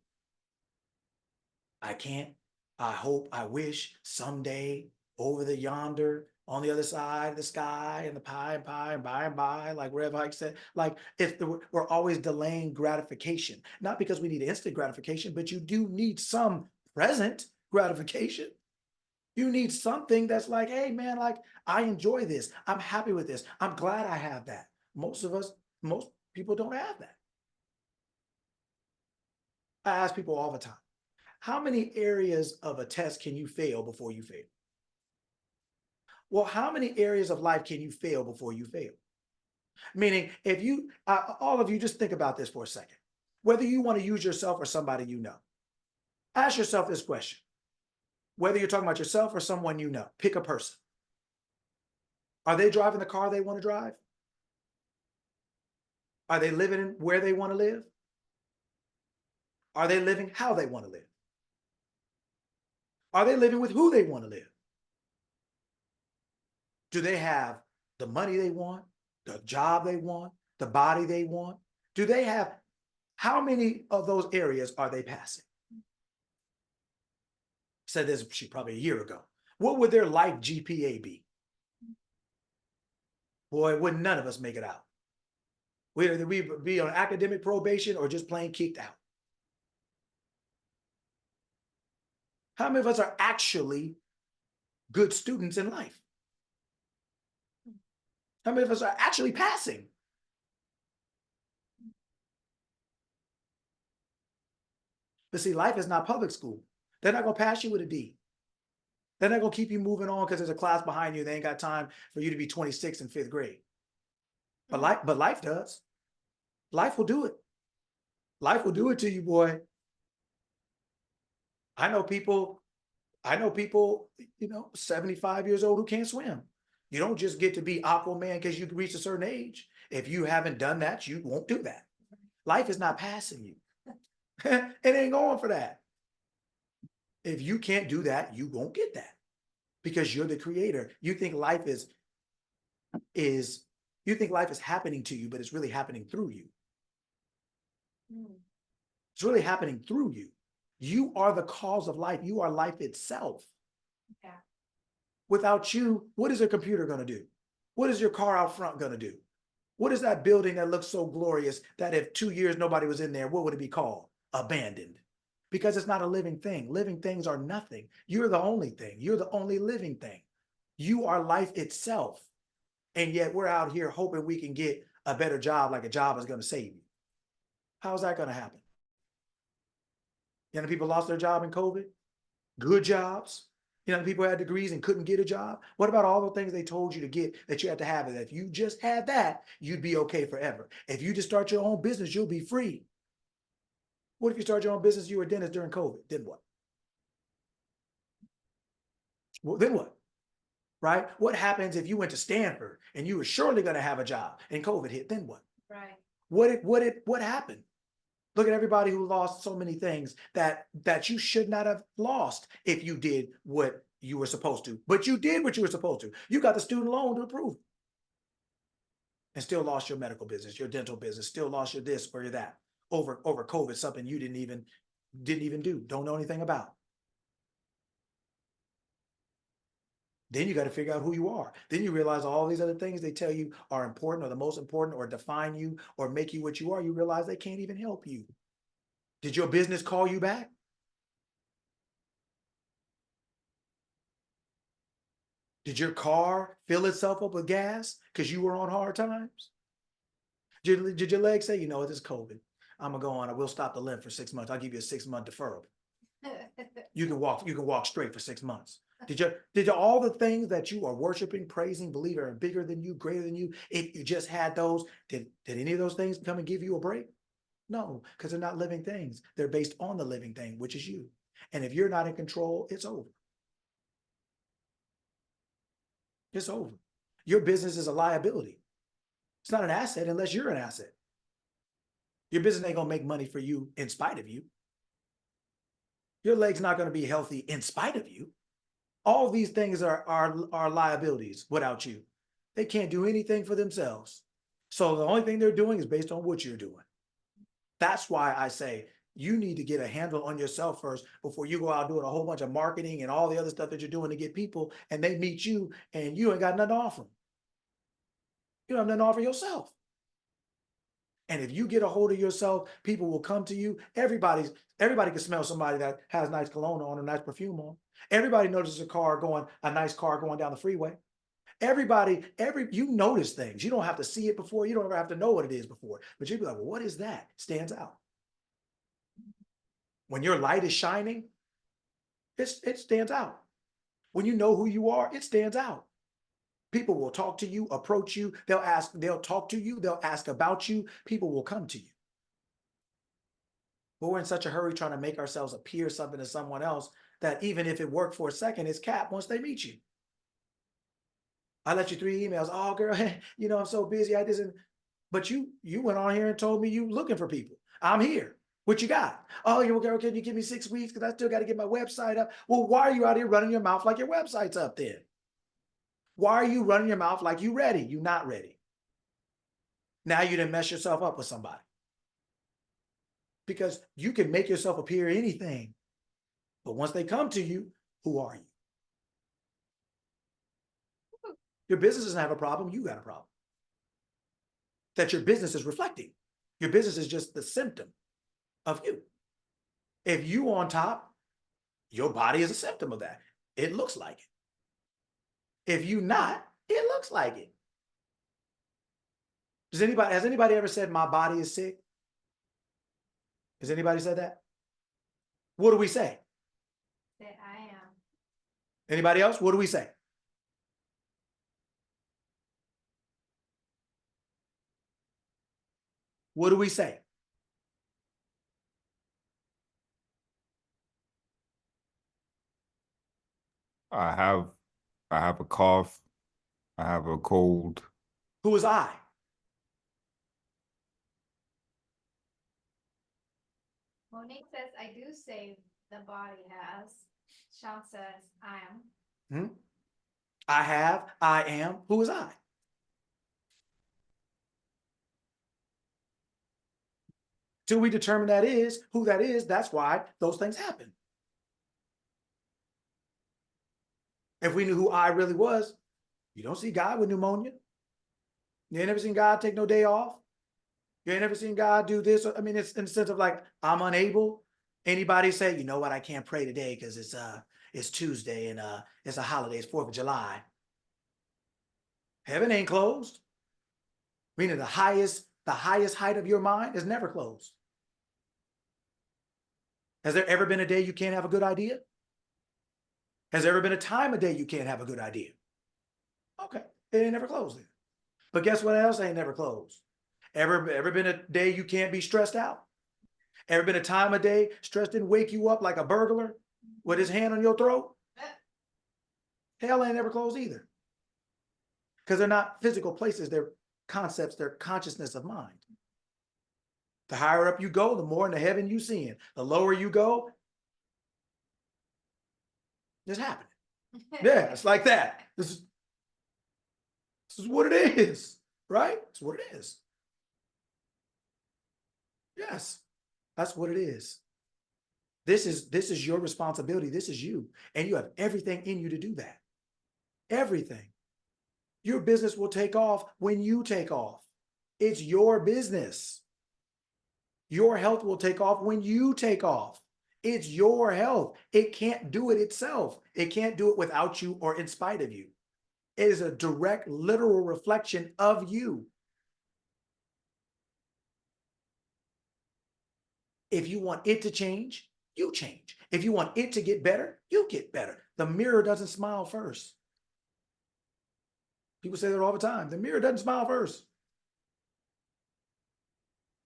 I can't, I hope, I wish someday over the yonder, on the other side of the sky and the pie and pie and by and by, like Rev Ike said, like if we're always delaying gratification, not because we need instant gratification, but you do need some present gratification. You need something that's like, hey man, like I enjoy this. I'm happy with this. I'm glad I have that. Most people don't have that. I ask people all the time, how many areas of a test can you fail before you fail? Well, how many areas of life can you fail before you fail? Meaning, if you, all of you, just think about this for a second. Whether you want to use yourself or somebody you know, ask yourself this question. Whether you're talking about yourself or someone you know, pick a person. Are they driving the car they want to drive? Are they living in where they want to live? Are they living how they want to live? Are they living with who they want to live? Do they have the money they want, the job they want, the body they want? Do they have, how many of those areas are they passing? Said this probably a year ago. What would their life GPA be? Boy, would none of us make it out. We'd either be on academic probation or just plain kicked out. How many of us are actually good students in life? How many of us are actually passing? But see, life is not public school. They're not going to pass you with a D. They're not going to keep you moving on because there's a class behind you. They ain't got time for you to be 26 in 5th grade. But life does. Life will do it. Life will do it to you, boy. I know people, 75 years old who can't swim. You don't just get to be Aquaman because you reach a certain age. If you haven't done that, you won't do that. Life is not passing you. It ain't going for that. If you can't do that, you won't get that because you're the creator. You think life is happening to you, but it's really happening through you. It's really happening through you. You are the cause of life. You are life itself. Yeah. Without you, what is a computer going to do? What is your car out front going to do? What is that building that looks so glorious that if 2 years nobody was in there, what would it be called? Abandoned. Because it's not a living thing. Living things are nothing. You're the only thing. You're the only living thing. You are life itself. And yet we're out here hoping we can get a better job, like a job is going to save you. How's that going to happen? People lost their job in COVID, good jobs. People had degrees and couldn't get a job. What about all the things they told you to get that you had to have? And if you just had that, you'd be okay forever. If you just start your own business, you'll be free. What if you start your own business, you were a dentist during COVID? Then what? Well, then what? Right? What happens if you went to Stanford and you were surely going to have a job and COVID hit? Then what? Right. What happened? Look at everybody who lost so many things that you should not have lost if you did what you were supposed to. But you did what you were supposed to. You got the student loan to approve. And still lost your medical business, your dental business, still lost your this or your that over COVID, something you didn't even do, don't know anything about. Then you got to figure out who you are. Then you realize all these other things they tell you are important or the most important or define you or make you what you are. You realize they can't even help you. Did your business call you back? Did your car fill itself up with gas because you were on hard times? Did your leg say, this is COVID. I'm gonna go on. I will stop the limp for 6 months. I'll give you a 6-month deferral. You can walk straight for 6 months. Did all the things that you are worshiping, praising, believe are bigger than you, greater than you, if you just had those, did any of those things come and give you a break? No, because they're not living things. They're based on the living thing, which is you. And if you're not in control, it's over. It's over. Your business is a liability. It's not an asset unless you're an asset. Your business ain't gonna make money for you in spite of you. Your leg's not gonna be healthy in spite of you. All these things are liabilities without you. They can't do anything for themselves. So the only thing they're doing is based on what you're doing. That's why I say you need to get a handle on yourself first before you go out doing a whole bunch of marketing and all the other stuff that you're doing to get people, and they meet you and you ain't got nothing to offer them. You don't have nothing to offer yourself. And if you get a hold of yourself, people will come to you. Everybody can smell somebody that has nice cologne on or nice perfume on. Everybody notices a nice car going down the freeway. You notice things. You don't have to see it before. You don't ever have to know what it is before. But you'll be like, well, what is that? Stands out. When your light is shining, it stands out. When you know who you are, it stands out. People will talk to you, approach you. They'll talk to you. They'll ask about you. People will come to you. But we're in such a hurry trying to make ourselves appear something to someone else that even if it worked for a second, it's capped once they meet you. I left you 3 emails. Oh, girl, I'm so busy. But you went on here and told me you looking for people. I'm here. What you got? Oh, you're okay. Can you give me 6 weeks? Because I still got to get my website up. Well, why are you out here running your mouth like your website's up then? Why are you running your mouth like you ready? You're not ready. Now you done mess yourself up with somebody. Because you can make yourself appear anything. But once they come to you, who are you? Your business doesn't have a problem. You got a problem that your business is reflecting. Your business is just the symptom of you. If you on top, your body is a symptom of that. It looks like it. If you not, it looks like it. Has anybody ever said my body is sick? Has anybody said that? What do we say? That I am. Anybody else? What do we say? What do we say? I have a cough. I have a cold. Who is I? Monique says, I do say the body has. Sean says, I am. Hmm? I have, I am. Who is I? Till we determine who that is, that's why those things happen. If we knew who I really was, you don't see God with pneumonia. You ain't never seen God take no day off. You ain't never seen God do this. I mean, it's in the sense of like, I'm unable. Anybody say, you know what, I can't pray today because it's Tuesday and it's a holiday, it's 4th of July. Heaven ain't closed. Meaning the highest height of your mind is never closed. Has there ever been a day you can't have a good idea? Has there ever been a time of day you can't have a good idea? Okay, it ain't never closed then. But guess what else ain't never closed? Ever been a day you can't be stressed out? Ever been a time of day stress didn't wake you up like a burglar with his hand on your throat? Hell ain't never closed either. Because they're not physical places, they're concepts, they're consciousness of mind. The higher up you go, the more in the heaven you seeing. The lower you go, it's happening. Yeah, it's like that. This is what it is, right? It's what it is. Yes, that's what it is. This is your responsibility. This is you. And you have everything in you to do that. Everything. Your business will take off when you take off. It's your business. Your health will take off when you take off. It's your health. It can't do it itself. It can't do it without you or in spite of you. It is a direct, literal reflection of you. If you want it to change, you change. If you want it to get better, you get better. The mirror doesn't smile first. People say that all the time. The mirror doesn't smile first.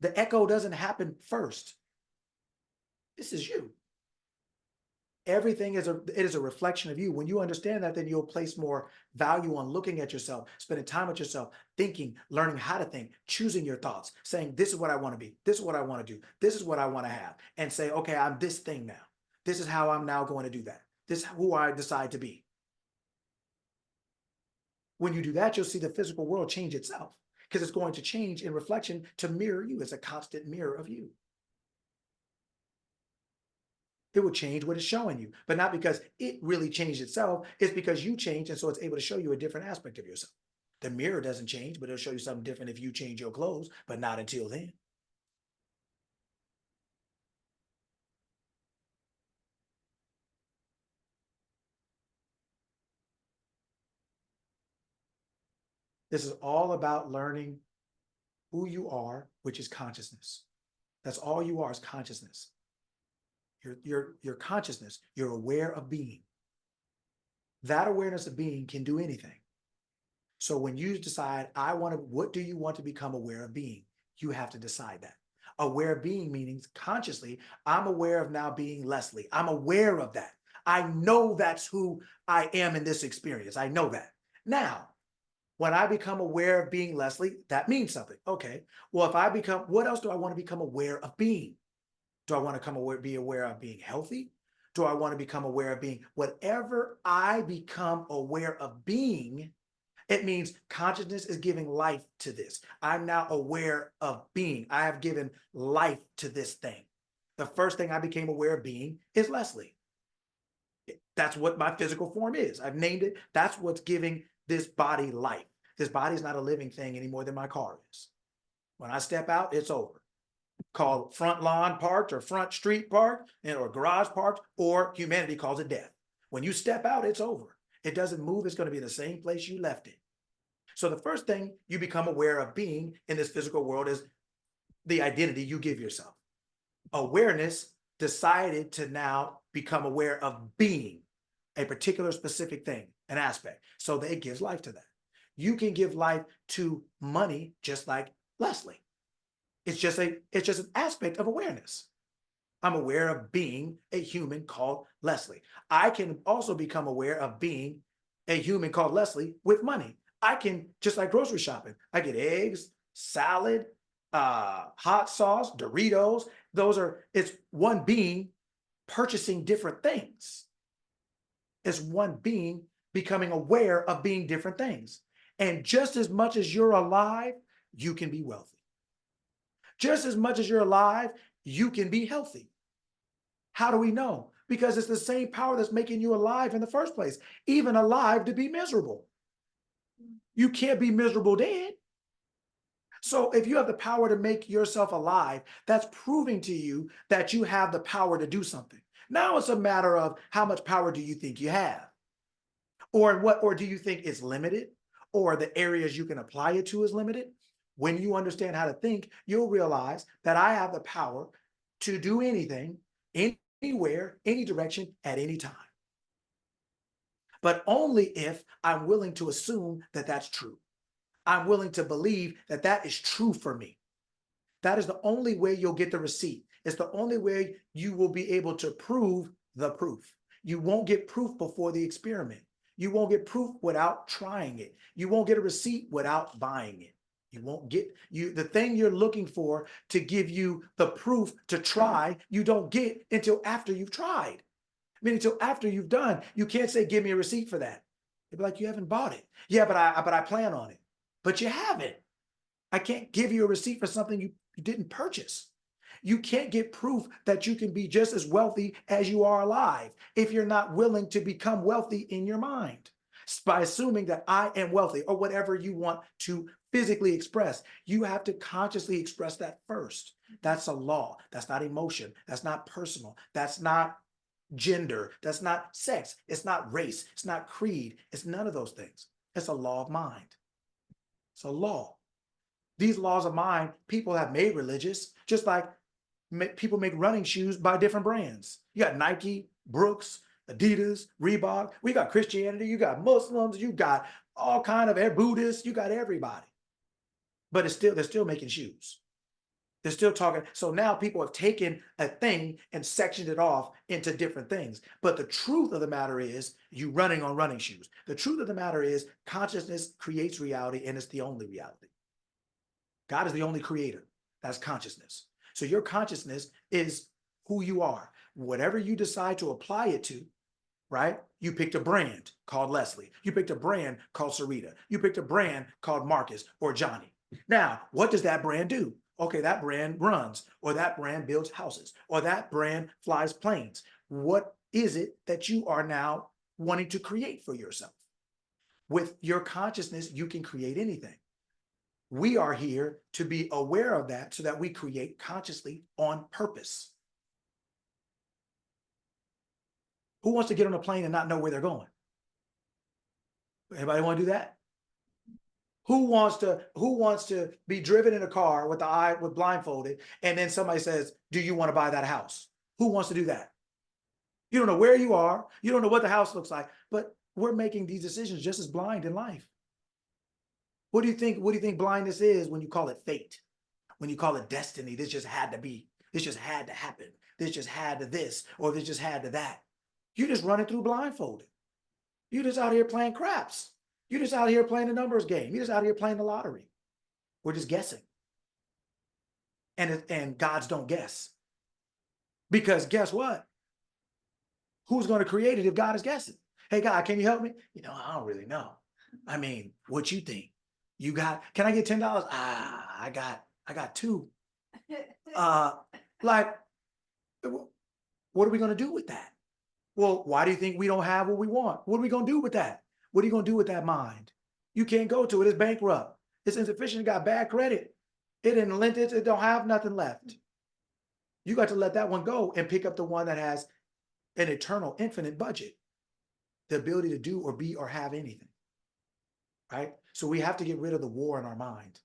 The echo doesn't happen first. This is you. Everything is it is a reflection of you. When you understand that, then you'll place more value on looking at yourself, spending time with yourself, thinking, learning how to think, choosing your thoughts, saying, this is what I want to be, this is what I want to do, this is what I want to have, and say, okay, I'm this thing now. This is how I'm now going to do that. This is who I decide to be. When you do that, you'll see the physical world change itself, because it's going to change in reflection to mirror you. It's a constant mirror of you. It will change what it's showing you, but not because it really changed itself. It's because you changed, and so it's able to show you a different aspect of yourself. The mirror doesn't change, but it'll show you something different if you change your clothes, but not until then. This is all about learning who you are, which is consciousness. That's all you are, is consciousness. Your consciousness, you're aware of being. That awareness of being can do anything. So when you decide, what do you want to become aware of being? You have to decide that. Aware of being means consciously, I'm aware of now being Leslie. I'm aware of that. I know that's who I am in this experience. I know that. Now, when I become aware of being Leslie, that means something. Okay, well, what else do I want to become aware of being? Do I want to be aware of being healthy? Do I want to become aware of being whatever I become aware of being? It means consciousness is giving life to this. I'm now aware of being. I have given life to this thing. The first thing I became aware of being is Leslie. That's what my physical form is. I've named it. That's what's giving this body life. This body is not a living thing any more than my car is. When I step out, it's over. Called front lawn parked or front street parked or garage parked, or humanity calls it death. When you step out, it's over. It doesn't move. It's going to be the same place you left it. So the first thing you become aware of being in this physical world is the identity you give yourself. Awareness decided to now become aware of being a particular specific thing, an aspect. So that it gives life to that. You can give life to money just like Leslie. It's just an aspect of awareness. I'm aware of being a human called Leslie. I can also become aware of being a human called Leslie with money. I can, just like grocery shopping, I get eggs, salad, hot sauce, Doritos. It's one being purchasing different things. It's one being becoming aware of being different things. And just as much as you're alive, you can be wealthy. Just as much as you're alive, you can be healthy. How do we know? Because it's the same power that's making you alive in the first place, even alive to be miserable. You can't be miserable dead. So if you have the power to make yourself alive, that's proving to you that you have the power to do something. Now it's a matter of how much power do you think you have? Or do you think it's limited? Or the areas you can apply it to is limited? When you understand how to think, you'll realize that I have the power to do anything, anywhere, any direction, at any time. But only if I'm willing to assume that that's true. I'm willing to believe that that is true for me. That is the only way you'll get the receipt. It's the only way you will be able to prove the proof. You won't get proof before the experiment. You won't get proof without trying it. You won't get a receipt without buying it. You won't get the thing you're looking for to give you the proof to try, you don't get until after you've tried. I mean, until after you've done. You can't say, give me a receipt for that. They'd be like, you haven't bought it. Yeah, but I plan on it. But you haven't. I can't give you a receipt for something you didn't purchase. You can't get proof that you can be just as wealthy as you are alive if you're not willing to become wealthy in your mind by assuming that I am wealthy or whatever you want to physically express. You have to consciously express that first. That's a law. That's not emotion. That's not personal. That's not gender. That's not sex. It's not race. It's not creed. It's none of those things. It's a law of mind. It's a law. These laws of mind, people have made religious, just like people make running shoes by different brands. You got Nike, Brooks, Adidas, Reebok. We got Christianity. You got Muslims. You got all kind of Buddhists. You got everybody. But they're still making shoes. They're still talking. So now people have taken a thing and sectioned it off into different things. But the truth of the matter is, you running on running shoes. The truth of the matter is, consciousness creates reality, and it's the only reality. God is the only creator. That's consciousness. So your consciousness is who you are. Whatever you decide to apply it to, right? You picked a brand called Leslie. You picked a brand called Sarita. You picked a brand called Marcus or Johnny. Now, what does that brand do? Okay, that brand runs, or that brand builds houses, or that brand flies planes. What is it that you are now wanting to create for yourself? With your consciousness, you can create anything. We are here to be aware of that so that we create consciously on purpose. Who wants to get on a plane and not know where they're going? Anybody want to do that? Who wants to be driven in a car with the eye with blindfolded, and then somebody says, do you want to buy that house? Who wants to do that? You don't know where you are, you don't know what the house looks like, but we're making these decisions just as blind in life. What do you think blindness is when you call it fate? When you call it destiny? This just had to be, this just had to happen, this just had to this, or this just had to that. You're just running through blindfolded. You're just out here playing craps. You're just out here playing the numbers game. You're just out here playing the lottery. We're just guessing. And gods don't guess. Because guess what? Who's going to create it if God is guessing? Hey, God, can you help me? I don't really know. I mean, what you think? You got, can I get $10? I got two. Like, what are we going to do with that? Well, why do you think we don't have what we want? What are we going to do with that? What are you going to do with that mind? You can't go to it. It's bankrupt. It's insufficient. It got bad credit. It didn't lend it. It don't have nothing left. You got to let that one go and pick up the one that has an eternal, infinite budget. The ability to do or be or have anything. Right? So we have to get rid of the war in our mind.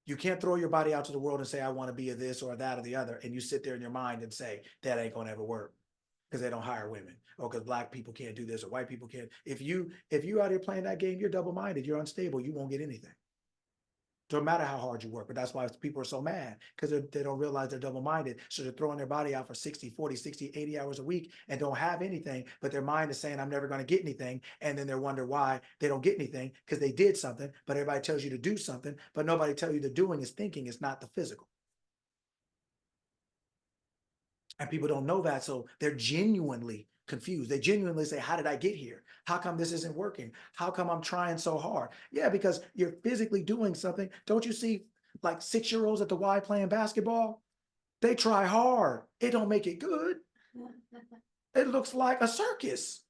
You can't throw your body out to the world and say, I want to be a this or that or the other. And you sit there in your mind and say, that ain't going to ever work. Because they don't hire women, or because black people can't do this, or white people can't. If you out here playing that game, you're double-minded, you're unstable, you won't get anything. Don't matter how hard you work, but that's why people are so mad, because they don't realize they're double-minded. So they're throwing their body out for 60, 40, 60, 80 hours a week and don't have anything, but their mind is saying, I'm never going to get anything. And then they wonder why they don't get anything, because they did something, but everybody tells you to do something, but nobody tells you the doing is thinking, it's not the physical. And people don't know that, so they're genuinely confused. They genuinely say, how did I get here? How come this isn't working? How come I'm trying so hard? Yeah, because you're physically doing something. Don't you see like 6-year-olds at the Y playing basketball? They try hard. It don't make it good. It looks like a circus.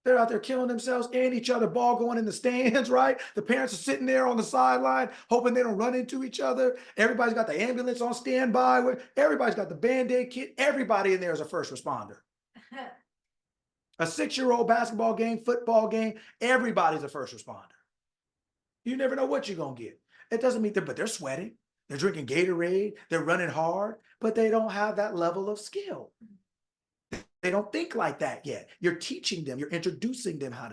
They're out there killing themselves and each other, ball going in the stands, right? The parents are sitting there on the sideline, hoping they don't run into each other. Everybody's got the ambulance on standby. Everybody's got the Band-Aid kit. Everybody in there is a first responder. A 6-year-old basketball game, football game, everybody's a first responder. You never know what you're going to get. It doesn't mean but they're sweating. They're drinking Gatorade. They're running hard, but they don't have that level of skill. They don't think like that yet. You're teaching them, you're introducing them how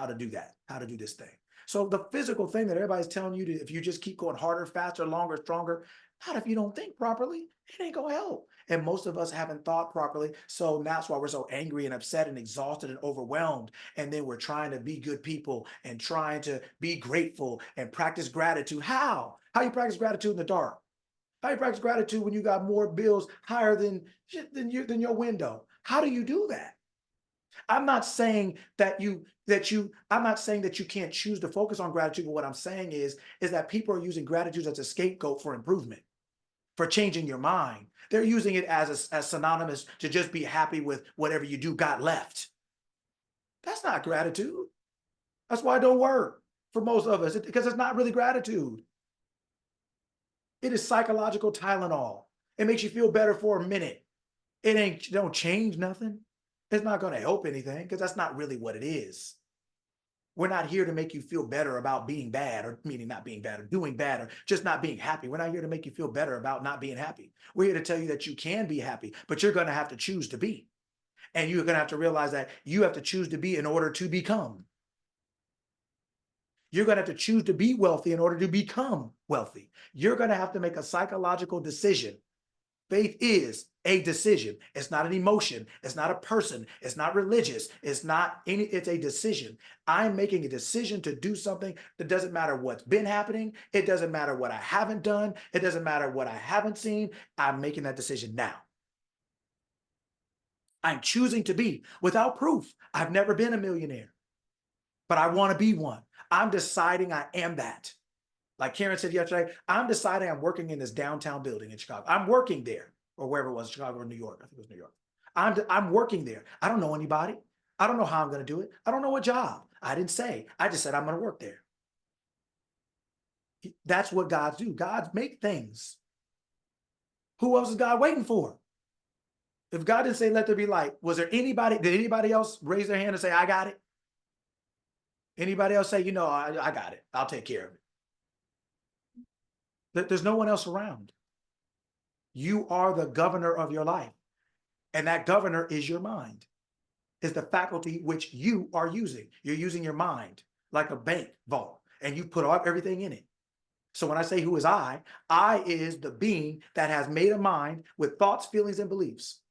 to do that, how to do this thing. So the physical thing that everybody's telling you to, if you just keep going harder, faster, longer, stronger, not if you don't think properly, it ain't gonna help. And most of us haven't thought properly. So that's why we're so angry and upset and exhausted and overwhelmed. And then we're trying to be good people and trying to be grateful and practice gratitude. How? How you practice gratitude in the dark? How you practice gratitude when you got more bills higher than your window? How do you do that? I'm not saying that you can't choose to focus on gratitude, but what I'm saying is that people are using gratitude as a scapegoat for improvement, for changing your mind. They're using it as synonymous to just be happy with whatever you do got left. That's not gratitude. That's why it don't work for most of us, because it's not really gratitude. It is psychological Tylenol. It makes you feel better for a minute. It don't change nothing. It's not going to help anything, because that's not really what it is. We're not here to make you feel better about being bad, or meaning not being bad, or doing bad, or just not being happy. We're not here to make you feel better about not being happy. We're here to tell you that you can be happy, but you're going to have to choose to be. And you're going to have to realize that you have to choose to be in order to become. You're going to have to choose to be wealthy in order to become wealthy. You're going to have to make a psychological decision. Faith is a decision. It's not an emotion. It's not a person. It's not religious. It's not any, it's a decision. I'm making a decision to do something that doesn't matter what's been happening. It doesn't matter what I haven't done. It doesn't matter what I haven't seen. I'm making that decision now. I'm choosing to be without proof. I've never been a millionaire, but I want to be one. I'm deciding I am that. Like Karen said yesterday, I'm deciding I'm working in this downtown building in Chicago. I'm working there, or wherever it was, Chicago or New York. I think it was New York. I'm working there. I don't know anybody. I don't know how I'm going to do it. I don't know what job. I didn't say. I just said I'm going to work there. That's what gods do. Gods make things. Who else is God waiting for? If God didn't say, let there be light, did anybody else raise their hand and say, I got it? Anybody else say, I got it. I'll take care of it. There's no one else around. You are the governor of your life. And that governor is your mind. Is the faculty which you are using. You're using your mind like a bank vault, and you put everything in it. So when I say who is I is the being that has made a mind with thoughts, feelings, and beliefs.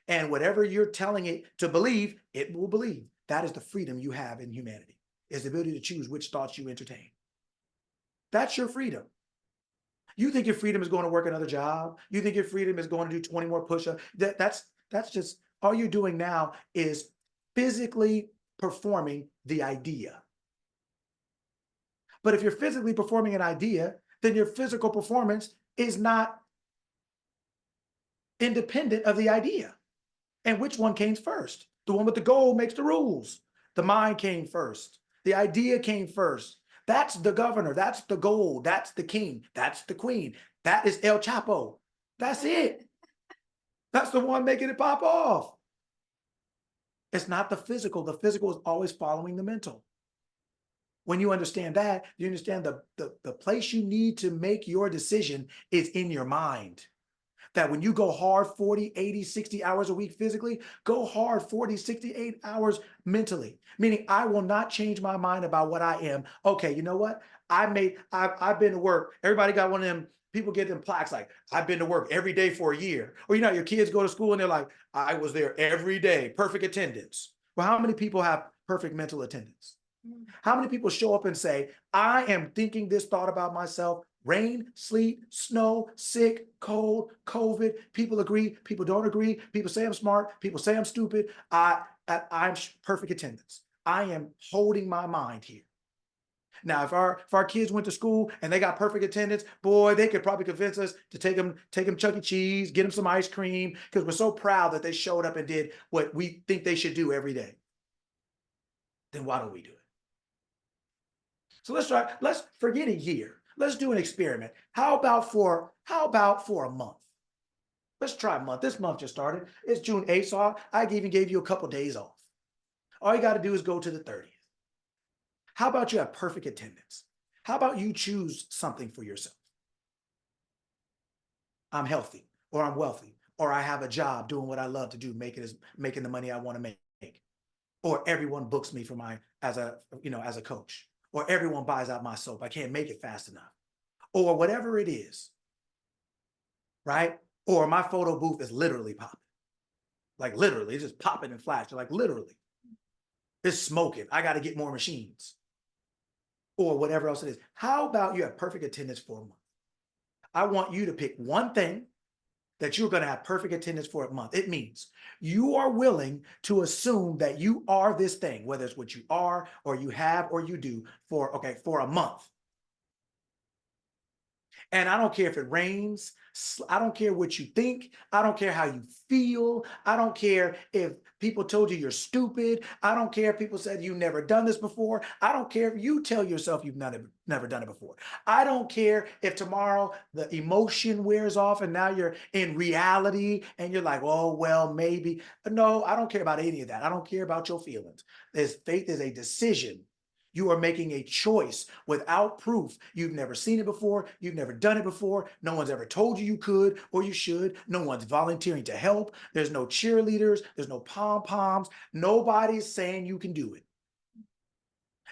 And whatever you're telling it to believe, it will believe. That is the freedom you have in humanity, is the ability to choose which thoughts you entertain. That's your freedom. You think your freedom is going to work another job. You think your freedom is going to do 20 more push-ups. That's just, all you're doing now is physically performing the idea. But if you're physically performing an idea, then your physical performance is not independent of the idea. And which one came first? The one with the goal makes the rules. The mind came first. The idea came first. That's the governor. That's the goal. That's the king. That's the queen. That is El Chapo. That's it. That's the one making it pop off. It's not the physical. The physical is always following the mental. When you understand that, you understand the place you need to make your decision is in your mind. That when you go hard 40, 80, 60 hours a week physically, go hard 40, 68 hours mentally. Meaning I will not change my mind about what I am. Okay, you know what? I've been to work. Everybody got one of them, people get them plaques like, I've been to work every day for a year. Or your kids go to school and they're like, I was there every day, perfect attendance. Well, how many people have perfect mental attendance? How many people show up and say, I am thinking this thought about myself? Rain, sleet, snow, sick, cold, COVID. People agree. People don't agree. People say I'm smart. People say I'm stupid. I'm perfect attendance. I am holding my mind here. Now, if our kids went to school and they got perfect attendance, boy, they could probably convince us to take them Chuck E. Cheese, get them some ice cream, because we're so proud that they showed up and did what we think they should do every day. Then why don't we do it? So let's forget a year. Let's do an experiment. How about for a month? Let's try a month. This month just started. It's June 8th, so I even gave you a couple days off. All you got to do is go to the 30th. How about you have perfect attendance? How about you choose something for yourself? I'm healthy, or I'm wealthy, or I have a job doing what I love to do, making the money I want to make. Or everyone books me for as a coach. Or everyone buys out my soap. I can't make it fast enough. Or whatever it is, right? Or my photo booth is literally popping. Like literally, it's just popping and flashing, like literally. It's smoking. I got to get more machines. Or whatever else it is. How about you have perfect attendance for a month? I want you to pick one thing that you're going to have perfect attendance for a month. It means you are willing to assume that you are this thing, whether it's what you are or you have or you do for a month. And I don't care if it rains. I don't care what you think. I don't care how you feel. I don't care if people told you you're stupid. I don't care if people said you've never done this before. I don't care if you tell yourself you've never done it before. I don't care if tomorrow the emotion wears off and now you're in reality and you're like, oh, well, maybe. No, I don't care about any of that. I don't care about your feelings. Faith is a decision. You are making a choice without proof. You've never seen it before. You've never done it before. No one's ever told you could or you should. No one's volunteering to help. There's no cheerleaders. There's no pom-poms. Nobody's saying you can do it.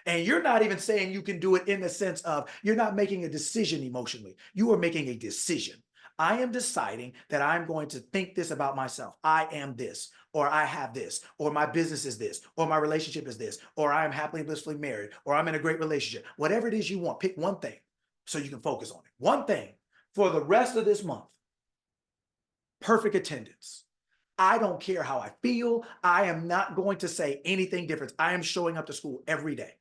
And you're not even saying you can do it in the sense of you're not making a decision emotionally. You are making a decision. I am deciding that I'm going to think this about myself. I am this, or I have this, or my business is this, or my relationship is this, or I'm happily and blissfully married, or I'm in a great relationship. Whatever it is you want, pick one thing so you can focus on it. One thing for the rest of this month. Perfect attendance. I don't care how I feel. I am not going to say anything different. I am showing up to school every day.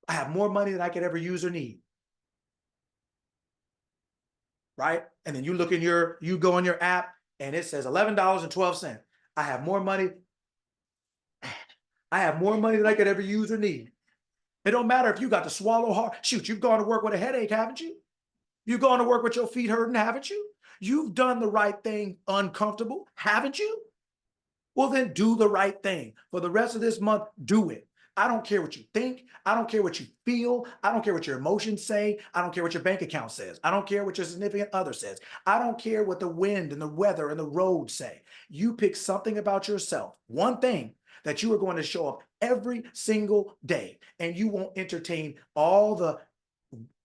I have more money than I could ever use or need. Right? And then you look in you go in your app and it says $11.12. I have more money. I have more money than I could ever use or need. It don't matter if you got to swallow hard. Shoot, you've gone to work with a headache, haven't you? You've gone to work with your feet hurting, haven't you? You've done the right thing uncomfortable, haven't you? Well, then do the right thing. For the rest of this month, do it. I don't care what you think. I don't care what you feel. I don't care what your emotions say. I don't care what your bank account says. I don't care what your significant other says. I don't care what the wind and the weather and the road say. You pick something about yourself, one thing that you are going to show up every single day, and you won't entertain all the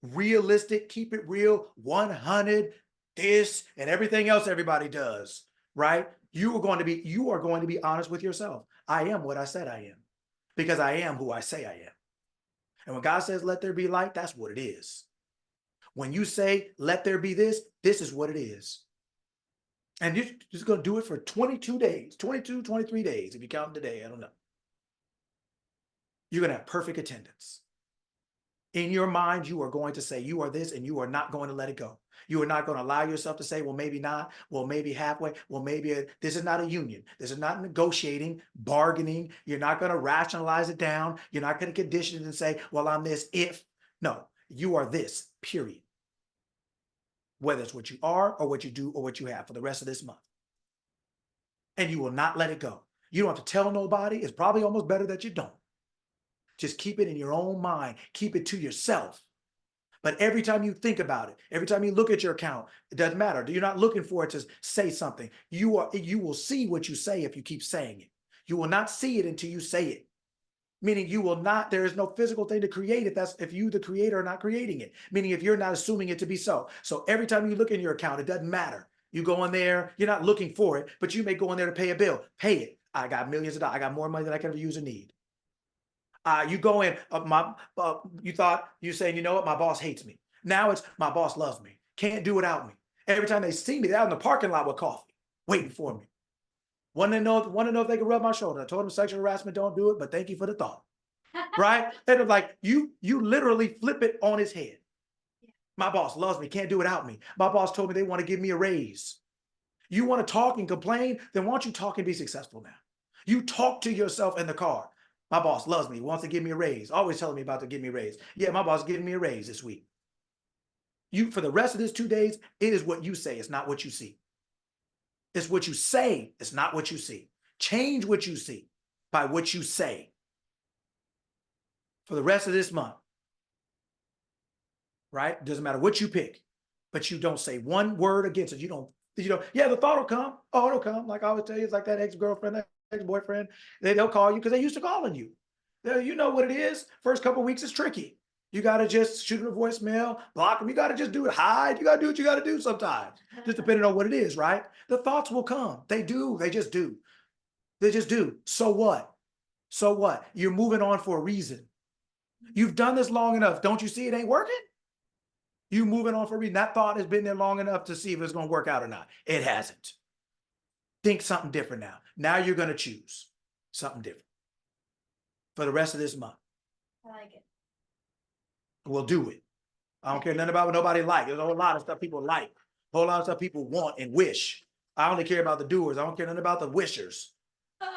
realistic, keep it real, 100, this and everything else everybody does, right? You are going to be honest with yourself. I am what I said I am, because I am who I say I am. And when God says, let there be light, that's what it is. When you say, let there be this is what it is. And you're just going to do it for 22 days, 22, 23 days. If you count today, I don't know. You're going to have perfect attendance. In your mind, you are going to say you are this, and you are not going to let it go. You are not going to allow yourself to say, well, maybe not. Well, maybe halfway. Well, maybe this is not a union. This is not negotiating, bargaining. You're not going to rationalize it down. You're not going to condition it and say, well, I'm this if. No, you are this, period. Whether it's what you are or what you do or what you have for the rest of this month. And you will not let it go. You don't have to tell nobody. It's probably almost better that you don't. Just keep it in your own mind. Keep it to yourself. But every time you think about it, every time you look at your account, it doesn't matter. You're not looking for it to say something. You will see what you say if you keep saying it. You will not see it until you say it. Meaning you will not, there is no physical thing to create it. That's if you, the creator, are not creating it. Meaning if you're not assuming it to be so. So every time you look in your account, it doesn't matter. You go in there, you're not looking for it, but you may go in there to pay a bill. Pay it. I got millions of dollars. I got more money than I can ever use or need. You go in, you thought, you saying, you know what, my boss hates me. Now it's my boss loves me. Can't do without me. Every time they see me, they're out in the parking lot with coffee, waiting for me. Want to know if they can rub my shoulder. I told them sexual harassment, don't do it, but thank you for the thought. Right? And they're like, you literally flip it on his head. My boss loves me, can't do without me. My boss told me they want to give me a raise. You want to talk and complain? Then why don't you talk and be successful now? You talk to yourself in the car. My boss loves me, wants to give me a raise, always telling me about to give me a raise. Yeah, my boss is giving me a raise this week. You, for the rest of this 2 days, it is what you say, it's not what you see. It's what you say, it's not what you see. Change what you see by what you say. For the rest of this month, right? Doesn't matter what you pick, but you don't say one word against it. You don't, yeah, the thought will come. Oh, it'll come. Like I always tell you, it's like that ex-girlfriend, that ex-boyfriend. They'll call you because they used to calling you. You know what it is. First couple of weeks is tricky. You got to just shoot them a voicemail, block them. You got to just do it, hide. You got to do what you got to do sometimes, just depending on what it is, right? The thoughts will come. They do. They just do. They just do. So what? So what? You're moving on for a reason. You've done this long enough. Don't you see it ain't working? You moving on for a reason. That thought has been there long enough to see if it's going to work out or not. It hasn't. Think something different now. Now you're going to choose something different for the rest of this month. I like it. We'll do it. I don't care nothing about what nobody like. There's a whole lot of stuff people like. A whole lot of stuff people want and wish. I only care about the doers. I don't care nothing about the wishers.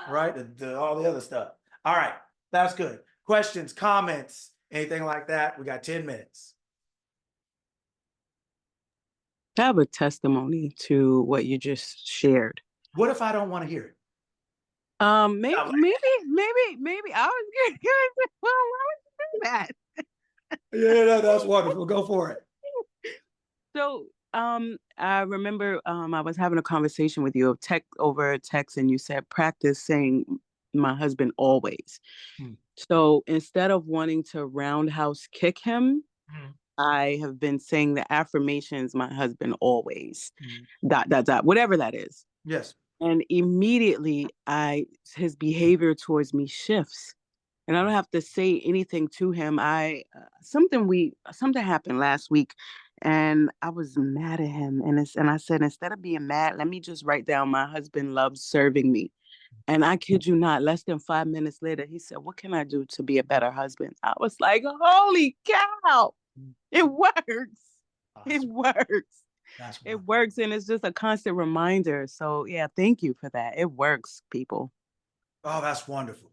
Right? All the other stuff. All right. That's good. Questions, comments, anything like that? We got 10 minutes. I have a testimony to what you just shared. What if I don't want to hear it? Maybe I was good. Well, why would you do that? Yeah, that's wonderful. Go for it. So, I remember I was having a conversation with you over text, and you said practice saying my husband always. Hmm. So instead of wanting to roundhouse kick him, Hmm. I have been saying the affirmations, my husband always, Hmm. dot, dot, dot, whatever that is. Yes. And immediately his behavior towards me shifts. And I don't have to say anything to him. Something happened last week and I was mad at him. And I said, instead of being mad, let me just write down my husband loves serving me. And I kid you not, less than 5 minutes later, he said, what can I do to be a better husband? I was like, holy cow, it works. Oh, It works. that's It wonderful. works. And it's just a constant reminder. So yeah, thank you for that. It works, people. Oh, that's wonderful.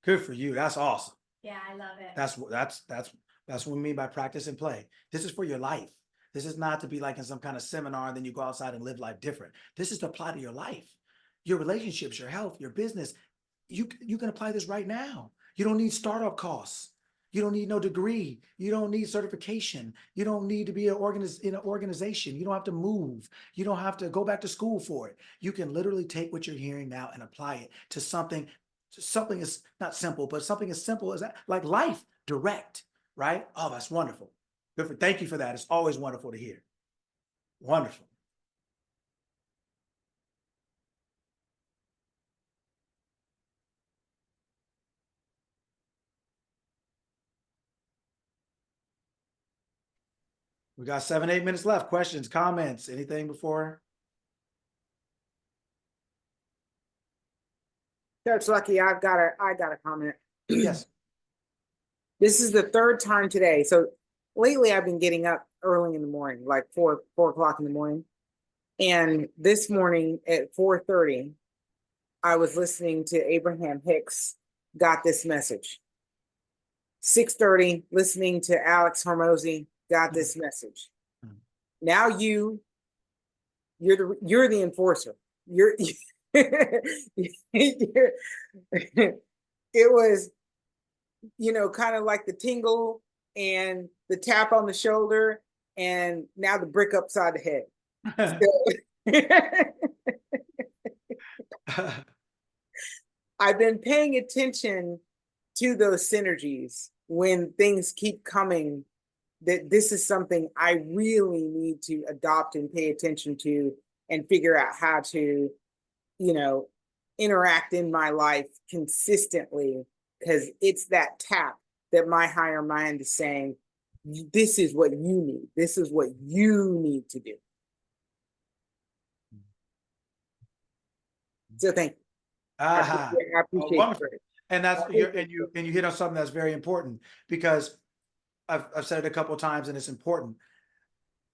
Good for you. That's awesome. Yeah, I love it. That's what we mean by practice and play. This is for your life. This is not to be like in some kind of seminar and then you go outside and live life different. This is to apply to your life, your relationships, your health, your business. You can apply this right now. You don't need startup costs. You don't need no degree. You don't need certification. You don't need to be in an organization. You don't have to move. You don't have to go back to school for it. You can literally take what you're hearing now and apply it to something is not simple, but something as simple as that, like life direct, right? Oh, that's wonderful. Thank you for that. It's always wonderful to hear. Wonderful. We got 7, 8 minutes left. Questions, comments, anything before? Coach Lucky, I got a comment. Yes. This is the third time today. So lately I've been getting up early in the morning, like 4 o'clock in the morning. And this morning at 4:30, I was listening to Abraham Hicks, Got This Message. 6:30, listening to Alex Hormozy, Got This Message. Now you're the enforcer. It was, kind of like the tingle and the tap on the shoulder, and now the brick upside the head. So, I've been paying attention to those synergies when things keep coming, that this is something I really need to adopt and pay attention to and figure out how to, interact in my life consistently, because it's that tap that my higher mind is saying, this is what you need. This is what you need to do. So thank you. Aha. I appreciate Wonderful. it. And you hit on something that's very important, because I've said it a couple of times and it's important.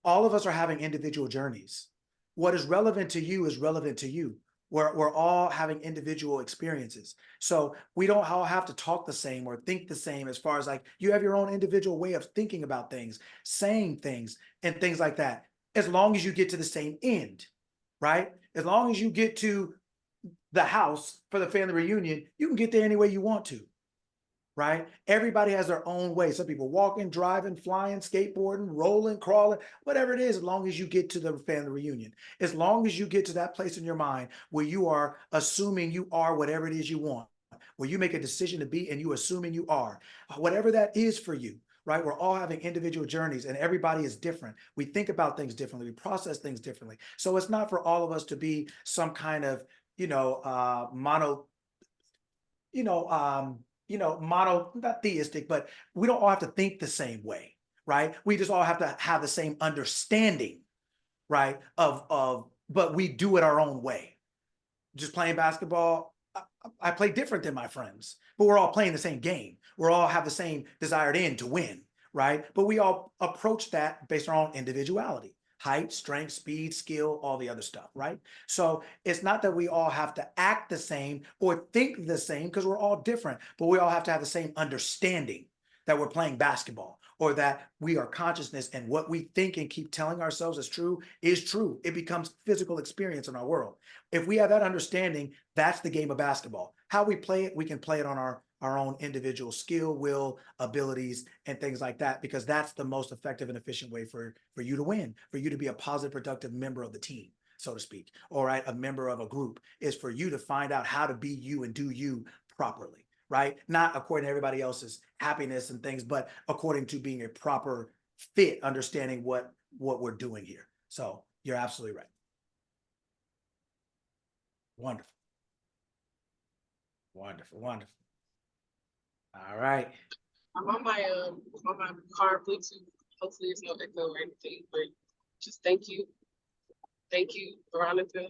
All of us are having individual journeys. What is relevant to you is relevant to you. We're all having individual experiences. So we don't all have to talk the same or think the same, as far as like you have your own individual way of thinking about things, saying things and things like that. As long as you get to the same end, right? As long as you get to the house for the family reunion, you can get there any way you want to, right? Everybody has their own way. Some people walking, driving, flying, skateboarding, rolling, crawling, whatever it is, as long as you get to the family reunion. As long as you get to that place in your mind where you are assuming you are whatever it is you want, where you make a decision to be and you assuming you are, whatever that is for you, right? We're all having individual journeys and everybody is different. We think about things differently. We process things differently. So it's not for all of us to be some kind of, not theistic, but we don't all have to think the same way, right? We just all have to have the same understanding, right? But we do it our own way. Just playing basketball, I play different than my friends, but we're all playing the same game. We all have the same desired end to win, right? But we all approach that based on our own individuality. Height, strength, speed, skill, all the other stuff, right? So it's not that we all have to act the same or think the same, because we're all different, but we all have to have the same understanding that we're playing basketball, or that we are consciousness, and what we think and keep telling ourselves is true is true. It becomes physical experience in our world. If we have that understanding, that's the game of basketball. How we play it, we can play it on our own individual skill, will, abilities, and things like that, because that's the most effective and efficient way for you to win, for you to be a positive, productive member of the team, so to speak, or right, a member of a group, is for you to find out how to be you and do you properly, right? Not according to everybody else's happiness and things, but according to being a proper fit, understanding what we're doing here. So you're absolutely right. Wonderful. Wonderful, wonderful. All right. I'm on my car Bluetooth. Hopefully there's no echo or anything, but just thank you. Thank you, Veronica.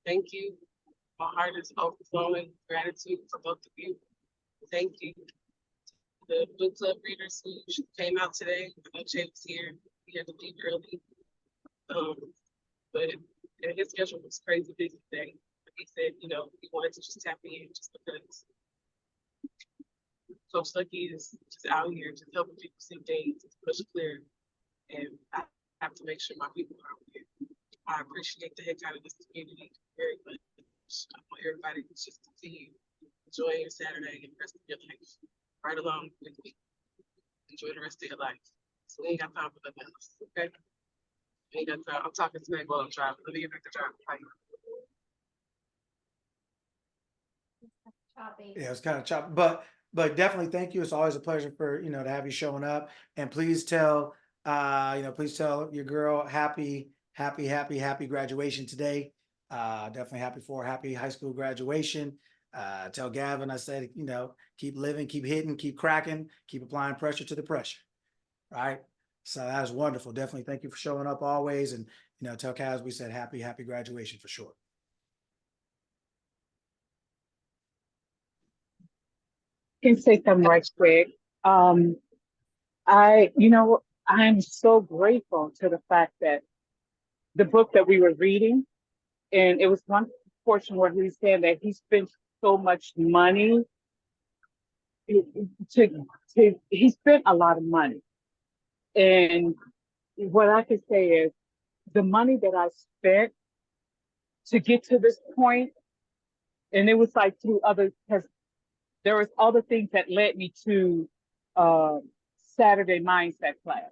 Thank you. My heart is overflowing gratitude for both of you. Thank you. The book club readers who came out today. I know Jay was here. He had to leave early. But his schedule was crazy busy today. He said, you know, he wanted to just tap in just because Coach Lucky is just out here just helping people see things much clearer. And I have to make sure my people are here. I appreciate the heck out of this community very much. I want everybody to just continue enjoying your Saturday and the rest of your life right along with me. Enjoy the rest of your life. So we ain't got time for nothing else, okay? We ain't got time. I'm talking tonight while I'm driving. Let me get back to driving. Choppy. Yeah, it's kind of choppy, but definitely thank you. It's always a pleasure for, you know, to have you showing up. And please tell, please tell your girl happy graduation today. Definitely happy for her happy high school graduation. Tell Gavin I said, you know, keep living, keep hitting, keep cracking, keep applying pressure to the pressure. Right. So that was wonderful. Definitely thank you for showing up always. And, you know, tell Kaz we said happy graduation for sure. Can say something right quick. I'm so grateful to the fact that the book that we were reading, and it was one portion where he's saying that he spent so much money he spent a lot of money. And what I can say is the money that I spent to get to this point, and it was like through other, because there was other things that led me to Saturday mindset class.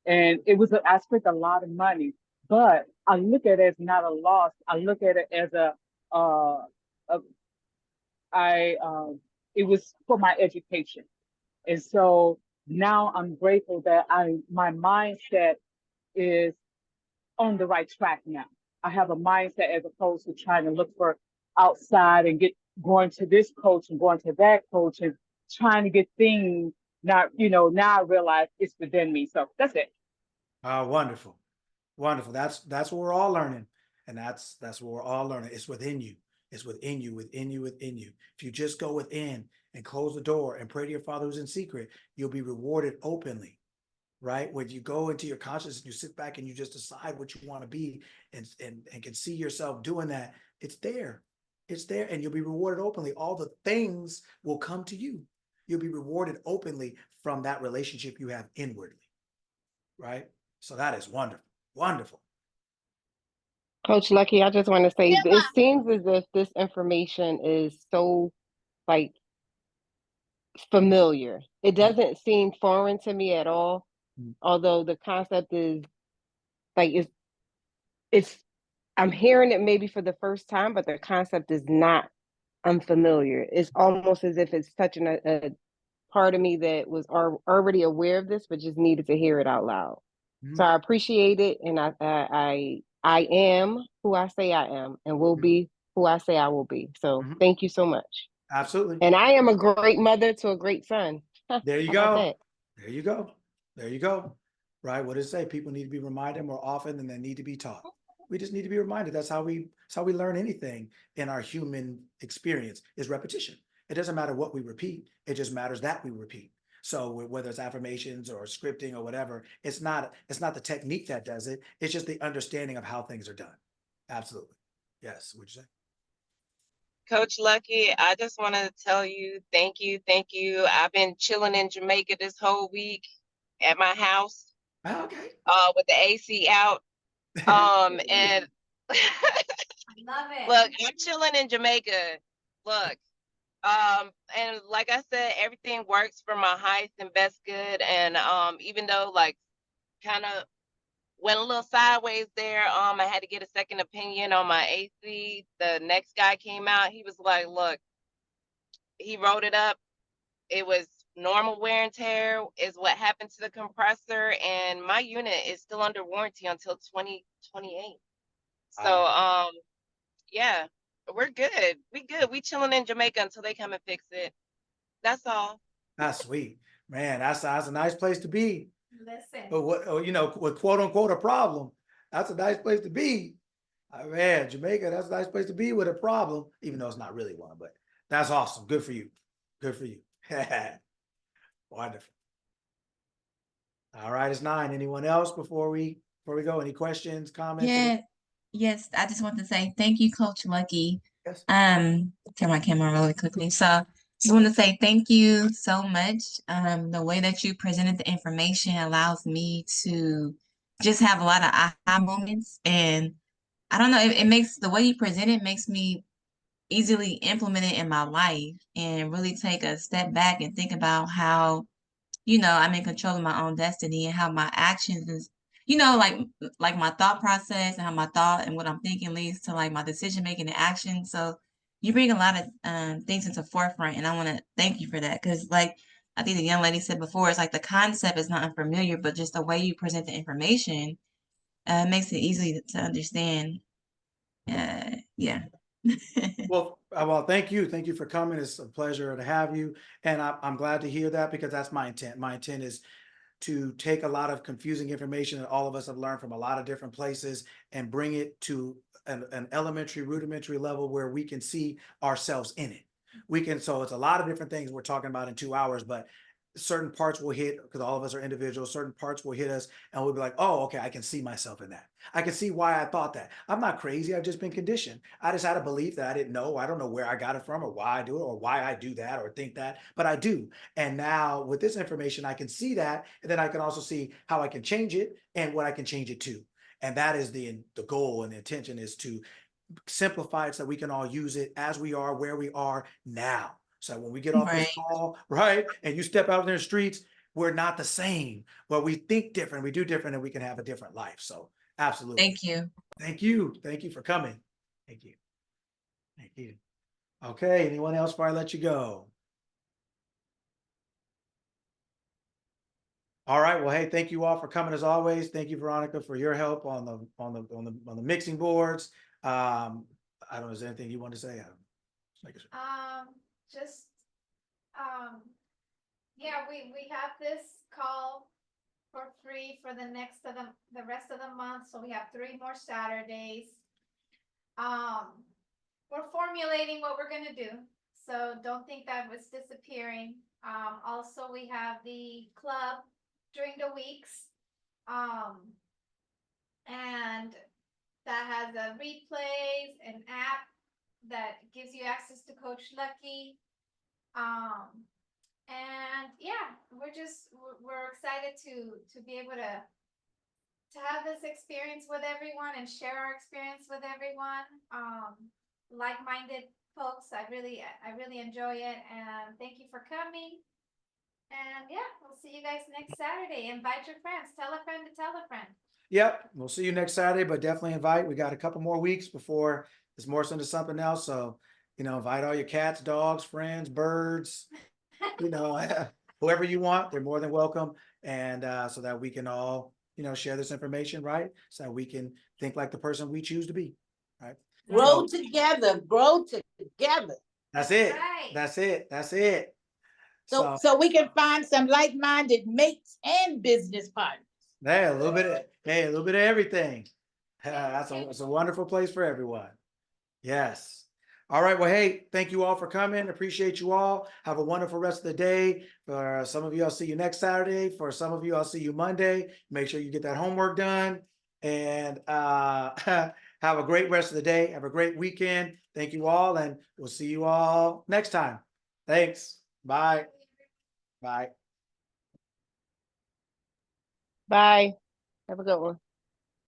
And I spent a lot of money, but I look at it as not a loss. I look at it as it was for my education. And so now I'm grateful that my mindset is on the right track now. I have a mindset as opposed to trying to look for outside and going to this coach and going to that coach and trying to get things. Now I realize it's within me. So that's it. Wonderful. Wonderful. That's what we're all learning. And that's what we're all learning. It's within you. It's within you, within you, within you. If you just go within and close the door and pray to your Father who's in secret, you'll be rewarded openly, right? When you go into your consciousness and you sit back and you just decide what you want to be and can see yourself doing that, it's there. It's there and you'll be rewarded openly. All the things will come to you. You'll be rewarded openly from that relationship you have inwardly, right? So that is wonderful. Wonderful. Coach Lucky, I just want to say, it seems as if this information is so like familiar. It doesn't seem foreign to me at all. Although the concept is like, I'm hearing it maybe for the first time, but the concept is not unfamiliar. It's almost as if it's touching a part of me that was already aware of this, but just needed to hear it out loud. So I appreciate it. And I am who I say I am and will be who I say I will be. So thank you so much. Absolutely. And I am a great mother to a great son. There you go. There you go. There you go. Right. What does it say? People need to be reminded more often than they need to be taught. We just need to be reminded. That's how we learn anything in our human experience is repetition. It doesn't matter what we repeat. It just matters that we repeat. So whether it's affirmations or scripting or whatever, it's not the technique that does it. It's just the understanding of how things are done. Absolutely. Yes. What'd you say? Coach Lucky, I just want to tell you, thank you. I've been chilling in Jamaica this whole week at my house. Okay. With the AC out. And Love it. look, I'm chilling in Jamaica. Look, and like I said, everything works for my highest and best good. And even though like kind of went a little sideways there, I had to get a second opinion on my AC. The next guy came out, he was like, look, he wrote it up. It was normal wear and tear is what happened to the compressor, and my unit is still under warranty until 2028. So yeah, we're good. We good. We chilling in Jamaica until they come and fix it. That's all. That's sweet, man. That's a nice place to be. Listen. But what, you know, with quote unquote a problem, that's a nice place to be. Man, Jamaica, that's a nice place to be with a problem, even though it's not really one. But that's awesome. Good for you. Good for you. Wonderful. All right, it's 9. Anyone else before we go? Any questions, comments? Yeah, yes, I just want to say thank you, Coach Lucky. Yes. Turn my camera really quickly. So just want to say thank you so much. The way that you presented the information allows me to just have a lot of aha moments. And I don't know, it makes the way you present it makes me easily implement it in my life and really take a step back and think about how, I'm in control of my own destiny and how my actions is, like my thought process and how my thought and what I'm thinking leads to like my decision making and action. So you bring a lot of things into forefront, and I want to thank you for that because, like I think the young lady said before, it's like the concept is not unfamiliar, but just the way you present the information makes it easy to understand. Yeah. Well, thank you. Thank you for coming. It's a pleasure to have you. And I'm glad to hear that because that's my intent. My intent is to take a lot of confusing information that all of us have learned from a lot of different places and bring it to an elementary, rudimentary level where we can see ourselves in it. So it's a lot of different things we're talking about in 2 hours, but certain parts will hit because all of us are individuals. Certain parts will hit us and we'll be like, oh, okay, I can see myself in that. I can see why I thought that. I'm not crazy. I've just been conditioned. I just had a belief that I didn't know. I don't know where I got it from or why I do it or why I do that or think that, but I do. And now with this information, I can see that. And then I can also see how I can change it and what I can change it to. And that is the goal and the intention is to simplify it so we can all use it as we are, where we are now. So when we get off this call, right, and you step out in the streets, we're not the same, but we think different, we do different, and we can have a different life. So absolutely. Thank you. Thank you. Thank you for coming. Thank you. Thank you. Okay, anyone else before I let you go? All right. Well, hey, thank you all for coming as always. Thank you, Veronica, for your help on the mixing boards. I don't know, is there anything you want to say? Just yeah, we have this call for free for the rest of the month, so we have 3 more Saturdays. We're formulating what we're gonna do, so don't think that was disappearing. Also we have the club during the weeks, and that has a replays, an app that gives you access to Coach Lucky. And yeah, we're excited to be able to have this experience with everyone and share our experience with everyone. Like-minded folks. I really enjoy it, and thank you for coming. And yeah, we'll see you guys next Saturday. Invite your friends. Tell a friend to tell a friend. Yep, we'll see you next Saturday, but definitely invite. We got a couple more weeks before this morphs into something else. So, invite all your cats, dogs, friends, birds, whoever you want, they're more than welcome. And so that we can all, share this information, right? So that we can think like the person we choose to be, right? Grow together, grow together. That's it. Right. That's it. That's it. So we can find some like-minded mates and business partners. Hey, a little bit of everything. That's a wonderful place for everyone. Yes. All right. Well, hey, thank you all for coming. Appreciate you all. Have a wonderful rest of the day. For some of you, I'll see you next Saturday. For some of you, I'll see you Monday. Make sure you get that homework done and have a great rest of the day. Have a great weekend. Thank you all, and we'll see you all next time. Thanks. Bye. Bye. Bye. Have a good one.